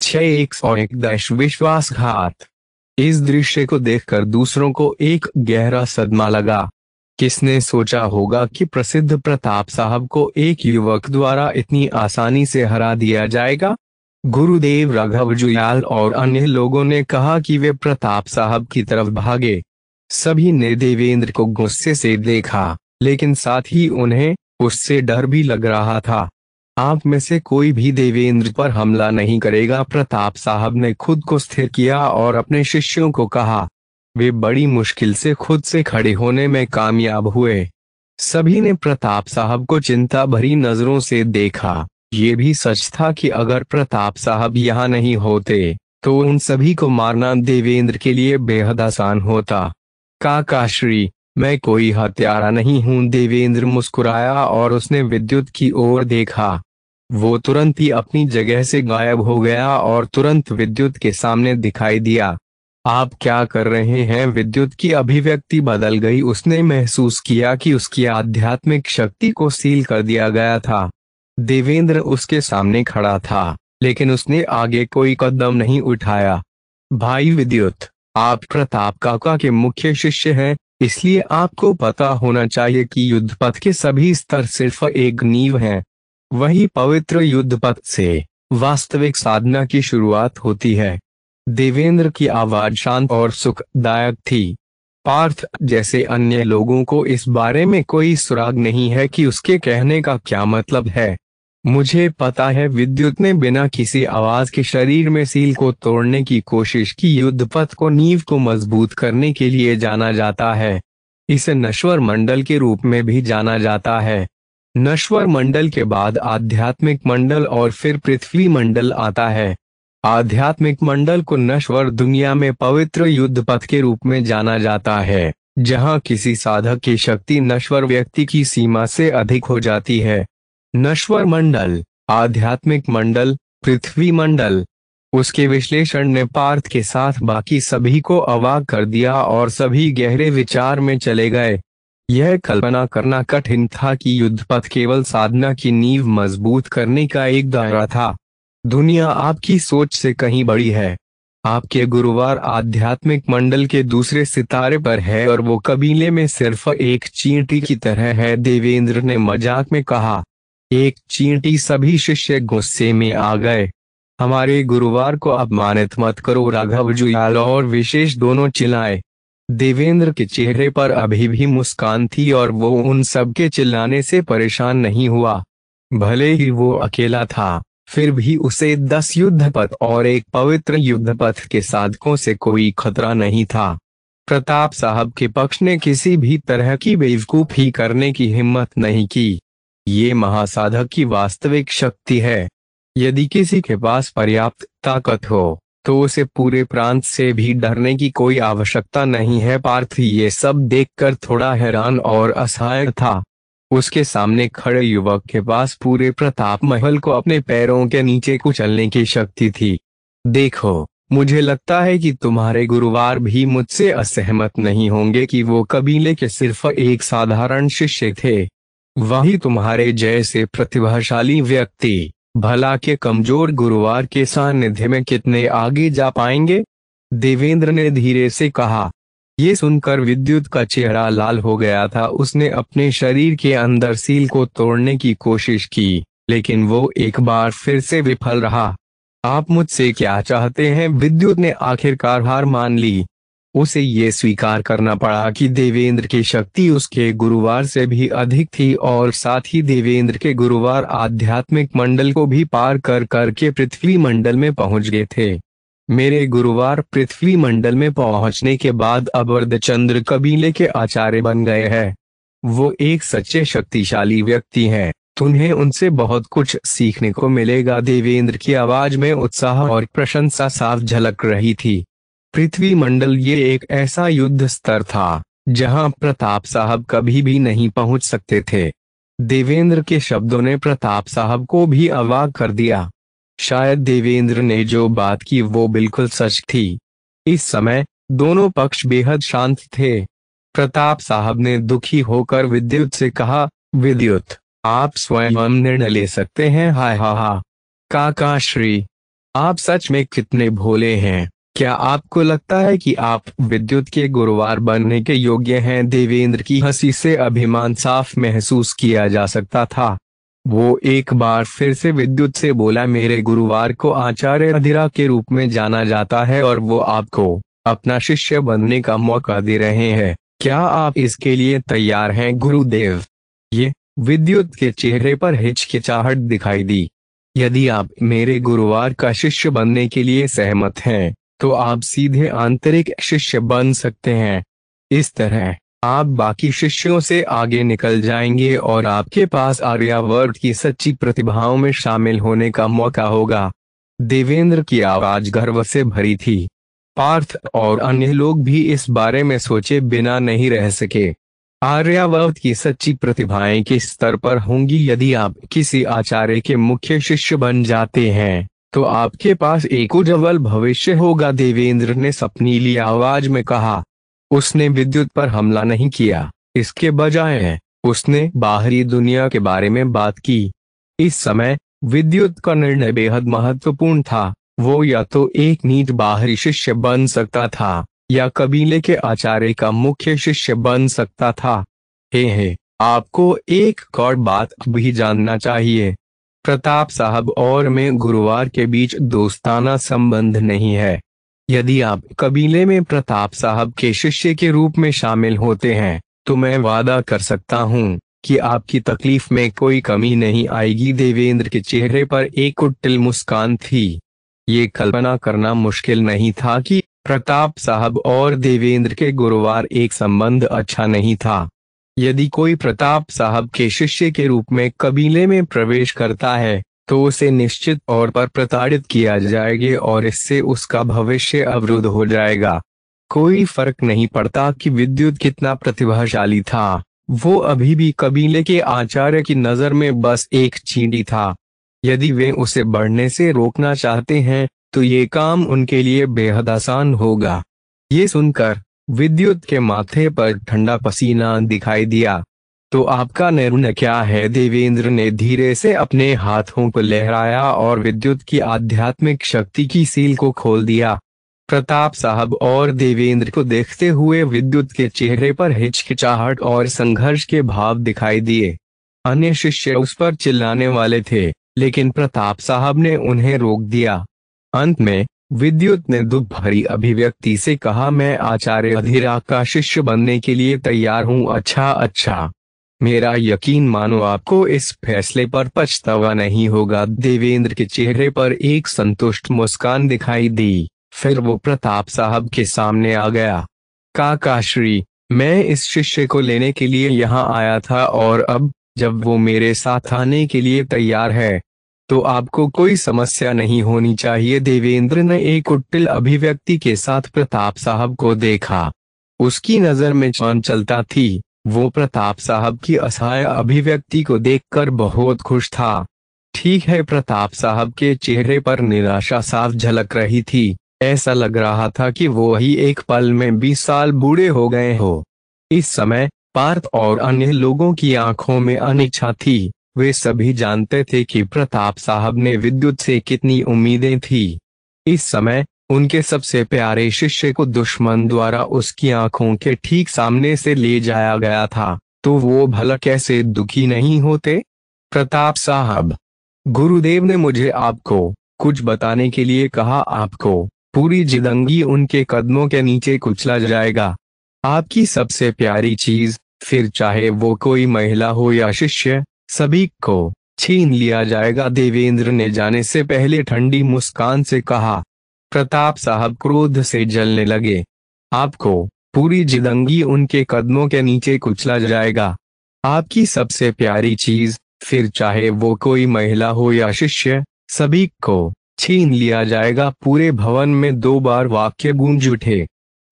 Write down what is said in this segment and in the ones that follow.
6-101 विश्वासघात। इस दृश्य को देखकर दूसरों को एक गहरा सदमा लगा। किसने सोचा होगा कि प्रसिद्ध प्रताप साहब को एक युवक द्वारा इतनी आसानी से हरा दिया जाएगा। गुरुदेव राघव जुयाल और अन्य लोगों ने कहा कि वे प्रताप साहब की तरफ भागे। सभी ने देवेंद्र को गुस्से से देखा, लेकिन साथ ही उन्हें उससे डर भी लग रहा था। आप में से कोई भी देवेंद्र पर हमला नहीं करेगा, प्रताप साहब ने खुद को स्थिर किया और अपने शिष्यों को कहा। वे बड़ी मुश्किल से खुद से खड़े होने में कामयाब हुए। सभी ने प्रताप साहब को चिंता भरी नजरों से देखा। ये भी सच था कि अगर प्रताप साहब यहाँ नहीं होते तो उन सभी को मारना देवेंद्र के लिए बेहद आसान होता। काकाश्री, मैं कोई हत्यारा नहीं हूँ, देवेंद्र मुस्कुराया और उसने विद्युत की ओर देखा। वो तुरंत ही अपनी जगह से गायब हो गया और तुरंत विद्युत के सामने दिखाई दिया। आप क्या कर रहे हैं? विद्युत की अभिव्यक्ति बदल गई। उसने महसूस किया कि उसकी आध्यात्मिक शक्ति को सील कर दिया गया था। देवेंद्र उसके सामने खड़ा था, लेकिन उसने आगे कोई कदम नहीं उठाया। भाई विद्युत, आप प्रताप काका के मुख्य शिष्य हैं, इसलिए आपको पता होना चाहिए कि युद्धपथ के सभी स्तर सिर्फ एक नींव हैं। वही पवित्र युद्धपथ से वास्तविक साधना की शुरुआत होती है। देवेंद्र की आवाज शांत और सुखदायक थी। पार्थ जैसे अन्य लोगों को इस बारे में कोई सुराग नहीं है कि उसके कहने का क्या मतलब है। मुझे पता है, विद्युत ने बिना किसी आवाज के शरीर में सील को तोड़ने की कोशिश की। युद्धपथ को नींव को मजबूत करने के लिए जाना जाता है। इसे नश्वर मंडल के रूप में भी जाना जाता है। नश्वर मंडल के बाद आध्यात्मिक मंडल और फिर पृथ्वी मंडल आता है। आध्यात्मिक मंडल को नश्वर दुनिया में पवित्र युद्धपथ के रूप में जाना जाता है, जहां किसी साधक की शक्ति नश्वर व्यक्ति की सीमा से अधिक हो जाती है। नश्वर मंडल, आध्यात्मिक मंडल, पृथ्वी मंडल। उसके विश्लेषण ने पार्थ के साथ बाकी सभी को अवाक कर दिया और सभी गहरे विचार में चले गए। यह कल्पना करना कठिन था कि युद्धपथ केवल साधना की नींव मजबूत करने का एक दायरा था। दुनिया आपकी सोच से कहीं बड़ी है। आपके गुरुवार आध्यात्मिक मंडल के दूसरे सितारे पर है और वो कबीले में सिर्फ एक चींटी की तरह है, देवेंद्र ने मजाक में कहा। एक चींटी? सभी शिष्य गुस्से में आ गए। हमारे गुरुवार को अपमानित मत करो, राघव जुयाल और विशेष दोनों चिल्लाए। देवेंद्र के चेहरे पर अभी भी मुस्कान थी और वो उन सब के चिल्लाने से परेशान नहीं हुआ। भले ही वो अकेला था, फिर भी उसे 10 युद्धपथ और एक पवित्र युद्धपथ के साधकों से कोई खतरा नहीं था। प्रताप साहब के पक्ष ने किसी भी तरह की बेवकूफी करने की हिम्मत नहीं की। ये महासाधक की वास्तविक शक्ति है। यदि किसी के पास पर्याप्त ताकत हो तो उसे पूरे प्रांत से भी डरने की कोई आवश्यकता नहीं है। पार्थ ये सब देखकर थोड़ा हैरान और असहाय था। उसके सामने खड़े युवक के पास पूरे प्रताप महल को अपने पैरों के नीचे कुचलने की शक्ति थी। देखो, मुझे लगता है कि तुम्हारे गुरुवार भी मुझसे असहमत नहीं होंगे कि वो कबीले के सिर्फ एक साधारण शिष्य थे। वही तुम्हारे जैसे प्रतिभाशाली व्यक्ति भला के कमजोर गुरुवार के सानिध्य में कितने आगे जा पाएंगे? देवेंद्र ने धीरे से कहा। ये सुनकर विद्युत का चेहरा लाल हो गया था। उसने अपने शरीर के अंदर सील को तोड़ने की कोशिश की, लेकिन वो एक बार फिर से विफल रहा। आप मुझसे क्या चाहते हैं? विद्युत ने आखिरकार हार मान ली। उसे ये स्वीकार करना पड़ा कि देवेंद्र की शक्ति उसके गुरुवार से भी अधिक थी और साथ ही देवेंद्र के गुरुवार आध्यात्मिक मंडल को भी पार कर करके पृथ्वी मंडल में पहुंच गए थे। मेरे गुरुवार पृथ्वी मंडल में पहुंचने के बाद अब अर्धचंद्र कबीले के आचार्य बन गए हैं। वो एक सच्चे शक्तिशाली व्यक्ति हैं। तुम्हें उनसे बहुत कुछ सीखने को मिलेगा। देवेंद्र की आवाज में उत्साह और प्रशंसा साफ झलक रही थी। पृथ्वी मंडल ये एक ऐसा युद्ध स्तर था जहां प्रताप साहब कभी भी नहीं पहुंच सकते थे। देवेंद्र के शब्दों ने प्रताप साहब को भी अवाक कर दिया। शायद देवेंद्र ने जो बात की वो बिल्कुल सच थी। इस समय दोनों पक्ष बेहद शांत थे। प्रताप साहब ने दुखी होकर विद्युत से कहा, विद्युत, आप स्वयं निर्णय ले सकते हैं। हाय हा हा। काकाश्री, आप सच में कितने भोले हैं। क्या आपको लगता है कि आप विद्युत के गुरुवार बनने के योग्य हैं? देवेंद्र की हंसी से अभिमान साफ महसूस किया जा सकता था। वो एक बार फिर से विद्युत से बोला, मेरे गुरुवार को आचार्य अधीरा के रूप में जाना जाता है और वो आपको अपना शिष्य बनने का मौका दे रहे हैं। क्या आप इसके लिए तैयार हैं गुरुदेव? ये विद्युत के चेहरे पर हिचकिचाहट दिखाई दी। यदि आप मेरे गुरुवार का शिष्य बनने के लिए सहमत हैं, तो आप सीधे आंतरिक शिष्य बन सकते हैं। इस तरह आप बाकी शिष्यों से आगे निकल जाएंगे और आपके पास आर्यावर्त की सच्ची प्रतिभाओं में शामिल होने का मौका होगा। देवेंद्र की आवाज गर्व से भरी थी। पार्थ और अन्य लोग भी इस बारे में सोचे बिना नहीं रह सके। आर्यावर्त की सच्ची प्रतिभाएं किस स्तर पर होंगी? यदि आप किसी आचार्य के मुख्य शिष्य बन जाते हैं, तो आपके पास एक उज्ज्वल भविष्य होगा। देवेंद्र ने सपनीली आवाज में कहा। उसने विद्युत पर हमला नहीं किया, इसके बजाय उसने बाहरी दुनिया के बारे में बात की। इस समय विद्युत का निर्णय बेहद महत्वपूर्ण था। वो या तो एक नीच बाहरी शिष्य बन सकता था या कबीले के आचार्य का मुख्य शिष्य बन सकता था। हे, आपको एक और बात भी जानना चाहिए। प्रताप साहब और मैं गुरुवार के बीच दोस्ताना संबंध नहीं है। यदि आप कबीले में प्रताप साहब के शिष्य के रूप में शामिल होते हैं, तो मैं वादा कर सकता हूँ कि आपकी तकलीफ में कोई कमी नहीं आएगी। देवेंद्र के चेहरे पर एक कुटिल मुस्कान थी। ये कल्पना करना मुश्किल नहीं था कि प्रताप साहब और देवेंद्र के गुरुवार एक संबंध अच्छा नहीं था। यदि कोई प्रताप साहब के शिष्य के रूप में कबीले में प्रवेश करता है, तो उसे निश्चित तौर पर प्रताड़ित किया जाएगा और इससे उसका भविष्य अवरुद्ध हो जाएगा। कोई फर्क नहीं पड़ता कि विद्युत कितना प्रतिभाशाली था, वो अभी भी कबीले के आचार्य की नजर में बस एक चींटी था। यदि वे उसे बढ़ने से रोकना चाहते हैं, तो ये काम उनके लिए बेहद आसान होगा। ये सुनकर विद्युत के माथे पर ठंडा पसीना दिखाई दिया। तो आपका निर्णय क्या है? देवेंद्र ने धीरे से अपने हाथों को लहराया और विद्युत की आध्यात्मिक शक्ति की सील को खोल दिया। प्रताप साहब और देवेंद्र को देखते हुए विद्युत के चेहरे पर हिचकिचाहट और संघर्ष के भाव दिखाई दिए। अन्य शिष्य उस पर चिल्लाने वाले थे, लेकिन प्रताप साहब ने उन्हें रोक दिया। अंत में विद्युत ने दुख भरी अभिव्यक्ति से कहा, मैं आचार्य अधीरा का शिष्य बनने के लिए तैयार हूँ। अच्छा, मेरा यकीन मानो आपको इस फैसले पर पछतावा नहीं होगा। देवेंद्र के चेहरे पर एक संतुष्ट मुस्कान दिखाई दी। फिर वो प्रताप साहब के सामने आ गया। काकाश्री, मैं इस शिष्य को लेने के लिए यहाँ आया था और अब जब वो मेरे साथ आने के लिए तैयार है, तो आपको कोई समस्या नहीं होनी चाहिए। देवेंद्र ने एक कुटिल अभिव्यक्ति के साथ प्रताप साहब को देखा। उसकी नजर में चंचलता थी। वो प्रताप साहब की असहाय अभिव्यक्ति को देखकर बहुत खुश था। ठीक है, प्रताप साहब के चेहरे पर निराशा साफ झलक रही थी। ऐसा लग रहा था कि वो ही एक पल में 20 साल बूढ़े हो गए हो। इस समय पार्थ और अन्य लोगों की आंखों में अनिच्छा थी। वे सभी जानते थे कि प्रताप साहब ने विद्युत से कितनी उम्मीदें थी। इस समय उनके सबसे प्यारे शिष्य को दुश्मन द्वारा उसकी आंखों के ठीक सामने से ले जाया गया था, तो वो भला कैसे दुखी नहीं होते? प्रताप साहब, गुरुदेव ने मुझे आपको कुछ बताने के लिए कहा। आपको पूरी जिंदगी उनके कदमों के नीचे कुचला जाएगा। आपकी सबसे प्यारी चीज, फिर चाहे वो कोई महिला हो या शिष्य, सभी को छीन लिया जाएगा। देवेंद्र ने जाने से पहले ठंडी मुस्कान से कहा। प्रताप साहब क्रोध से जलने लगे। आपको पूरी जिंदगी उनके कदमों के नीचे कुचला जाएगा। आपकी सबसे प्यारी चीज, फिर चाहे वो कोई महिला हो या शिष्य, सभी को छीन लिया जाएगा। पूरे भवन में 2 बार वाक्य गूंज उठे।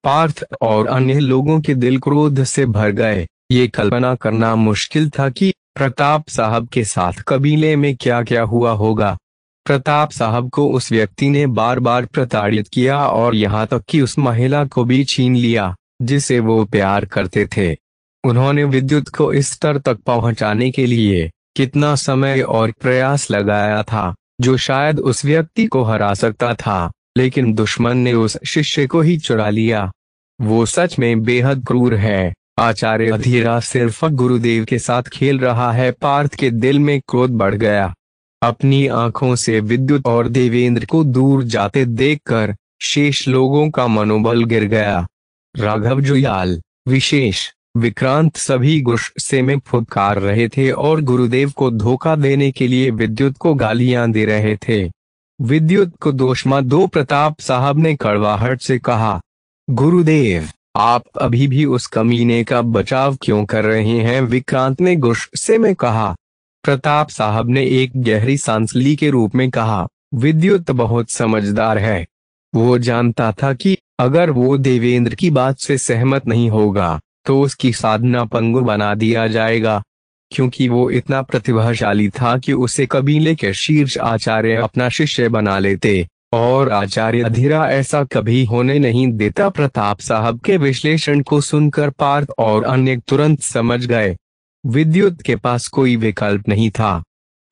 पार्थ और अन्य लोगों के दिल क्रोध से भर गए। ये कल्पना करना मुश्किल था कि प्रताप साहब के साथ कबीले में क्या क्या हुआ होगा। प्रताप साहब को उस व्यक्ति ने बार बार प्रताड़ित किया और यहाँ तक कि उस महिला को भी छीन लिया जिसे वो प्यार करते थे। उन्होंने विद्युत को इस स्तर तक पहुंचाने के लिए कितना समय और प्रयास लगाया था। जो शायद उस व्यक्ति को हरा सकता था, लेकिन दुश्मन ने उस शिष्य को ही चुरा लिया। वो सच में बेहद क्रूर है। आचार्य अधीरा सिर्फ गुरुदेव के साथ खेल रहा है। पार्थ के दिल में क्रोध बढ़ गया। अपनी आंखों से विद्युत और देवेंद्र को दूर जाते देखकर शेष लोगों का मनोबल गिर गया। राघव जुयाल, विशेष, विक्रांत सभी गुस्से में फुफकार रहे थे और गुरुदेव को धोखा देने के लिए विद्युत को गालियां दे रहे थे। विद्युत को दोष मत दो, प्रताप साहब ने कड़वाहट से कहा। गुरुदेव, आप अभी भी उस कमीने का बचाव क्यों कर रहे हैं? विक्रांत ने गुस्से में कहा। प्रताप साहब ने एक गहरी सांस ली के रूप में कहा, विद्युत बहुत समझदार है। वो जानता था कि अगर वो देवेंद्र की बात से सहमत नहीं होगा तो उसकी साधना पंगु बना दिया जाएगा, क्योंकि वो इतना प्रतिभाशाली था कि उसे कबीले के शीर्ष आचार्य अपना शिष्य बना लेते, और आचार्य अधीरा ऐसा कभी होने नहीं देता। प्रताप साहब के विश्लेषण को सुनकर पार्थ और अन्य तुरंत समझ गए। विद्युत के पास कोई विकल्प नहीं था।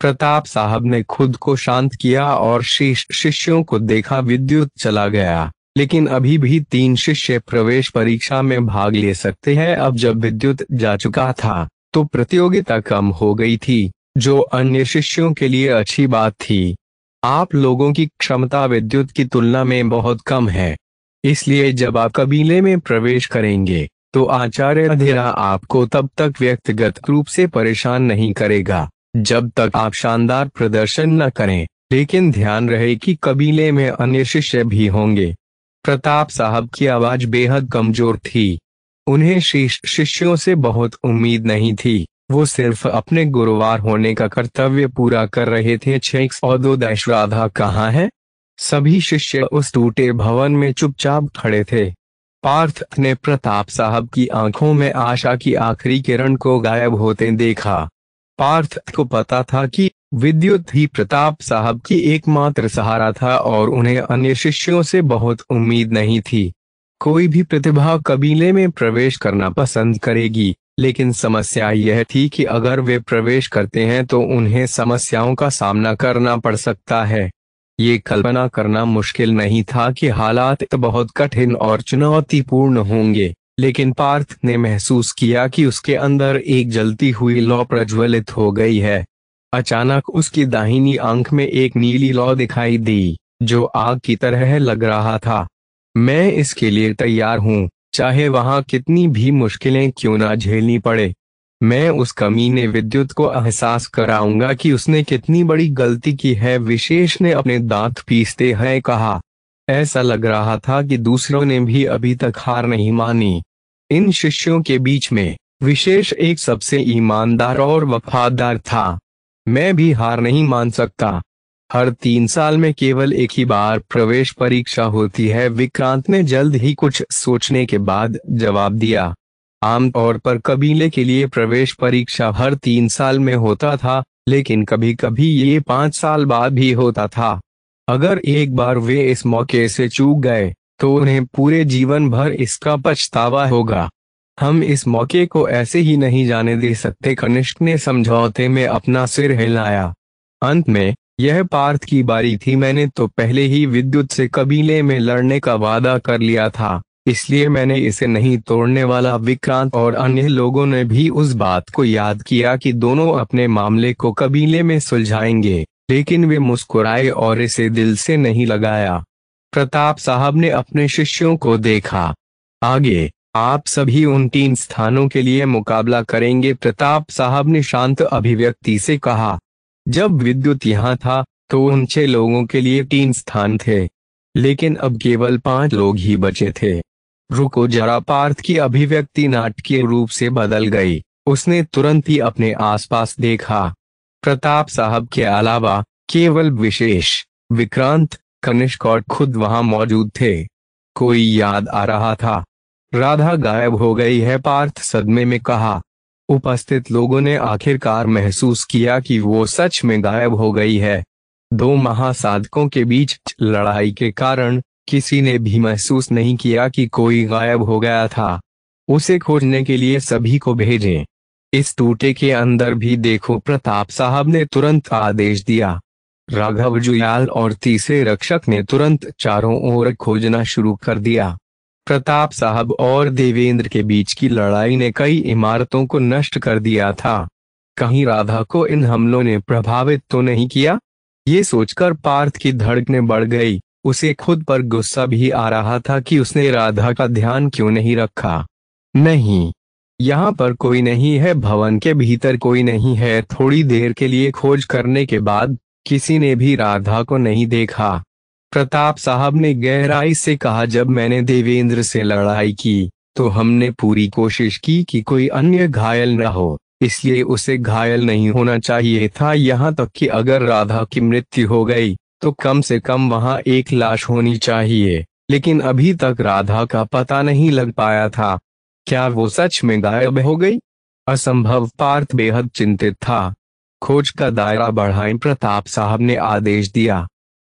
प्रताप साहब ने खुद को शांत किया और शेष शिष्यों को देखा। विद्युत चला गया, लेकिन अभी भी 3 शिष्य प्रवेश परीक्षा में भाग ले सकते हैं। अब जब विद्युत जा चुका था तो प्रतियोगिता कम हो गई थी, जो अन्य शिष्यों के लिए अच्छी बात थी। आप लोगों की क्षमता विद्युत की तुलना में बहुत कम है, इसलिए जब आप कबीले में प्रवेश करेंगे तो आचार्य अधीरा आपको तब तक व्यक्तिगत रूप से परेशान नहीं करेगा जब तक आप शानदार प्रदर्शन न करें, लेकिन ध्यान रहे कि कबीले में अन्य शिष्य भी होंगे। प्रताप साहब की आवाज बेहद कमजोर थी। उन्हें शेष शिष्यों से बहुत उम्मीद नहीं थी। वो सिर्फ अपने गुरुवार होने का कर्तव्य पूरा कर रहे थे। 6 राधा कहाँ है? सभी शिष्य उस टूटे भवन में चुपचाप खड़े थे। पार्थ ने प्रताप साहब की आंखों में आशा की आखिरी किरण को गायब होते देखा। पार्थ को पता था कि विद्युत ही प्रताप साहब की एकमात्र सहारा था और उन्हें अन्य शिष्यों से बहुत उम्मीद नहीं थी। कोई भी प्रतिभा कबीले में प्रवेश करना पसंद करेगी, लेकिन समस्या यह थी कि अगर वे प्रवेश करते हैं तो उन्हें समस्याओं का सामना करना पड़ सकता है। ये कल्पना करना मुश्किल नहीं था कि हालात बहुत कठिन और चुनौतीपूर्ण होंगे, लेकिन पार्थ ने महसूस किया कि उसके अंदर एक जलती हुई लौ प्रज्वलित हो गई है। अचानक उसकी दाहिनी आंख में एक नीली लौ दिखाई दी, जो आग की तरह लग रहा था। मैं इसके लिए तैयार हूँ, चाहे वहां कितनी भी मुश्किलें क्यों ना झेलनी पड़े। मैं उस कमीने विद्युत को एहसास कराऊंगा कि उसने कितनी बड़ी गलती की है, विशेष ने अपने दांत पीसते हुए कहा। ऐसा लग रहा था कि दूसरों ने भी अभी तक हार नहीं मानी। इन शिष्यों के बीच में विशेष एक सबसे ईमानदार और वफादार था। मैं भी हार नहीं मान सकता। हर 3 साल में केवल एक ही बार प्रवेश परीक्षा होती है। विक्रांत ने जल्द ही कुछ सोचने के बाद जवाब दिया। आमतौर पर कबीले के लिए प्रवेश परीक्षा हर 3 साल में होता था, लेकिन कभी कभी ये 5 साल बाद भी होता था। अगर एक बार वे इस मौके से चूक गए तो उन्हें पूरे जीवन भर इसका पछतावा होगा। हम इस मौके को ऐसे ही नहीं जाने दे सकते। कनिष्क ने समझौते में अपना सिर हिलाया। अंत में यह पार्थ की बारी थी। मैंने तो पहले ही विद्युत से कबीले में लड़ने का वादा कर लिया था, इसलिए मैंने इसे नहीं तोड़ने वाला। विक्रांत और अन्य लोगों ने भी उस बात को याद किया कि दोनों अपने मामले को कबीले में सुलझाएंगे, लेकिन वे मुस्कुराए और इसे दिल से नहीं लगाया। प्रताप साहब ने अपने शिष्यों को देखा। आगे आप सभी उन 3 स्थानों के लिए मुकाबला करेंगे, प्रताप साहब ने शांत अभिव्यक्ति से कहा। जब विद्युत यहाँ था तो उन 6 लोगों के लिए 3 स्थान थे, लेकिन अब केवल 5 लोग ही बचे थे। रुको जरा, पार्थ की अभिव्यक्ति नाटकीय रूप से बदल गई। उसने तुरंत ही अपने आसपास देखा। प्रताप साहब के अलावा केवल विशेष, विक्रांत, कनिष्क और खुद वहां मौजूद थे। कोई याद आ रहा था। राधा गायब हो गई है, पार्थ सदमे में कहा। उपस्थित लोगों ने आखिरकार महसूस किया कि वो सच में गायब हो गई है। 2 महासाधकों के बीच लड़ाई के कारण किसी ने भी महसूस नहीं किया कि कोई गायब हो गया था। उसे खोजने के लिए सभी को भेजें। इस टूटे के अंदर भी देखो, प्रताप साहब ने तुरंत आदेश दिया। राघव जुयाल और तीसरे रक्षक ने तुरंत चारों ओर खोजना शुरू कर दिया। प्रताप साहब और देवेंद्र के बीच की लड़ाई ने कई इमारतों को नष्ट कर दिया था। कहीं राधा को इन हमलों ने प्रभावित तो नहीं किया? ये सोचकर पार्थ की धड़कनें बढ़ गई। उसे खुद पर गुस्सा भी आ रहा था कि उसने राधा का ध्यान क्यों नहीं रखा। नहीं, यहाँ पर कोई नहीं है, भवन के भीतर कोई नहीं है। थोड़ी देर के लिए खोज करने के बाद किसी ने भी राधा को नहीं देखा। प्रताप साहब ने गहराई से कहा, जब मैंने देवेंद्र से लड़ाई की तो हमने पूरी कोशिश की कि कोई अन्य घायल न हो, इसलिए उसे घायल नहीं होना चाहिए था। यहाँ तक कि अगर राधा की मृत्यु हो गई तो कम से कम वहाँ एक लाश होनी चाहिए, लेकिन अभी तक राधा का पता नहीं लग पाया था। क्या वो सच में गायब हो गई? असंभव। पार्थ बेहद चिंतित था। खोज का दायरा बढ़ाएं, प्रताप साहब ने आदेश दिया।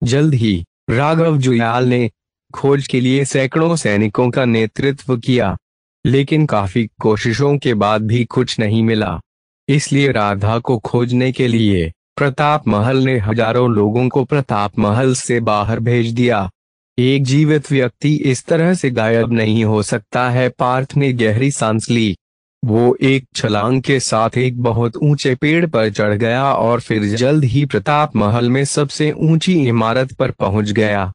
जल्द ही राघव जुयाल ने खोज के लिए सैकड़ों सैनिकों का नेतृत्व किया, लेकिन काफी कोशिशों के बाद भी कुछ नहीं मिला। इसलिए राधा को खोजने के लिए प्रताप महल ने हजारों लोगों को प्रताप महल से बाहर भेज दिया। एक जीवित व्यक्ति इस तरह से गायब नहीं हो सकता है। पार्थ ने गहरी सांस ली। वो एक छलांग के साथ एक बहुत ऊंचे पेड़ पर चढ़ गया और फिर जल्द ही प्रताप महल में सबसे ऊंची इमारत पर पहुंच गया।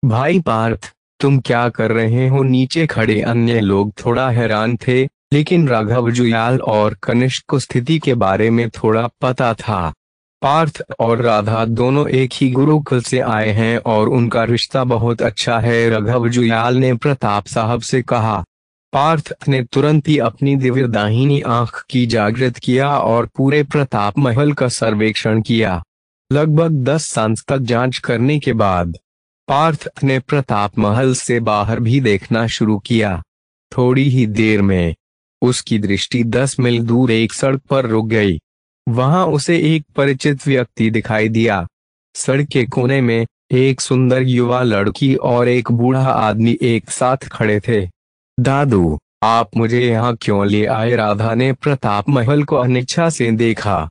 भाई पार्थ, तुम क्या कर रहे हो? नीचे खड़े अन्य लोग थोड़ा हैरान थे, लेकिन राघव जुयाल और कनिष्क को स्थिति के बारे में थोड़ा पता था। पार्थ और राधा दोनों एक ही गुरुकुल से आए हैं और उनका रिश्ता बहुत अच्छा है, राघव जुयाल ने प्रताप साहब से कहा। पार्थ ने तुरंत ही अपनी दिव्य दाहिनी आंख की जागृत किया और पूरे प्रताप महल का सर्वेक्षण किया। लगभग 10 सांस तक जांच करने के बाद पार्थ ने प्रताप महल से बाहर भी देखना शुरू किया। थोड़ी ही देर में उसकी दृष्टि 10 मील दूर एक सड़क पर रुक गई। वहां उसे एक परिचित व्यक्ति दिखाई दिया। सड़क के कोने में एक सुंदर युवा लड़की और एक बूढ़ा आदमी एक साथ खड़े थे। दादू, आप मुझे यहाँ क्यों ले आए? राधा ने प्रताप महल को अनिच्छा से देखा।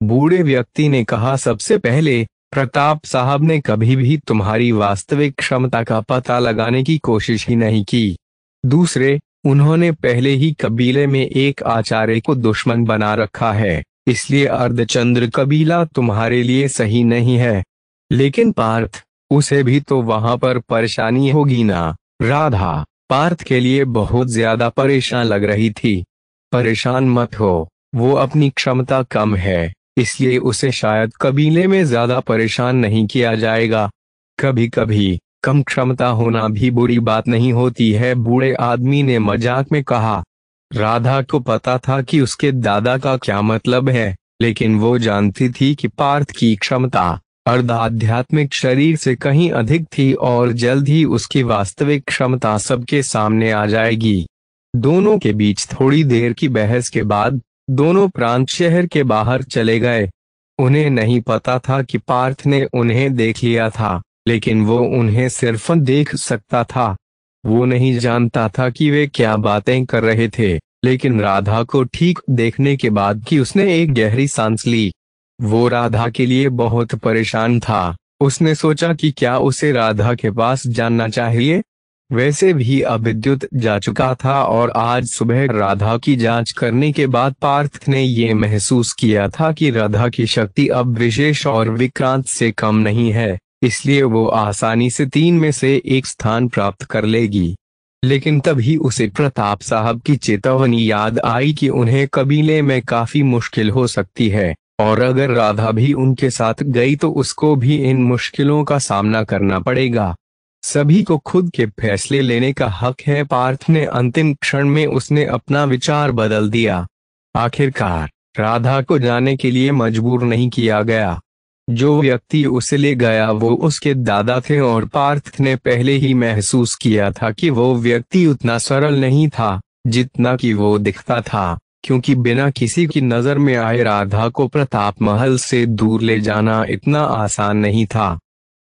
बूढ़े व्यक्ति ने कहा, सबसे पहले प्रताप साहब ने कभी भी तुम्हारी वास्तविक क्षमता का पता लगाने की कोशिश ही नहीं की। दूसरे, उन्होंने पहले ही कबीले में एक आचार्य को दुश्मन बना रखा है, इसलिए अर्धचंद्र कबीला तुम्हारे लिए सही नहीं है। लेकिन पार्थ, उसे भी तो वहां पर परेशानी होगी ना? राधा पार्थ के लिए बहुत ज्यादा परेशान लग रही थी। परेशान मत हो, वो अपनी क्षमता कम है, इसलिए उसे शायद कबीले में ज्यादा परेशान नहीं किया जाएगा। कभी कभी कम क्षमता होना भी बुरी बात नहीं होती है, बूढ़े आदमी ने मजाक में कहा। राधा को पता था कि उसके दादा का क्या मतलब है, लेकिन वो जानती थी कि पार्थ की क्षमता अर्ध आध्यात्मिक शरीर से कहीं अधिक थी और जल्द ही उसकी वास्तविक क्षमता सबके सामने आ जाएगी। दोनों के बीच थोड़ी देर की बहस के बाद दोनों प्रांत शहर के बाहर चले गए। उन्हें नहीं पता था कि पार्थ ने उन्हें देख लिया था, लेकिन वो उन्हें सिर्फ देख सकता था। वो नहीं जानता था कि वे क्या बातें कर रहे थे, लेकिन राधा को ठीक देखने के बाद कि उसने एक गहरी सांस ली। वो राधा के लिए बहुत परेशान था। उसने सोचा कि क्या उसे राधा के पास जाना चाहिए। वैसे भी अब विद्युत जा चुका था और आज सुबह राधा की जांच करने के बाद पार्थ ने ये महसूस किया था कि राधा की शक्ति अब विशेष और विक्रांत से कम नहीं है, इसलिए वो आसानी से 3 में से एक स्थान प्राप्त कर लेगी। लेकिन तभी उसे प्रताप साहब की चेतावनी याद आई कि उन्हें कबीले में काफी मुश्किल हो सकती है, और अगर राधा भी उनके साथ गई तो उसको भी इन मुश्किलों का सामना करना पड़ेगा। सभी को खुद के फैसले लेने का हक है। पार्थ ने अंतिम क्षण में उसने अपना विचार बदल दिया। आखिरकार राधा को जाने के लिए मजबूर नहीं किया गया। जो व्यक्ति उसे ले गया वो उसके दादा थे और पार्थ ने पहले ही महसूस किया था कि वो व्यक्ति उतना सरल नहीं था जितना कि वो दिखता था, क्योंकि बिना किसी की नजर में आए राधा को प्रताप महल से दूर ले जाना इतना आसान नहीं था।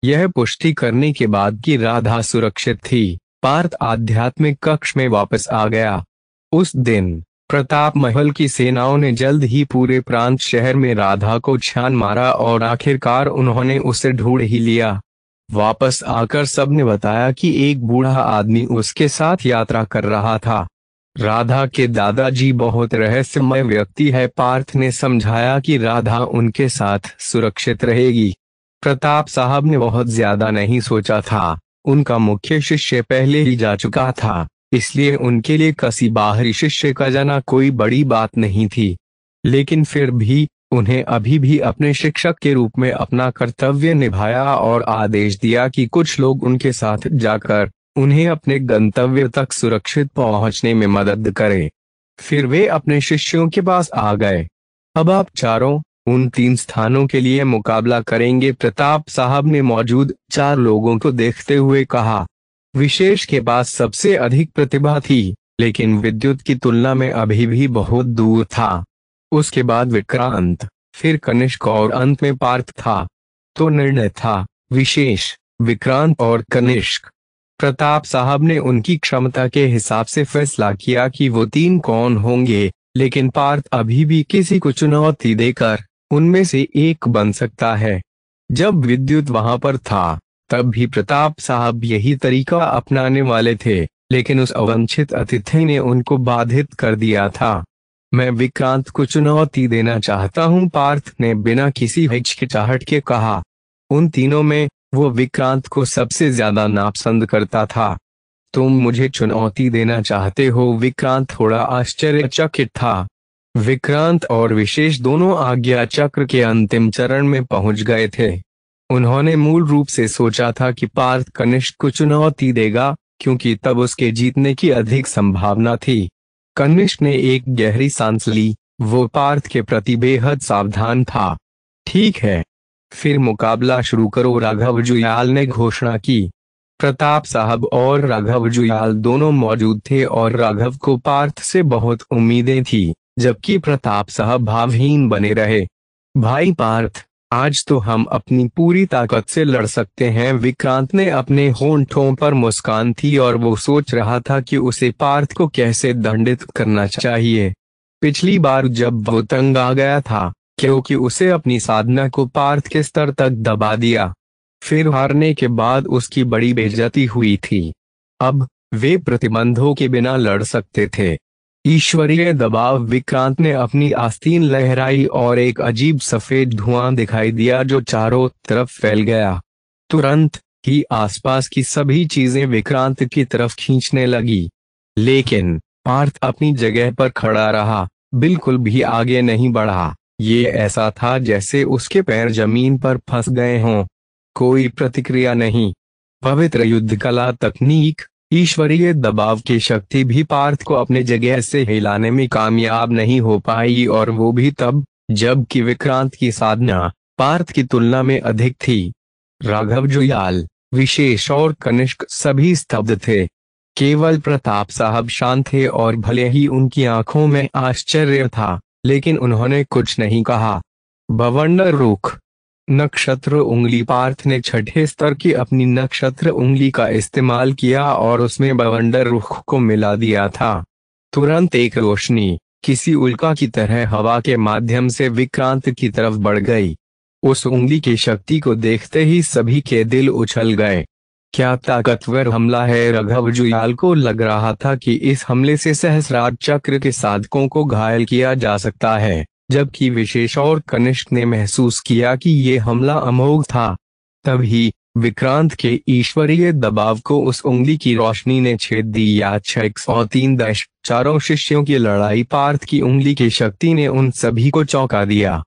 यह पुष्टि करने के बाद कि राधा सुरक्षित थी, पार्थ आध्यात्मिक कक्ष में वापस आ गया। उस दिन प्रताप महल की सेनाओं ने जल्द ही पूरे प्रांत शहर में राधा को छान मारा और आखिरकार उन्होंने उसे ढूंढ ही लिया। वापस आकर सबने बताया कि एक बूढ़ा आदमी उसके साथ यात्रा कर रहा था। राधा के दादाजी बहुत रहस्यमय व्यक्ति है। पार्थ ने समझाया कि राधा उनके साथ सुरक्षित रहेगी। प्रताप साहब ने बहुत ज्यादा नहीं सोचा था। उनका मुख्य शिष्य पहले ही जा चुका था, इसलिए उनके लिए किसी बाहरी शिष्य का जाना कोई बड़ी बात नहीं थी। लेकिन फिर भी उन्हें अभी भी अपने शिक्षक के रूप में अपना कर्तव्य निभाया और आदेश दिया कि कुछ लोग उनके साथ जाकर उन्हें अपने गंतव्य तक सुरक्षित पहुंचने में मदद करें। फिर वे अपने शिष्यों के पास आ गए। अब आप चारों उन 3 स्थानों के लिए मुकाबला करेंगे, प्रताप साहब ने मौजूद 4 लोगों को देखते हुए कहा। विशेष के पास सबसे अधिक प्रतिभा थी, लेकिन विद्युत की तुलना में अभी भी बहुत दूर था। उसके बाद विक्रांत, फिर कनिष्क और अंत में पार्थ था। तो निर्णय था विशेष, विक्रांत और कनिष्क। प्रताप साहब ने उनकी क्षमता के हिसाब से फैसला किया कि वो 3 कौन होंगे, लेकिन पार्थ अभी भी किसी को चुनौती देकर उनमें से एक बन सकता है। जब विद्युत वहां पर था तब भी प्रताप साहब यही तरीका अपनाने वाले थे, लेकिन उस अवांछित अतिथि ने उनको बाधित कर दिया था। मैं विक्रांत को चुनौती देना चाहता हूं, पार्थ ने बिना किसी हिचकिचाहट के कहा। उन तीनों में वो विक्रांत को सबसे ज्यादा नापसंद करता था। तुम मुझे चुनौती देना चाहते हो? विक्रांत थोड़ा आश्चर्यचकित था। विक्रांत और विशेष दोनों आज्ञा चक्र के अंतिम चरण में पहुंच गए थे। उन्होंने मूल रूप से सोचा था कि पार्थ कनिष्क को चुनौती देगा, क्योंकि तब उसके जीतने की अधिक संभावना थी। कनिष्क ने एक गहरी सांस ली। वो पार्थ के प्रति बेहद सावधान था। ठीक है, फिर मुकाबला शुरू करो, राघव जुयाल ने घोषणा की। प्रताप साहब और राघव जुयाल दोनों मौजूद थे और राघव को पार्थ से बहुत उम्मीदें थी, जबकि प्रताप साहब भावहीन बने रहे। भाई पार्थ, आज तो हम अपनी पूरी ताकत से लड़ सकते हैं। विक्रांत ने अपने होंठों पर मुस्कान थी और वो सोच रहा था कि उसे पार्थ को कैसे दंडित करना चाहिए। पिछली बार जब वो तंग आ गया था, क्योंकि उसे अपनी साधना को पार्थ के स्तर तक दबा दिया, फिर हारने के बाद उसकी बड़ी बेइज्जती हुई थी। अब वे प्रतिबंधों के बिना लड़ सकते थे। ईश्वरीय दबाव। विक्रांत ने अपनी आस्तीन लहराई और एक अजीब सफेद धुआं दिखाई दिया जो चारों तरफ फैल गया। तुरंत ही आसपास की सभी चीजें विक्रांत की तरफ खींचने लगी, लेकिन पार्थ अपनी जगह पर खड़ा रहा, बिल्कुल भी आगे नहीं बढ़ा। ये ऐसा था जैसे उसके पैर जमीन पर फंस गए हों। कोई प्रतिक्रिया नहीं। पवित्र युद्ध कला तकनीक, ईश्वरीय दबाव की शक्ति भी पार्थ को अपने जगह से हिलाने में कामयाब नहीं हो पाई, और वो भी तब जबकि विक्रांत की साधना पार्थ की तुलना में अधिक थी। राघव जुयाल, विशेष और कनिष्क सभी स्तब्ध थे। केवल प्रताप साहब शांत थे और भले ही उनकी आंखों में आश्चर्य था, लेकिन उन्होंने कुछ नहीं कहा। बवंडर रुख। नक्षत्र उंगली। पार्थ ने छठे स्तर की अपनी नक्षत्र उंगली का इस्तेमाल किया और उसमें बवंडर रुख को मिला दिया था। तुरंत एक रोशनी किसी उल्का की तरह हवा के माध्यम से विक्रांत की तरफ बढ़ गई। उस उंगली की शक्ति को देखते ही सभी के दिल उछल गए। क्या ताकतवर हमला है! राघव जुयाल को लग रहा था कि इस हमले से सहस्रार चक्र के साधकों को घायल किया जा सकता है, जबकि विशेष और कनिष्क ने महसूस किया कि ये हमला अमोघ था। तभी विक्रांत के ईश्वरीय दबाव को उस उंगली की रोशनी ने छेद दी। या 603। चारों शिष्यों की लड़ाई। पार्थ की उंगली की शक्ति ने उन सभी को चौंका दिया,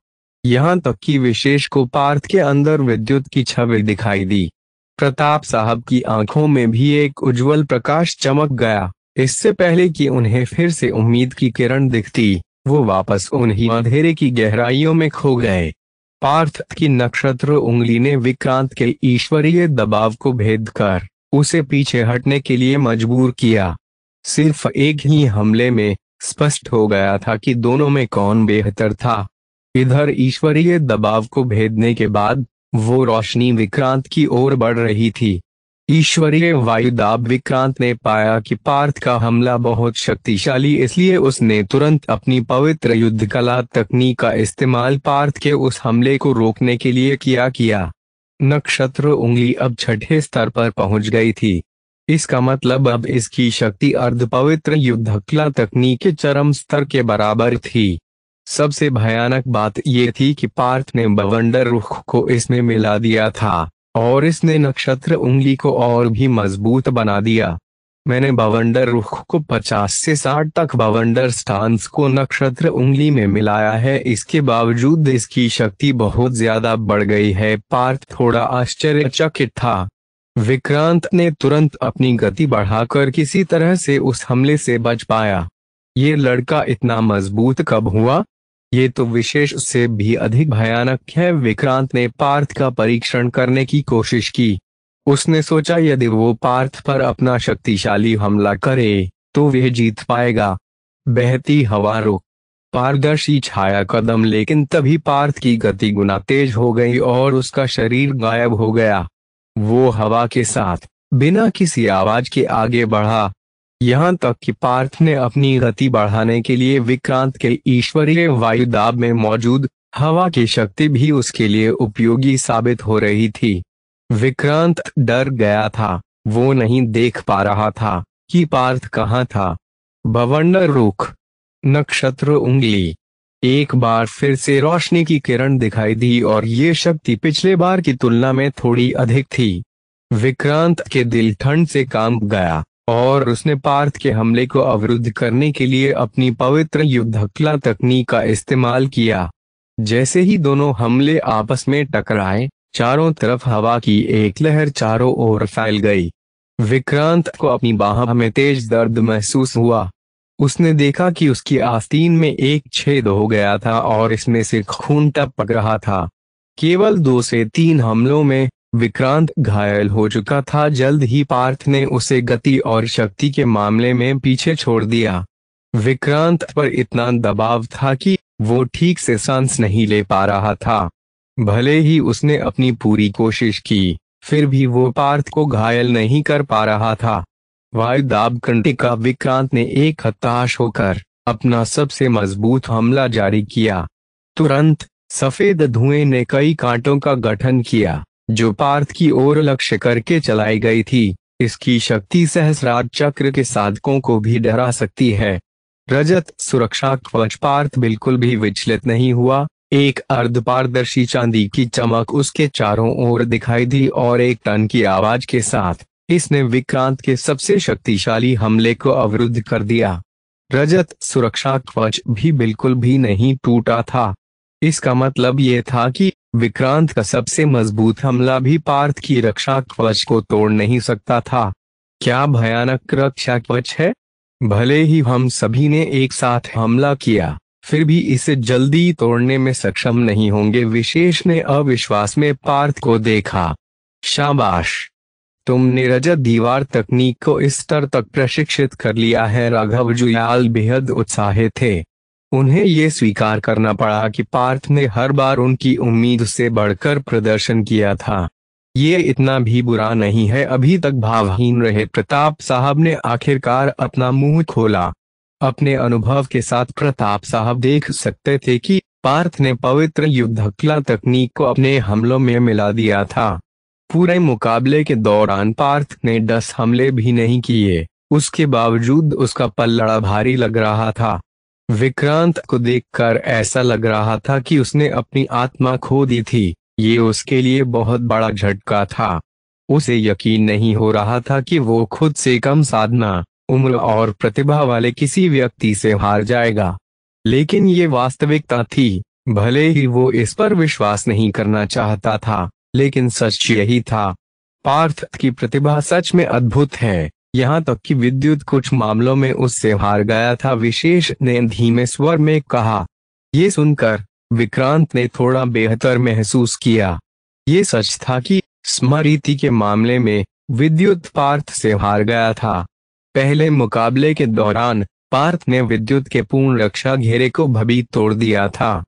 यहाँ तक कि विशेष को पार्थ के अंदर विद्युत की छवि दिखाई दी। प्रताप साहब की आंखों में भी एक उज्जवल प्रकाश चमक गया। इससे पहले कि उन्हें फिर से उम्मीद की किरण दिखती, वो वापस उन्हीं अंधेरे की गहराइयों में खो गए। पार्थ की नक्षत्र उंगली ने विक्रांत के ईश्वरीय दबाव को भेद कर उसे पीछे हटने के लिए मजबूर किया। सिर्फ एक ही हमले में स्पष्ट हो गया था कि दोनों में कौन बेहतर था। इधर ईश्वरीय दबाव को भेदने के बाद वो रोशनी विक्रांत की ओर बढ़ रही थी। ईश्वरीय वायुदाब। विक्रांत ने पाया कि पार्थ का हमला बहुत शक्तिशाली, इसलिए उसने तुरंत अपनी पवित्र युद्ध कला तकनीक का इस्तेमाल पार्थ के उस हमले को रोकने के लिए किया। नक्षत्र उंगली अब छठे स्तर पर पहुंच गई थी। इसका मतलब अब इसकी शक्ति अर्ध पवित्र युद्ध कला तकनीक के चरम स्तर के बराबर थी। सबसे भयानक बात यह थी कि पार्थ ने बवंडर रुख को इसमें मिला दिया था और इसने नक्षत्र उंगली को और भी मजबूत बना दिया। मैंने बवंडर रुख को 50 से 60 तक बवंडर स्टांस को नक्षत्र उंगली में मिलाया है, इसके बावजूद इसकी शक्ति बहुत ज्यादा बढ़ गई है। पार्थ थोड़ा आश्चर्यचकित था। विक्रांत ने तुरंत अपनी गति बढ़ाकर किसी तरह से उस हमले से बच पाया। ये लड़का इतना मजबूत कब हुआ? ये तो विशेष से भी अधिक भयानक है। विक्रांत ने पार्थ का परीक्षण करने की कोशिश की। उसने सोचा यदि वो पार्थ पर अपना शक्तिशाली हमला करे तो वह जीत पाएगा। बहती हवा रुक, पारदर्शी छाया कदम, लेकिन तभी पार्थ की गति गुना तेज हो गई और उसका शरीर गायब हो गया। वो हवा के साथ बिना किसी आवाज के आगे बढ़ा, यहाँ तक कि पार्थ ने अपनी गति बढ़ाने के लिए विक्रांत के ईश्वरीय वायुदाब में मौजूद हवा की शक्ति भी उसके लिए उपयोगी साबित हो रही थी। विक्रांत डर गया था। वो नहीं देख पा रहा था कि पार्थ कहाँ था। बवंडर रुख, नक्षत्र उंगली। एक बार फिर से रोशनी की किरण दिखाई दी और ये शक्ति पिछले बार की तुलना में थोड़ी अधिक थी। विक्रांत के दिल ठंड से कांप गया और उसने पार्थ के हमले को अवरुद्ध करने के लिए अपनी पवित्र युद्ध कला तकनीक का इस्तेमाल किया। जैसे ही दोनों हमले आपस में टकराए, चारों तरफ हवा की एक लहर चारों ओर फैल गई। विक्रांत को अपनी बाह में तेज दर्द महसूस हुआ। उसने देखा कि उसकी आस्तीन में एक छेद हो गया था और इसमें से खून टपक रहा था। केवल 2 से 3 हमलों में विक्रांत घायल हो चुका था। जल्द ही पार्थ ने उसे गति और शक्ति के मामले में पीछे छोड़ दिया। विक्रांत पर इतना दबाव था कि वो ठीक से सांस नहीं ले पा रहा था। भले ही उसने अपनी पूरी कोशिश की, फिर भी वो पार्थ को घायल नहीं कर पा रहा था। वायुदाब कंटिका। विक्रांत ने एक हताश होकर अपना सबसे मजबूत हमला जारी किया। तुरंत सफेद धुएं ने कई कांटों का गठन किया जो पार्थ की ओर लक्ष्य करके चलाई गई थी। इसकी शक्ति सहस्रार चक्र के साधकों को भी डरा सकती है। रजत सुरक्षा कवच। पार्थ बिल्कुल भी विचलित नहीं हुआ। एक अर्धपारदर्शी चांदी की चमक उसके चारों ओर दिखाई दी और एक टन की आवाज के साथ इसने विक्रांत के सबसे शक्तिशाली हमले को अवरुद्ध कर दिया। रजत सुरक्षा कवच भी बिल्कुल भी नहीं टूटा था। इसका मतलब ये था कि विक्रांत का सबसे मजबूत हमला भी पार्थ की रक्षा कवच को तोड़ नहीं सकता था। क्या भयानक रक्षा कवच है! भले ही हम सभी ने एक साथ हमला किया, फिर भी इसे जल्दी तोड़ने में सक्षम नहीं होंगे। विशेष ने अविश्वास में पार्थ को देखा। शाबाश, तुमने रजत दीवार तकनीक को इस स्तर तक प्रशिक्षित कर लिया है। राघव जुयाल बेहद उत्साहित थे। उन्हें ये स्वीकार करना पड़ा कि पार्थ ने हर बार उनकी उम्मीद से बढ़कर प्रदर्शन किया था। ये इतना भी बुरा नहीं है। अभी तक भावहीन रहे प्रताप साहब ने आखिरकार अपना मुंह खोला। अपने अनुभव के साथ प्रताप साहब देख सकते थे कि पार्थ ने पवित्र युद्ध कला तकनीक को अपने हमलों में मिला दिया था। पूरे मुकाबले के दौरान पार्थ ने 10 हमले भी नहीं किए, उसके बावजूद उसका पल्लड़ा भारी लग रहा था। विक्रांत को देखकर ऐसा लग रहा था कि उसने अपनी आत्मा खो दी थी। ये उसके लिए बहुत बड़ा झटका था। उसे यकीन नहीं हो रहा था कि वो खुद से कम साधना, उम्र और प्रतिभा वाले किसी व्यक्ति से हार जाएगा, लेकिन ये वास्तविकता थी। भले ही वो इस पर विश्वास नहीं करना चाहता था, लेकिन सच यही था। पार्थ की प्रतिभा सच में अद्भुत है, यहाँ तक कि विद्युत कुछ मामलों में उससे हार गया था। विशेष ने धीमे स्वर में कहा। ये सुनकर विक्रांत ने थोड़ा बेहतर महसूस किया। ये सच था कि स्मृति के मामले में विद्युत पार्थ से हार गया था। पहले मुकाबले के दौरान पार्थ ने विद्युत के पूर्ण रक्षा घेरे को भी तोड़ दिया था।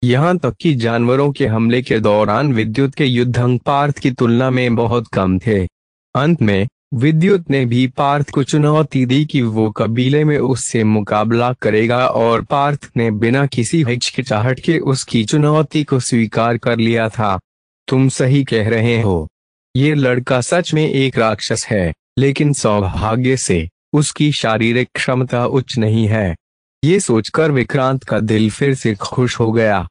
यहाँ तक कि जानवरों के हमले के दौरान विद्युत के युद्धांक पार्थ की तुलना में बहुत कम थे। अंत में विद्युत ने भी पार्थ को चुनौती दी कि वो कबीले में उससे मुकाबला करेगा और पार्थ ने बिना किसी हिचकिचाहट के उसकी चुनौती को स्वीकार कर लिया था। तुम सही कह रहे हो, ये लड़का सच में एक राक्षस है, लेकिन सौभाग्य से उसकी शारीरिक क्षमता उच्च नहीं है। ये सोचकर विक्रांत का दिल फिर से खुश हो गया।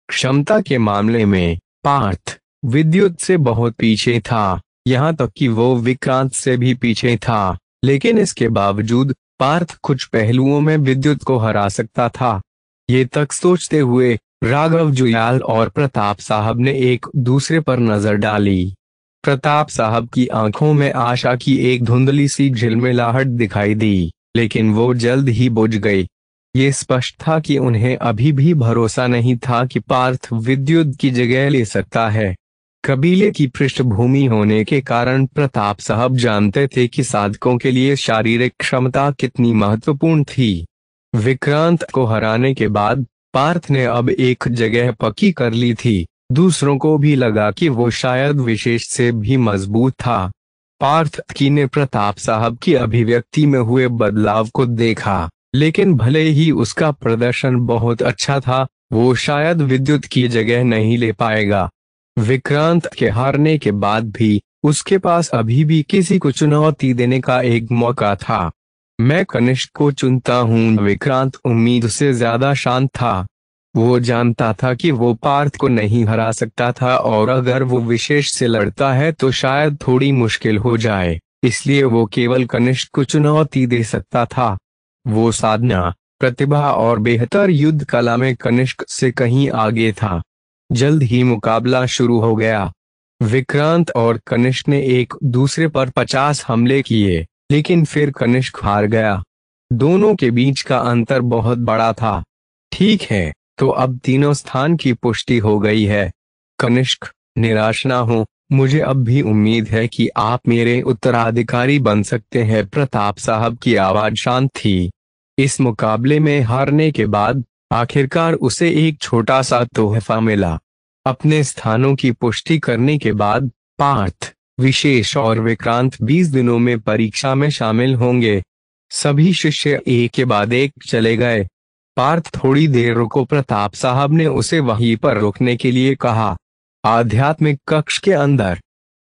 क्षमता के मामले में पार्थ विद्युत से बहुत पीछे था, यहाँ तक कि वो विक्रांत से भी पीछे था, लेकिन इसके बावजूद पार्थ कुछ पहलुओं में विद्युत को हरा सकता था। ये तक सोचते हुए राघव जुयाल और प्रताप साहब ने एक दूसरे पर नजर डाली। प्रताप साहब की आंखों में आशा की एक धुंधली सी झिलमिलाहट दिखाई दी, लेकिन वो जल्द ही बुझ गई। ये स्पष्ट था कि उन्हें अभी भी भरोसा नहीं था कि पार्थ विद्युत की जगह ले सकता है। कबीले की पृष्ठभूमि होने के कारण प्रताप साहब जानते थे कि साधकों के लिए शारीरिक क्षमता कितनी महत्वपूर्ण थी। विक्रांत को हराने के बाद पार्थ ने अब एक जगह पक्की कर ली थी। दूसरों को भी लगा कि वो शायद विशेष से भी मजबूत था। पार्थ की ने प्रताप साहब की अभिव्यक्ति में हुए बदलाव को देखा, लेकिन भले ही उसका प्रदर्शन बहुत अच्छा था, वो शायद विद्युत की जगह नहीं ले पाएगा। विक्रांत के हारने के बाद भी उसके पास अभी भी किसी को चुनौती देने का एक मौका था। मैं कनिष्क को चुनता हूँ। विक्रांत उम्मीद से ज्यादा शांत था। वो जानता था कि वो पार्थ को नहीं हरा सकता था, और अगर वो विशेष से लड़ता है तो शायद थोड़ी मुश्किल हो जाए, इसलिए वो केवल कनिष्क को चुनौती दे सकता था। वो साधना, प्रतिभा और बेहतर युद्ध कला में कनिष्क से कहीं आगे था। जल्द ही मुकाबला शुरू हो गया। विक्रांत और कनिष्क ने एक दूसरे पर 50 हमले किए, लेकिन फिर कनिष्क हार गया। दोनों के बीच का अंतर बहुत बड़ा था। ठीक है, तो अब तीनों स्थान की पुष्टि हो गई है। कनिष्क, निराश ना हो, मुझे अब भी उम्मीद है कि आप मेरे उत्तराधिकारी बन सकते हैं। प्रताप साहब की आवाज शांत थी। इस मुकाबले में हारने के बाद आखिरकार उसे एक छोटा सा तोहफा मिला। अपने स्थानों की पुष्टि करने के बाद पार्थ, विशेष और विक्रांत 20 दिनों में परीक्षा में शामिल होंगे। सभी शिष्य एक के बाद एक चले गए। पार्थ, थोड़ी देर रुको। प्रताप साहब ने उसे वहीं पर रुकने के लिए कहा। आध्यात्मिक कक्ष के अंदर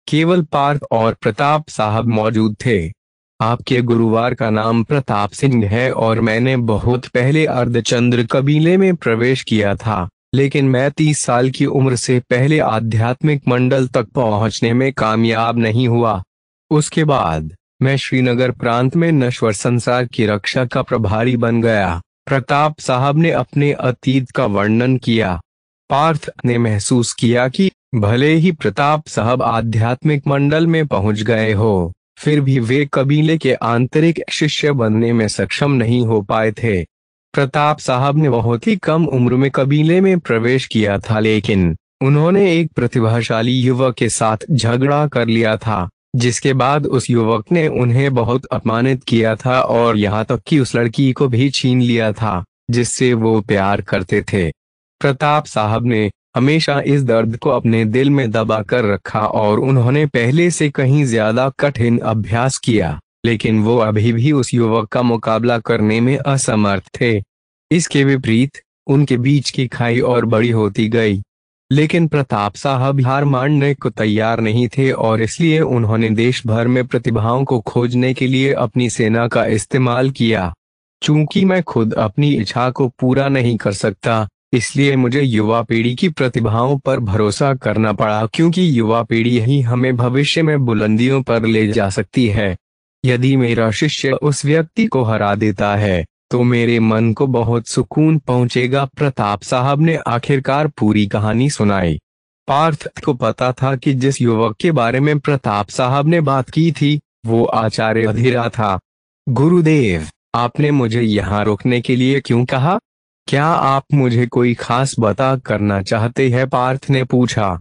केवल पार्थ और प्रताप साहब मौजूद थे। आपके गुरुवार का नाम प्रताप सिंह है और मैंने बहुत पहले अर्धचंद्र कबीले में प्रवेश किया था, लेकिन मैं 30 साल की उम्र से पहले आध्यात्मिक मंडल तक पहुंचने में कामयाब नहीं हुआ। उसके बाद मैं श्रीनगर प्रांत में नश्वर संसार की रक्षा का प्रभारी बन गया। प्रताप साहब ने अपने अतीत का वर्णन किया। पार्थ ने महसूस किया कि भले ही प्रताप साहब आध्यात्मिक मंडल में पहुंच गए हो, फिर भी वे कबीले के आंतरिक शिष्य बनने में सक्षम नहीं हो पाए थे। प्रताप साहब ने बहुत ही कम उम्र में कबीले में प्रवेश किया था, लेकिन उन्होंने एक प्रतिभाशाली युवक के साथ झगड़ा कर लिया था, जिसके बाद उस युवक ने उन्हें बहुत अपमानित किया था और यहाँ तक कि उस लड़की को भी छीन लिया था जिससे वो प्यार करते थे। प्रताप साहब ने हमेशा इस दर्द को अपने दिल में दबा कर रखा और उन्होंने पहले से कहीं ज्यादा कठिन अभ्यास किया, लेकिन वो अभी भी उस युवक का मुकाबला करने में असमर्थ थे। इसके विपरीत उनके बीच की खाई और बड़ी होती गई, लेकिन प्रताप साहब हार मानने को तैयार नहीं थे और इसलिए उन्होंने देश भर में प्रतिभाओं को खोजने के लिए अपनी सेना का इस्तेमाल किया। चूंकि मैं खुद अपनी इच्छा को पूरा नहीं कर सकता, इसलिए मुझे युवा पीढ़ी की प्रतिभाओं पर भरोसा करना पड़ा, क्योंकि युवा पीढ़ी ही हमें भविष्य में बुलंदियों पर ले जा सकती है। यदि मेरा शिष्य उस व्यक्ति को हरा देता है तो मेरे मन को बहुत सुकून पहुंचेगा। प्रताप साहब ने आखिरकार पूरी कहानी सुनाई। पार्थ को पता था कि जिस युवक के बारे में प्रताप साहब ने बात की थी वो आचार्य अधीरा था। गुरुदेव, आपने मुझे यहाँ रोकने के लिए क्यों कहा? क्या आप मुझे कोई खास बता करना चाहते हैं? पार्थ ने पूछा।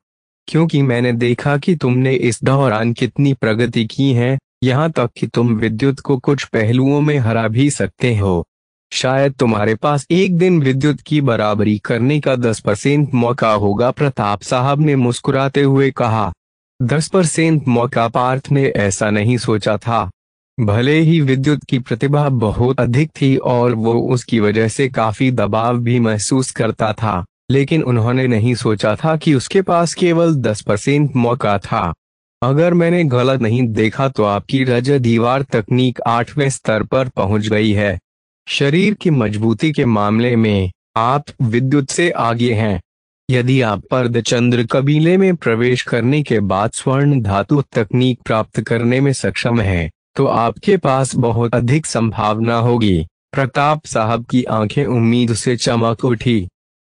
क्योंकि मैंने देखा कि तुमने इस दौरान कितनी प्रगति की है, यहाँ तक कि तुम विद्युत को कुछ पहलुओं में हरा भी सकते हो। शायद तुम्हारे पास एक दिन विद्युत की बराबरी करने का 10% मौका होगा। प्रताप साहब ने मुस्कुराते हुए कहा। 10% मौका। पार्थ ने ऐसा नहीं सोचा था। भले ही विद्युत की प्रतिभा बहुत अधिक थी और वो उसकी वजह से काफी दबाव भी महसूस करता था, लेकिन उन्होंने नहीं सोचा था कि उसके पास केवल 10% मौका था। अगर मैंने गलत नहीं देखा तो आपकी रजत दीवार तकनीक 8वें स्तर पर पहुंच गई है। शरीर की मजबूती के मामले में आप विद्युत से आगे हैं। यदि आप अर्धचंद्र कबीले में प्रवेश करने के बाद स्वर्ण धातु तकनीक प्राप्त करने में सक्षम हैं, तो आपके पास बहुत अधिक संभावना होगी। प्रताप साहब की आंखें उम्मीद से चमक उठी।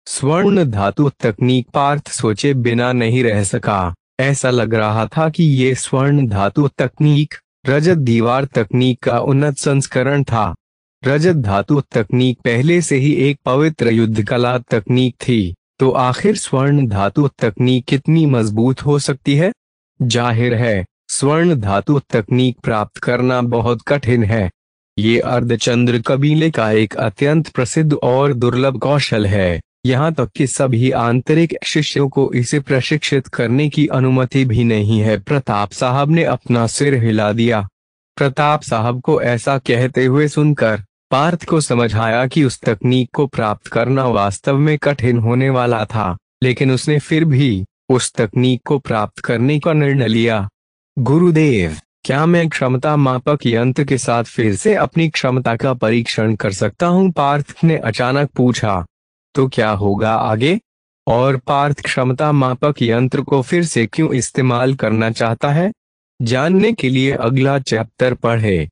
स्वर्ण धातु तकनीक। पार्थ सोचे बिना नहीं रह सका। ऐसा लग रहा था कि ये स्वर्ण धातु तकनीक रजत दीवार तकनीक का उन्नत संस्करण था। रजत धातु तकनीक पहले से ही एक पवित्र युद्ध कला तकनीक थी, तो आखिर स्वर्ण धातु तकनीक कितनी मजबूत हो सकती है? जाहिर है स्वर्ण धातु तकनीक प्राप्त करना बहुत कठिन है। ये अर्धचंद्र कबीले का एक अत्यंत प्रसिद्ध और दुर्लभ कौशल है। यहाँ तक कि सभी आंतरिक शिष्यों को इसे प्रशिक्षित करने की अनुमति भी नहीं है। प्रताप साहब ने अपना सिर हिला दिया। प्रताप साहब को ऐसा कहते हुए सुनकर पार्थ को समझ आया कि उस तकनीक को प्राप्त करना वास्तव में कठिन होने वाला था, लेकिन उसने फिर भी उस तकनीक को प्राप्त करने का निर्णय लिया। गुरुदेव, क्या मैं क्षमता मापक यंत्र के साथ फिर से अपनी क्षमता का परीक्षण कर सकता हूँ? पार्थ ने अचानक पूछा। तो क्या होगा आगे? और पार्थ क्षमता मापक यंत्र को फिर से क्यों इस्तेमाल करना चाहता है? जानने के लिए अगला चैप्टर पढ़े।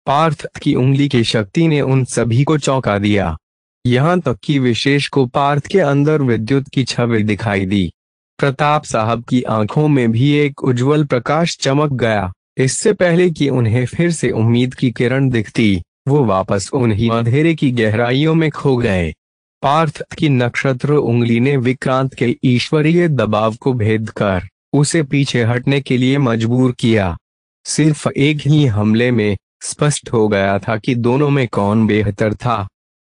पार्थ की उंगली की शक्ति ने उन सभी को चौंका दिया। यहाँ तक कि विशेष को पार्थ के अंदर विद्युत की छवि दिखाई दी। प्रताप साहब की आंखों में भी एक उज्जवल प्रकाश चमक गया। इससे पहले कि उन्हें फिर से उम्मीद की किरण दिखती, वो वापस उन्हीं अंधेरे की गहराइयों में खो गए। पार्थ की नक्षत्र उंगली ने विक्रांत के ईश्वरीय दबाव को भेद कर उसे पीछे हटने के लिए मजबूर किया। सिर्फ एक ही हमले में स्पष्ट हो गया था कि दोनों में कौन बेहतर था।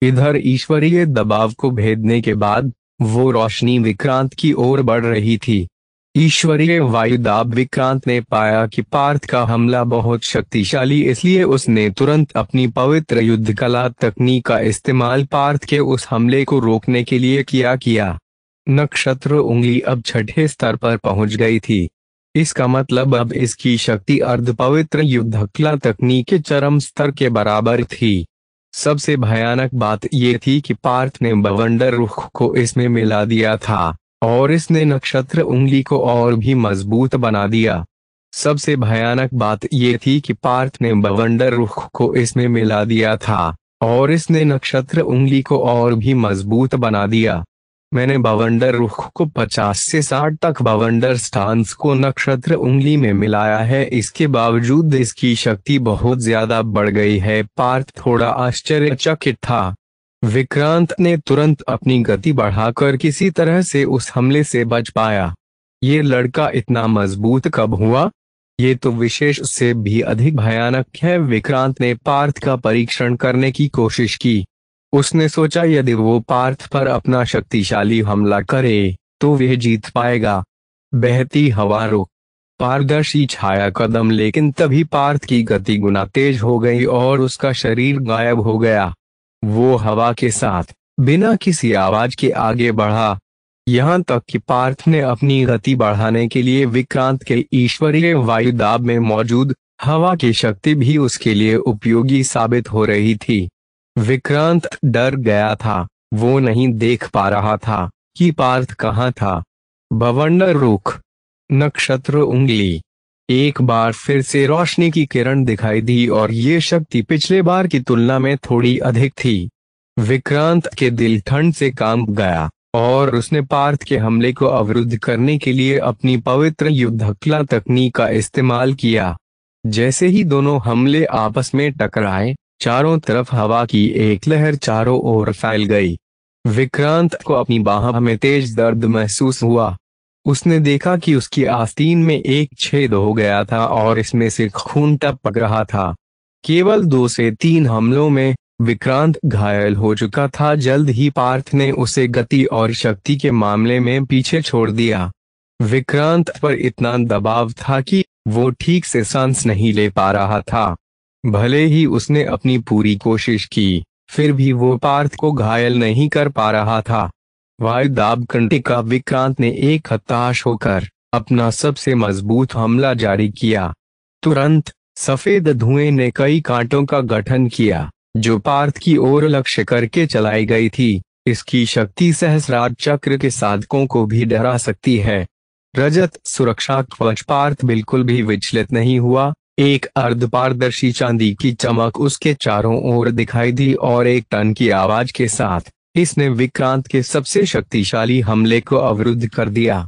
इधर ईश्वरीय दबाव को भेदने के बाद वो रोशनी विक्रांत की ओर बढ़ रही थी। ईश्वरीय वायुदाब। विक्रांत ने पाया कि पार्थ का हमला बहुत शक्तिशाली, इसलिए उसने तुरंत अपनी पवित्र युद्ध कला तकनीक का इस्तेमाल पार्थ के उस हमले को रोकने के लिए किया। नक्षत्र उंगली अब 6ठे स्तर पर पहुंच गई थी। इसका मतलब अब इसकी शक्ति अर्धपवित्र युद्ध कला तकनीक के चरम स्तर के बराबर थी। सबसे भयानक बात यह थी कि पार्थ ने बवंडर रुख को इसमें मिला दिया था और इसने नक्षत्र उंगली को और भी मजबूत बना दिया। सबसे भयानक बात यह थी कि पार्थ ने बवंडर रुख को इसमें मिला दिया था और इसने नक्षत्र उंगली को और भी मजबूत बना दिया। मैंने बवंडर रुख को 50 से 60 तक बवंडर स्टांस को नक्षत्र उंगली में मिलाया है। इसके बावजूद इसकी शक्ति बहुत ज्यादा बढ़ गई है। पार्थ थोड़ा आश्चर्यचकित था। विक्रांत ने तुरंत अपनी गति बढ़ाकर किसी तरह से उस हमले से बच पाया। ये लड़का इतना मजबूत कब हुआ? ये तो विशेष से भी अधिक भयानक है। विक्रांत ने पार्थ का परीक्षण करने की कोशिश की। उसने सोचा यदि वो पार्थ पर अपना शक्तिशाली हमला करे तो वह जीत पाएगा। बहती हवा रुक। पारदर्शी छाया कदम। लेकिन तभी पार्थ की गति गुना तेज हो गई और उसका शरीर गायब हो गया। वो हवा के साथ बिना किसी आवाज के आगे बढ़ा। यहाँ तक कि पार्थ ने अपनी गति बढ़ाने के लिए विक्रांत के ईश्वरीय वायुदाब में मौजूद हवा की शक्ति भी उसके लिए उपयोगी साबित हो रही थी। विक्रांत डर गया था। वो नहीं देख पा रहा था कि पार्थ कहाँ था। बवंडर रुख। नक्षत्र उंगली। एक बार फिर से रोशनी की किरण दिखाई दी और ये शक्ति पिछले बार की तुलना में थोड़ी अधिक थी। विक्रांत के दिल ठंड से कांप गया और उसने पार्थ के हमले को अवरुद्ध करने के लिए अपनी पवित्र युद्ध कला तकनीक का इस्तेमाल किया। जैसे ही दोनों हमले आपस में टकराए, चारों तरफ हवा की एक लहर चारों ओर फैल गई। विक्रांत को अपनी बाह में तेज दर्द महसूस हुआ। उसने देखा कि उसकी आस्तीन में एक छेद हो गया था और इसमें से खून टपक रहा था। केवल 2 से 3 हमलों में विक्रांत घायल हो चुका था। जल्द ही पार्थ ने उसे गति और शक्ति के मामले में पीछे छोड़ दिया। विक्रांत पर इतना दबाव था कि वो ठीक से सांस नहीं ले पा रहा था। भले ही उसने अपनी पूरी कोशिश की, फिर भी वो पार्थ को घायल नहीं कर पा रहा था। वायु दाब कंटे का विक्रांत ने एक हताश होकर अपना सबसे मजबूत हमला जारी किया। तुरंत सफेद धुएं ने कई कांटों का गठन किया, जो पार्थ की ओर लक्ष्य करके चलाई गई थी। इसकी शक्ति सहस्रार चक्र के साधकों को भी डरा सकती है। रजत सुरक्षा कवच पार्थ बिल्कुल भी विचलित नहीं हुआ। एक अर्धपारदर्शी चांदी की चमक उसके चारों ओर दिखाई दी और एक टन की आवाज के साथ इसने विक्रांत के सबसे शक्तिशाली हमले को अवरुद्ध कर दिया।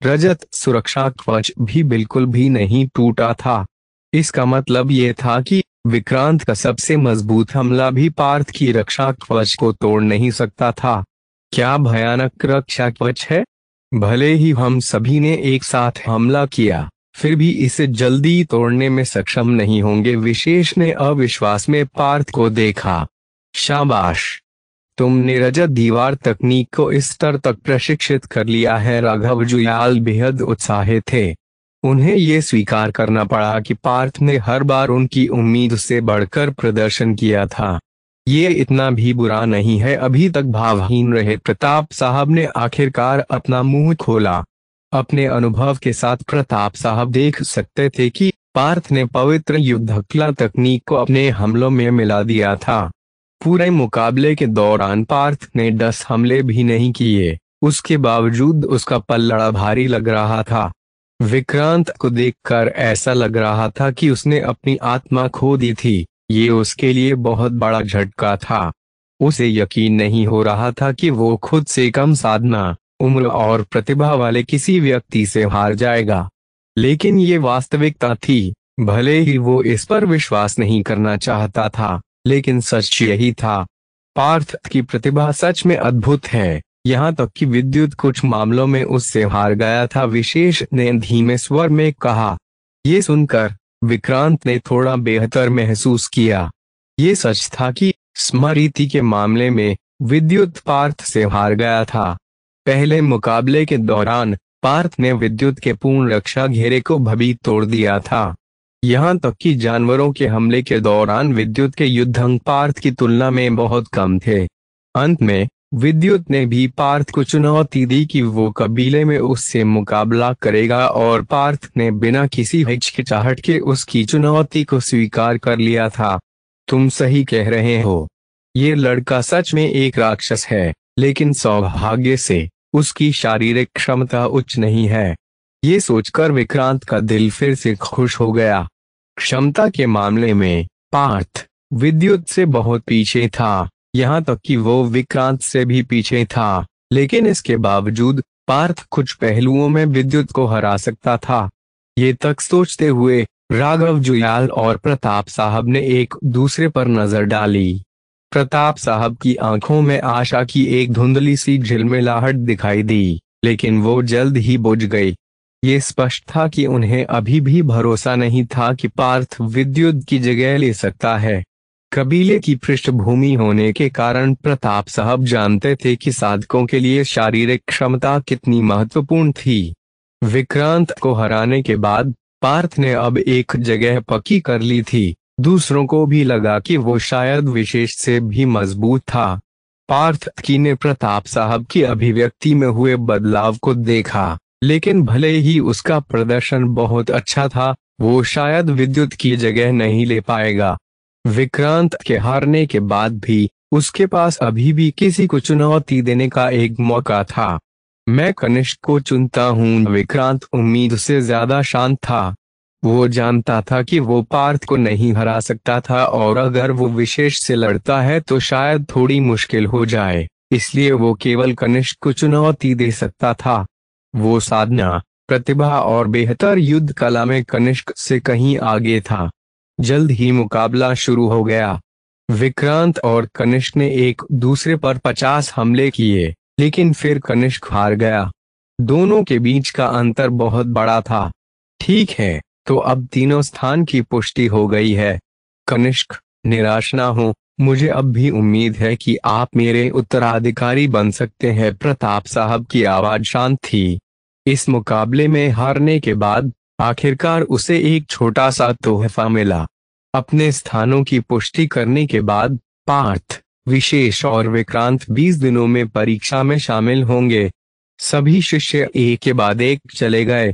रजत सुरक्षा कवच भी बिल्कुल भी नहीं टूटा था। इसका मतलब ये था कि विक्रांत का सबसे मजबूत हमला भी पार्थ की रक्षा कवच को तोड़ नहीं सकता था। क्या भयानक रक्षा कवच है! भले ही हम सभी ने एक साथ हमला किया, फिर भी इसे जल्दी तोड़ने में सक्षम नहीं होंगे। विशेष ने अविश्वास में पार्थ को देखा। शाबाश, तुमने रजत दीवार तकनीक को इस स्तर तक प्रशिक्षित कर लिया है। राघव जुयाल बेहद उत्साहित थे। उन्हें ये स्वीकार करना पड़ा कि पार्थ ने हर बार उनकी उम्मीद से बढ़कर प्रदर्शन किया था। ये इतना भी बुरा नहीं है। अभी तक भावहीन रहे प्रताप साहब ने आखिरकार अपना मुंह खोला। अपने अनुभव के साथ प्रताप साहब देख सकते थे कि पार्थ ने पवित्र युद्ध कला तकनीक को अपने हमलों में मिला दिया था। पूरे मुकाबले के दौरान पार्थ ने 10 हमले भी नहीं किए, उसके बावजूद उसका पल्लड़ा भारी लग रहा था। विक्रांत को देखकर ऐसा लग रहा था कि उसने अपनी आत्मा खो दी थी। ये उसके लिए बहुत बड़ा झटका था। उसे यकीन नहीं हो रहा था कि वो खुद से कम साधना, उम्र और प्रतिभा वाले किसी व्यक्ति से हार जाएगा। लेकिन ये वास्तविकता थी। भले ही वो इस पर विश्वास नहीं करना चाहता था, लेकिन सच यही था। पार्थ की प्रतिभा सच में अद्भुत है, यहाँ तक कि विद्युत कुछ मामलों में उससे हार गया था। विशेष ने धीमे स्वर में कहा। ये सुनकर विक्रांत ने थोड़ा बेहतर महसूस किया। ये सच था कि स्मृति के मामले में विद्युत पार्थ से हार गया था। पहले मुकाबले के दौरान पार्थ ने विद्युत के पूर्ण रक्षा घेरे को भी तोड़ दिया था। यहाँ तक कि जानवरों के हमले के दौरान विद्युत के युद्धांक पार्थ की तुलना में बहुत कम थे। अंत में विद्युत ने भी पार्थ को चुनौती दी कि वो कबीले में उससे मुकाबला करेगा, और पार्थ ने बिना किसी हिचकिचाहट के उसकी चुनौती को स्वीकार कर लिया था। तुम सही कह रहे हो, ये लड़का सच में एक राक्षस है, लेकिन सौभाग्य से उसकी शारीरिक क्षमता उच्च नहीं है। ये सोचकर विक्रांत का दिल फिर से खुश हो गया। क्षमता के मामले में पार्थ विद्युत से बहुत पीछे था, यहाँ तक कि वो विक्रांत से भी पीछे था। लेकिन इसके बावजूद पार्थ कुछ पहलुओं में विद्युत को हरा सकता था। ये तक सोचते हुए राघव जुयाल और प्रताप साहब ने एक दूसरे पर नजर डाली। प्रताप साहब की आंखों में आशा की एक धुंधली सी झिलमिलाहट दिखाई दी, लेकिन वो जल्द ही बुझ गई। ये स्पष्ट था कि उन्हें अभी भी भरोसा नहीं था कि पार्थ विद्युत की जगह ले सकता है। कबीले की पृष्ठभूमि होने के कारण प्रताप साहब जानते थे कि साधकों के लिए शारीरिक क्षमता कितनी महत्वपूर्ण थी। विक्रांत को हराने के बाद पार्थ ने अब एक जगह पक्की कर ली थी। दूसरों को भी लगा कि वो शायद विशेष से भी मजबूत था। पार्थ की ने प्रताप साहब की अभिव्यक्ति में हुए बदलाव को देखा, लेकिन भले ही उसका प्रदर्शन बहुत अच्छा था, वो शायद विद्युत की जगह नहीं ले पाएगा। विक्रांत के हारने के बाद भी उसके पास अभी भी किसी को चुनौती देने का एक मौका था। मैं कनिष्क को चुनता हूँ। विक्रांत उम्मीद से ज्यादा शांत था। वो जानता था कि वो पार्थ को नहीं हरा सकता था, और अगर वो विशेष से लड़ता है तो शायद थोड़ी मुश्किल हो जाए, इसलिए वो केवल कनिष्क को चुनौती दे सकता था। वो साधना, प्रतिभा और बेहतर युद्ध कला में कनिष्क से कहीं आगे था। जल्द ही मुकाबला शुरू हो गया। विक्रांत और कनिष्क ने एक दूसरे पर 50 हमले किए, लेकिन फिर कनिष्क हार गया। दोनों के बीच का अंतर बहुत बड़ा था। ठीक है, तो अब तीनों स्थान की पुष्टि हो गई है। कनिष्क, निराश ना हो, मुझे अब भी उम्मीद है कि आप मेरे उत्तराधिकारी बन सकते हैं। प्रताप साहब की आवाज शांत थी। इस मुकाबले में हारने के बाद आखिरकार उसे एक छोटा सा तोहफा मिला। अपने स्थानों की पुष्टि करने के बाद पार्थ, विशेष और विक्रांत 20 दिनों में परीक्षा में शामिल होंगे। सभी शिष्य एक के बाद एक चले गए।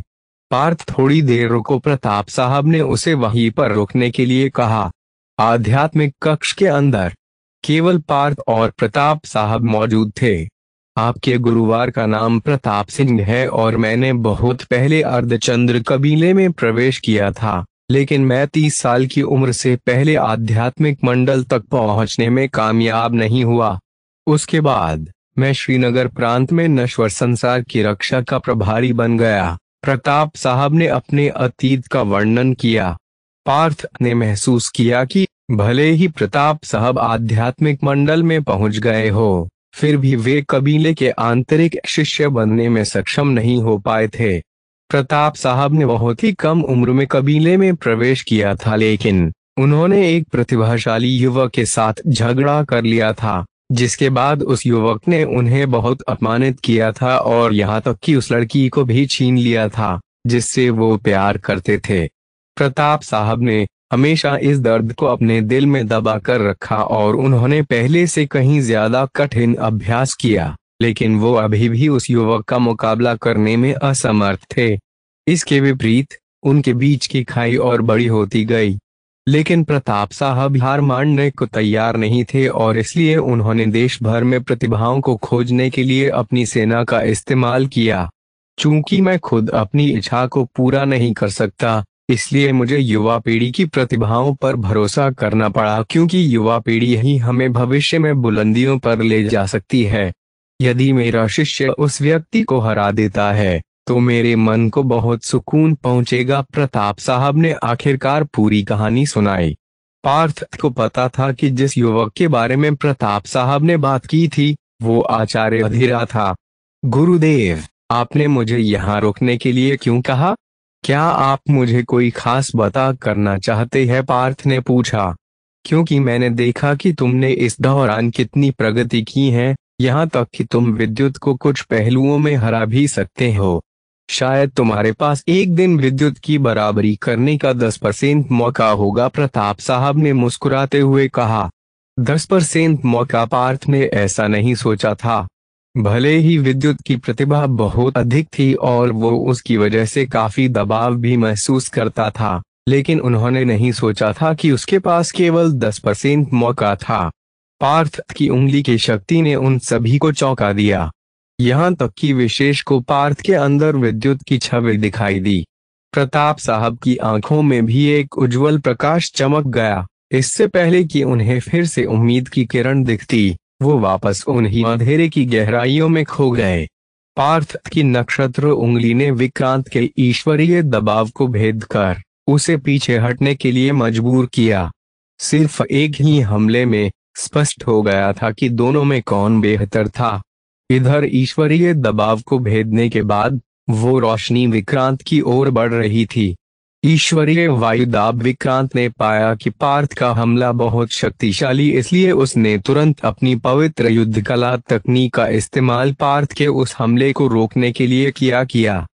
पार्थ थोड़ी देर रुको, प्रताप साहब ने उसे वहीं पर रुकने के लिए कहा। आध्यात्मिक कक्ष के अंदर केवल पार्थ और प्रताप साहब मौजूद थे। आपके गुरुवार का नाम प्रताप सिंह है और मैंने बहुत पहले अर्धचंद्र कबीले में प्रवेश किया था, लेकिन मैं 30 साल की उम्र से पहले आध्यात्मिक मंडल तक पहुंचने में कामयाब नहीं हुआ। उसके बाद मैं श्रीनगर प्रांत में नश्वर संसार की रक्षा का प्रभारी बन गया। प्रताप साहब ने अपने अतीत का वर्णन किया। पार्थ ने महसूस किया कि भले ही प्रताप साहब आध्यात्मिक मंडल में पहुंच गए हो, फिर भी वे कबीले के आंतरिक शिष्य बनने में सक्षम नहीं हो पाए थे। प्रताप साहब ने बहुत ही कम उम्र में कबीले में प्रवेश किया था, लेकिन उन्होंने एक प्रतिभाशाली युवक के साथ झगड़ा कर लिया था, जिसके बाद उस युवक ने उन्हें बहुत अपमानित किया था और यहाँ तक कि उस लड़की को भी छीन लिया था जिससे वो प्यार करते थे। प्रताप साहब ने हमेशा इस दर्द को अपने दिल में दबा कर रखा और उन्होंने पहले से कहीं ज्यादा कठिन अभ्यास किया, लेकिन वो अभी भी उस युवक का मुकाबला करने में असमर्थ थे। इसके विपरीत उनके बीच की खाई और बड़ी होती गई, लेकिन प्रताप साहब हार मानने को तैयार नहीं थे और इसलिए उन्होंने देश भर में प्रतिभाओं को खोजने के लिए अपनी सेना का इस्तेमाल किया। चूंकि मैं खुद अपनी इच्छा को पूरा नहीं कर सकता, इसलिए मुझे युवा पीढ़ी की प्रतिभाओं पर भरोसा करना पड़ा, क्योंकि युवा पीढ़ी ही हमें भविष्य में बुलंदियों पर ले जा सकती है। यदि मेरा शिष्य उस व्यक्ति को हरा देता है तो मेरे मन को बहुत सुकून पहुंचेगा। प्रताप साहब ने आखिरकार पूरी कहानी सुनाई। पार्थ को पता था कि जिस युवक के बारे में प्रताप साहब ने बात की थी वो आचार्य अधीरा था। गुरुदेव, आपने मुझे यहाँ रुकने के लिए क्यों कहा? क्या आप मुझे कोई खास बता करना चाहते हैं? पार्थ ने पूछा। क्योंकि मैंने देखा कि तुमने इस दौरान कितनी प्रगति की है, यहाँ तक कि तुम विद्युत को कुछ पहलुओं में हरा भी सकते हो। शायद तुम्हारे पास एक दिन विद्युत की बराबरी करने का 10% मौका होगा, प्रताप साहब ने मुस्कुराते हुए कहा। 10% मौका? पार्थ ने ऐसा नहीं सोचा था। भले ही विद्युत की प्रतिभा बहुत अधिक थी और वो उसकी वजह से काफी दबाव भी महसूस करता था, लेकिन उन्होंने नहीं सोचा था कि उसके पास केवल 10% मौका था। पार्थ की उंगली की शक्ति ने उन सभी को चौंका दिया। यहाँ तक कि विशेष को पार्थ के अंदर विद्युत की छवि दिखाई दी। प्रताप साहब की आंखों में भी एक उज्जवल प्रकाश चमक गया। इससे पहले कि उन्हें फिर से उम्मीद की किरण दिखती, वो वापस उन्हीं अंधेरे की गहराइयों में खो गए। पार्थ की नक्षत्र उंगली ने विक्रांत के ईश्वरीय दबाव को भेद कर उसे पीछे हटने के लिए मजबूर किया। सिर्फ एक ही हमले में स्पष्ट हो गया था कि दोनों में कौन बेहतर था। इधर ईश्वरीय दबाव को भेदने के बाद वो रोशनी विक्रांत की ओर बढ़ रही थी। ईश्वरीय वायुदाब। विक्रांत ने पाया कि पार्थ का हमला बहुत शक्तिशाली, इसलिए उसने तुरंत अपनी पवित्र युद्ध कला तकनीक का इस्तेमाल पार्थ के उस हमले को रोकने के लिए किया।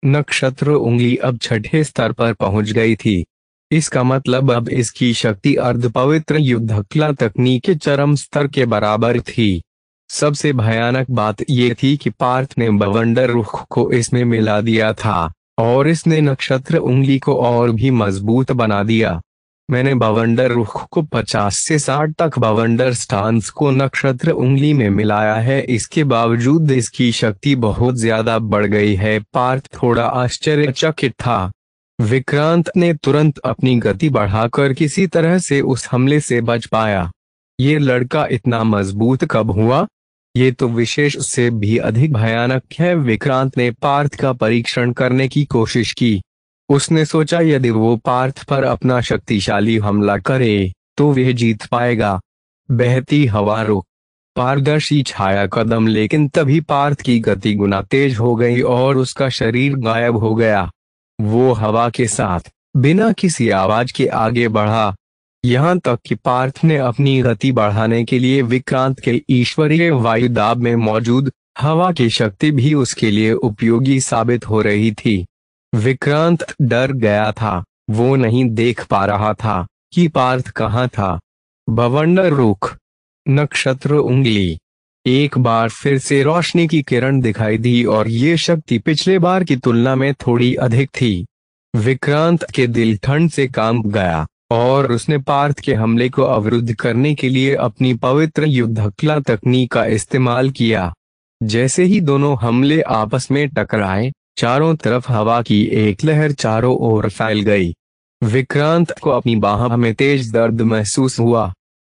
नक्षत्र उंगली अब 6ठे स्तर पर पहुंच गई थी। इसका मतलब अब इसकी शक्ति अर्ध पवित्र युद्ध कला तकनीक के चरम स्तर के बराबर थी। सबसे भयानक बात यह थी कि पार्थ ने बवंडर रुख को इसमें मिला दिया था और इसने नक्षत्र उंगली को और भी मजबूत बना दिया। मैंने बवंडर रुख को 50 से 60 तक बवंडर स्टांस को नक्षत्र उंगली में मिलाया है, इसके बावजूद इसकी शक्ति बहुत ज्यादा बढ़ गई है। पार्थ थोड़ा आश्चर्यचकित था। विक्रांत ने तुरंत अपनी गति बढ़ाकर किसी तरह से उस हमले से बच पाया। ये लड़का इतना मजबूत कब हुआ? ये तो विशेष से भी अधिक भयानक है। विक्रांत ने पार्थ का परीक्षण करने की कोशिश की। उसने सोचा यदि वो पार्थ पर अपना शक्तिशाली हमला करे तो वह जीत पाएगा। बहती हवा रुक, पारदर्शी छाया कदम, लेकिन तभी पार्थ की गति गुना तेज हो गई और उसका शरीर गायब हो गया। वो हवा के साथ बिना किसी आवाज के आगे बढ़ा, यहाँ तक कि पार्थ ने अपनी गति बढ़ाने के लिए विक्रांत के ईश्वरीय वायुदाब में मौजूद हवा की शक्ति भी उसके लिए उपयोगी साबित हो रही थी। विक्रांत डर गया था। वो नहीं देख पा रहा था कि पार्थ कहाँ था। बवंडर रुख, नक्षत्र उंगली। एक बार फिर से रोशनी की किरण दिखाई दी और ये शक्ति पिछले बार की तुलना में थोड़ी अधिक थी। विक्रांत के दिल ठंड से कांप गया और उसने पार्थ के हमले को अवरुद्ध करने के लिए अपनी पवित्र युद्धकला तकनीक का इस्तेमाल किया। जैसे ही दोनों हमले आपस में टकराए, चारों तरफ हवा की एक लहर चारों ओर फैल गई। विक्रांत को अपनी बाह में तेज दर्द महसूस हुआ।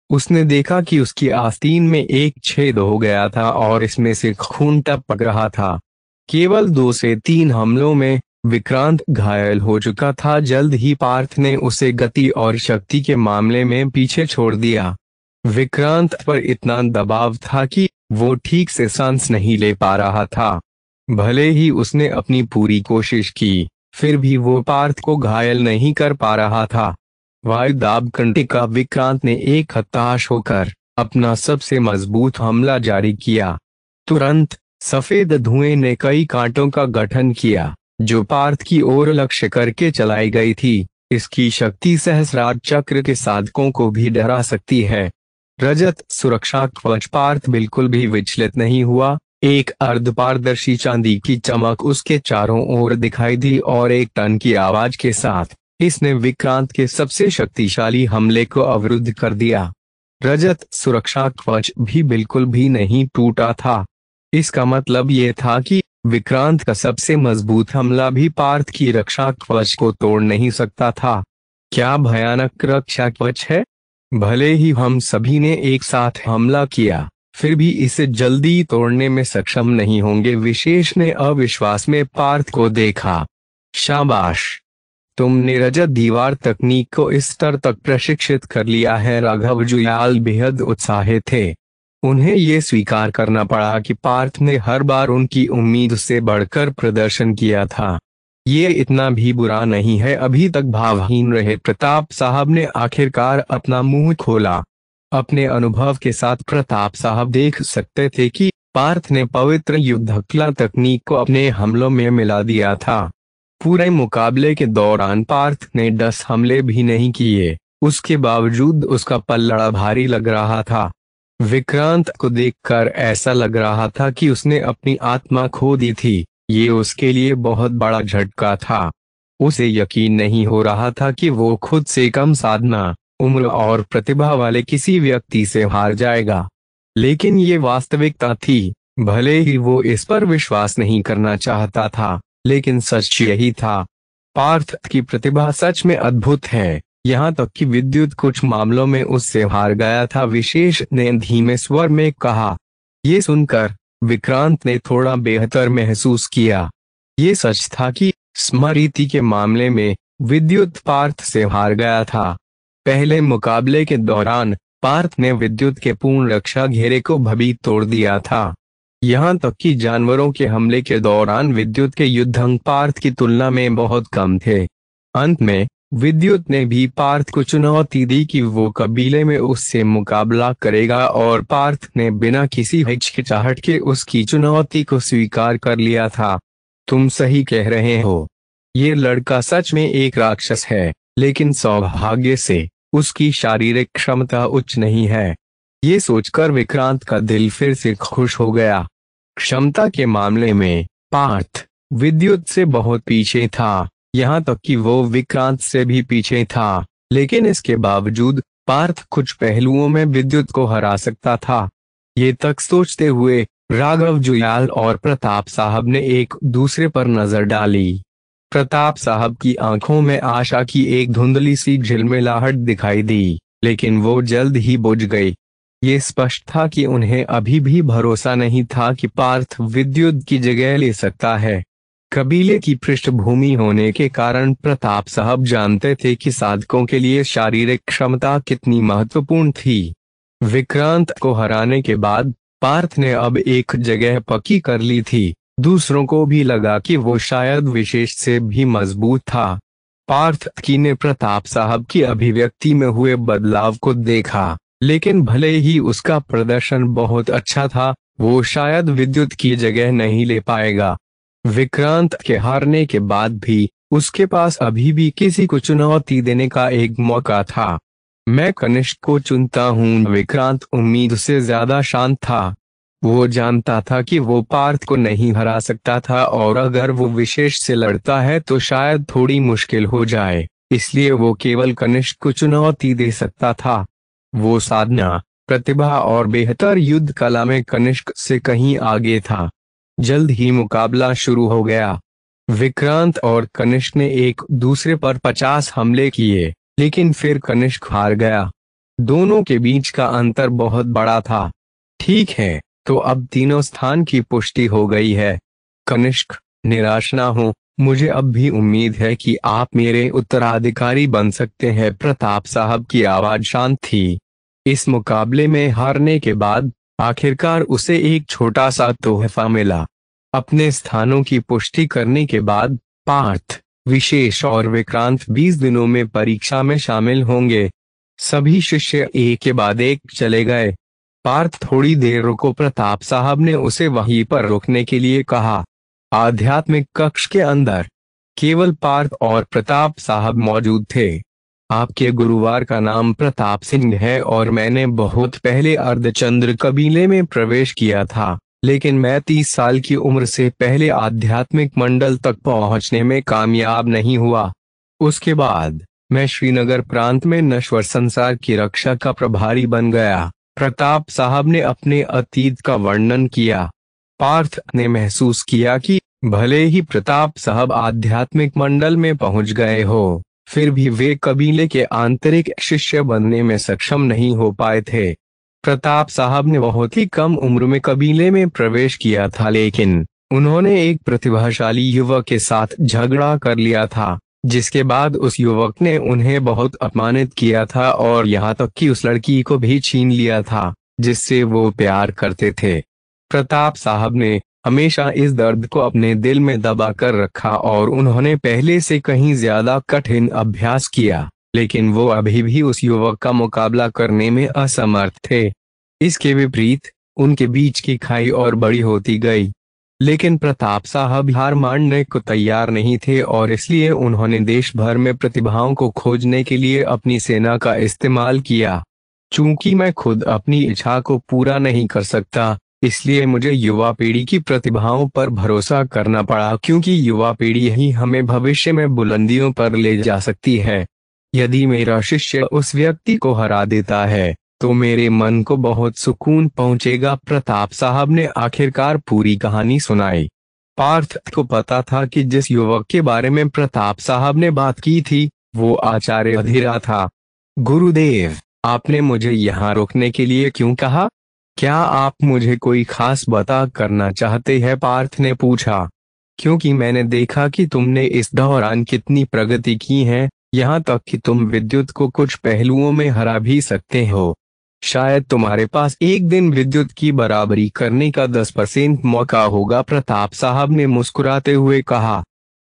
उसने देखा कि उसकी आस्तीन में एक छेद हो गया था और इसमें से खून टपक रहा था। केवल 2 से 3 हमलों में विक्रांत घायल हो चुका था। जल्द ही पार्थ ने उसे गति और शक्ति के मामले में पीछे छोड़ दिया। विक्रांत पर इतना दबाव था कि वो ठीक से सांस नहीं ले पा रहा था। भले ही उसने अपनी पूरी कोशिश की, फिर भी वो पार्थ को घायल नहीं कर पा रहा था। वायु दाब कंटिका। विक्रांत ने एक हताश होकर अपना सबसे मजबूत हमला जारी किया। तुरंत सफेद धुएं ने कई कांटों का गठन किया जो पार्थ की ओर लक्ष्य करके चलाई गई थी। इसकी शक्ति सहस्रार चक्र के साधकों को भी डरा सकती है। रजत सुरक्षा कवच। पार्थ बिल्कुल भी विचलित नहीं हुआ। एक अर्धपारदर्शी चांदी की चमक उसके चारों ओर दिखाई दी और एक टन की आवाज के साथ इसने विक्रांत के सबसे शक्तिशाली हमले को अवरुद्ध कर दिया। रजत सुरक्षा कवच भी बिल्कुल भी नहीं टूटा था। इसका मतलब ये था कि विक्रांत का सबसे मजबूत हमला भी पार्थ की रक्षा कवच को तोड़ नहीं सकता था। क्या भयानक रक्षा कवच है। भले ही हम सभी ने एक साथ हमला किया, फिर भी इसे जल्दी तोड़ने में सक्षम नहीं होंगे। विशेष ने अविश्वास में पार्थ को देखा। शाबाश, तुमने रजत दीवार तकनीक को इस स्तर तक प्रशिक्षित कर लिया है। राघव जुयाल बेहद उत्साहित थे। उन्हें ये स्वीकार करना पड़ा कि पार्थ ने हर बार उनकी उम्मीद से बढ़कर प्रदर्शन किया था। ये इतना भी बुरा नहीं है। अभी तक भावहीन रहे प्रताप साहब ने आखिरकार अपना मुंह खोला। अपने अनुभव के साथ प्रताप साहब देख सकते थे कि पार्थ ने पवित्र युद्धकला तकनीक को अपने हमलों में मिला दिया था। पूरे मुकाबले के दौरान पार्थ ने 10 हमले भी नहीं किए। उसके बावजूद उसका पल्लड़ा भारी लग रहा था। विक्रांत को देखकर ऐसा लग रहा था कि उसने अपनी आत्मा खो दी थी। ये उसके लिए बहुत बड़ा झटका था। उसे यकीन नहीं हो रहा था कि वो खुद से कम साधना, उम्र और प्रतिभा वाले किसी व्यक्ति से हार जाएगा। लेकिन ये वास्तविकता थी। भले ही वो इस पर विश्वास नहीं करना चाहता था, लेकिन सच यही था। पार्थ की प्रतिभा सच में अद्भुत है। यहाँ तक कि विद्युत कुछ मामलों में उससे हार गया था। विशेष ने धीमे स्वर में कहा। ये सुनकर विक्रांत ने थोड़ा बेहतर महसूस किया। ये सच था कि स्मृति के मामले में विद्युत पार्थ से हार गया था। पहले मुकाबले के दौरान पार्थ ने विद्युत के पूर्ण रक्षा घेरे को भी तोड़ दिया था। यहाँ तक कि जानवरों के हमले के दौरान विद्युत के युद्धांक पार्थ की तुलना में बहुत कम थे। अंत में विद्युत ने भी पार्थ को चुनौती दी कि वो कबीले में उससे मुकाबला करेगा और पार्थ ने बिना किसी हिचकिचाहट के उसकी चुनौती को स्वीकार कर लिया था। तुम सही कह रहे हो। ये लड़का सच में एक राक्षस है, लेकिन सौभाग्य से उसकी शारीरिक क्षमता उच्च नहीं है। ये सोचकर विक्रांत का दिल फिर से खुश हो गया। क्षमता के मामले में पार्थ विद्युत से बहुत पीछे था। यहाँ तक कि वो विक्रांत से भी पीछे था, लेकिन इसके बावजूद पार्थ कुछ पहलुओं में विद्युत को हरा सकता था। ये तक सोचते हुए राघव जुयाल और प्रताप साहब ने एक दूसरे पर नजर डाली। प्रताप साहब की आंखों में आशा की एक धुंधली सी झिलमिलाहट दिखाई दी, लेकिन वो जल्द ही बुझ गई। ये स्पष्ट था कि उन्हें अभी भी भरोसा नहीं था कि पार्थ विद्युत की जगह ले सकता है। कबीले की पृष्ठभूमि होने के कारण प्रताप साहब जानते थे कि साधकों के लिए शारीरिक क्षमता कितनी महत्वपूर्ण थी। विक्रांत को हराने के बाद पार्थ ने अब एक जगह पक्की कर ली थी। दूसरों को भी लगा कि वो शायद विशेष से भी मजबूत था। पार्थ की ने प्रताप साहब की अभिव्यक्ति में हुए बदलाव को देखा, लेकिन भले ही उसका प्रदर्शन बहुत अच्छा था, वो शायद विद्युत की जगह नहीं ले पाएगा। विक्रांत के हारने के बाद भी उसके पास अभी भी किसी को चुनौती देने का एक मौका था। मैं कनिष्क को चुनता हूँ। विक्रांत उम्मीद से ज्यादा शांत था। वो जानता था कि वो पार्थ को नहीं हरा सकता था और अगर वो विशेष से लड़ता है तो शायद थोड़ी मुश्किल हो जाए, इसलिए वो केवल कनिष्क को चुनौती दे सकता था। वो साधना, प्रतिभा और बेहतर युद्ध कला में कनिष्क से कहीं आगे था। जल्द ही मुकाबला शुरू हो गया। विक्रांत और कनिष्क ने एक दूसरे पर 50 हमले किए, लेकिन फिर कनिष्क हार गया। दोनों के बीच का अंतर बहुत बड़ा था। ठीक है, तो अब तीनों स्थान की पुष्टि हो गई है। कनिष्क, निराश ना हो, मुझे अब भी उम्मीद है कि आप मेरे उत्तराधिकारी बन सकते हैं। प्रताप साहब की आवाज शांत थी। इस मुकाबले में हारने के बाद आखिरकार उसे एक छोटा सा तोहफा मिला। अपने स्थानों की पुष्टि करने के बाद पार्थ, विशेष और विक्रांत 20 दिनों में परीक्षा में शामिल होंगे। सभी शिष्य एक के बाद एक चले गए। पार्थ, थोड़ी देर रुको। प्रताप साहब ने उसे वहीं पर रुकने के लिए कहा। आध्यात्मिक कक्ष के अंदर केवल पार्थ और प्रताप साहब मौजूद थे। आपके गुरुवार का नाम प्रताप सिंह है और मैंने बहुत पहले अर्धचंद्र कबीले में प्रवेश किया था, लेकिन मैं 30 साल की उम्र से पहले आध्यात्मिक मंडल तक पहुंचने में कामयाब नहीं हुआ। उसके बाद मैं श्रीनगर प्रांत में नश्वर संसार की रक्षा का प्रभारी बन गया। प्रताप साहब ने अपने अतीत का वर्णन किया। पार्थ ने महसूस किया कि भले ही प्रताप साहब आध्यात्मिक मंडल में पहुंच गए हो, फिर भी वे कबीले के आंतरिक शिष्य बनने में सक्षम नहीं हो पाए थे। प्रताप साहब ने बहुत ही कम उम्र में कबीले में प्रवेश किया था, लेकिन उन्होंने एक प्रतिभाशाली युवक के साथ झगड़ा कर लिया था, जिसके बाद उस युवक ने उन्हें बहुत अपमानित किया था और यहाँ तक कि उस लड़की को भी छीन लिया था जिससे वो प्यार करते थे। प्रताप साहब ने हमेशा इस दर्द को अपने दिल में दबा कर रखा और उन्होंने पहले से कहीं ज्यादा कठिन अभ्यास किया, लेकिन वो अभी भी उस युवक का मुकाबला करने में असमर्थ थे। इसके विपरीत उनके बीच की खाई और बड़ी होती गई, लेकिन प्रताप साहब हार मानने को तैयार नहीं थे और इसलिए उन्होंने देश भर में प्रतिभाओं को खोजने के लिए अपनी सेना का इस्तेमाल किया। चूंकि मैं खुद अपनी इच्छा को पूरा नहीं कर सकता, इसलिए मुझे युवा पीढ़ी की प्रतिभाओं पर भरोसा करना पड़ा, क्योंकि युवा पीढ़ी ही हमें भविष्य में बुलंदियों पर ले जा सकती है। यदि मेरा शिष्य उस व्यक्ति को हरा देता है तो मेरे मन को बहुत सुकून पहुंचेगा। प्रताप साहब ने आखिरकार पूरी कहानी सुनाई। पार्थ को पता था कि जिस युवक के बारे में प्रताप साहब ने बात की थी वो आचार्य अधीरा था। गुरुदेव, आपने मुझे यहाँ रोकने के लिए क्यों कहा? क्या आप मुझे कोई खास बता करना चाहते हैं? पार्थ ने पूछा। क्योंकि मैंने देखा कि तुमने इस दौरान कितनी प्रगति की है, यहाँ तक कि तुम विद्युत को कुछ पहलुओं में हरा भी सकते हो। शायद तुम्हारे पास एक दिन विद्युत की बराबरी करने का 10% मौका होगा। प्रताप साहब ने मुस्कुराते हुए कहा।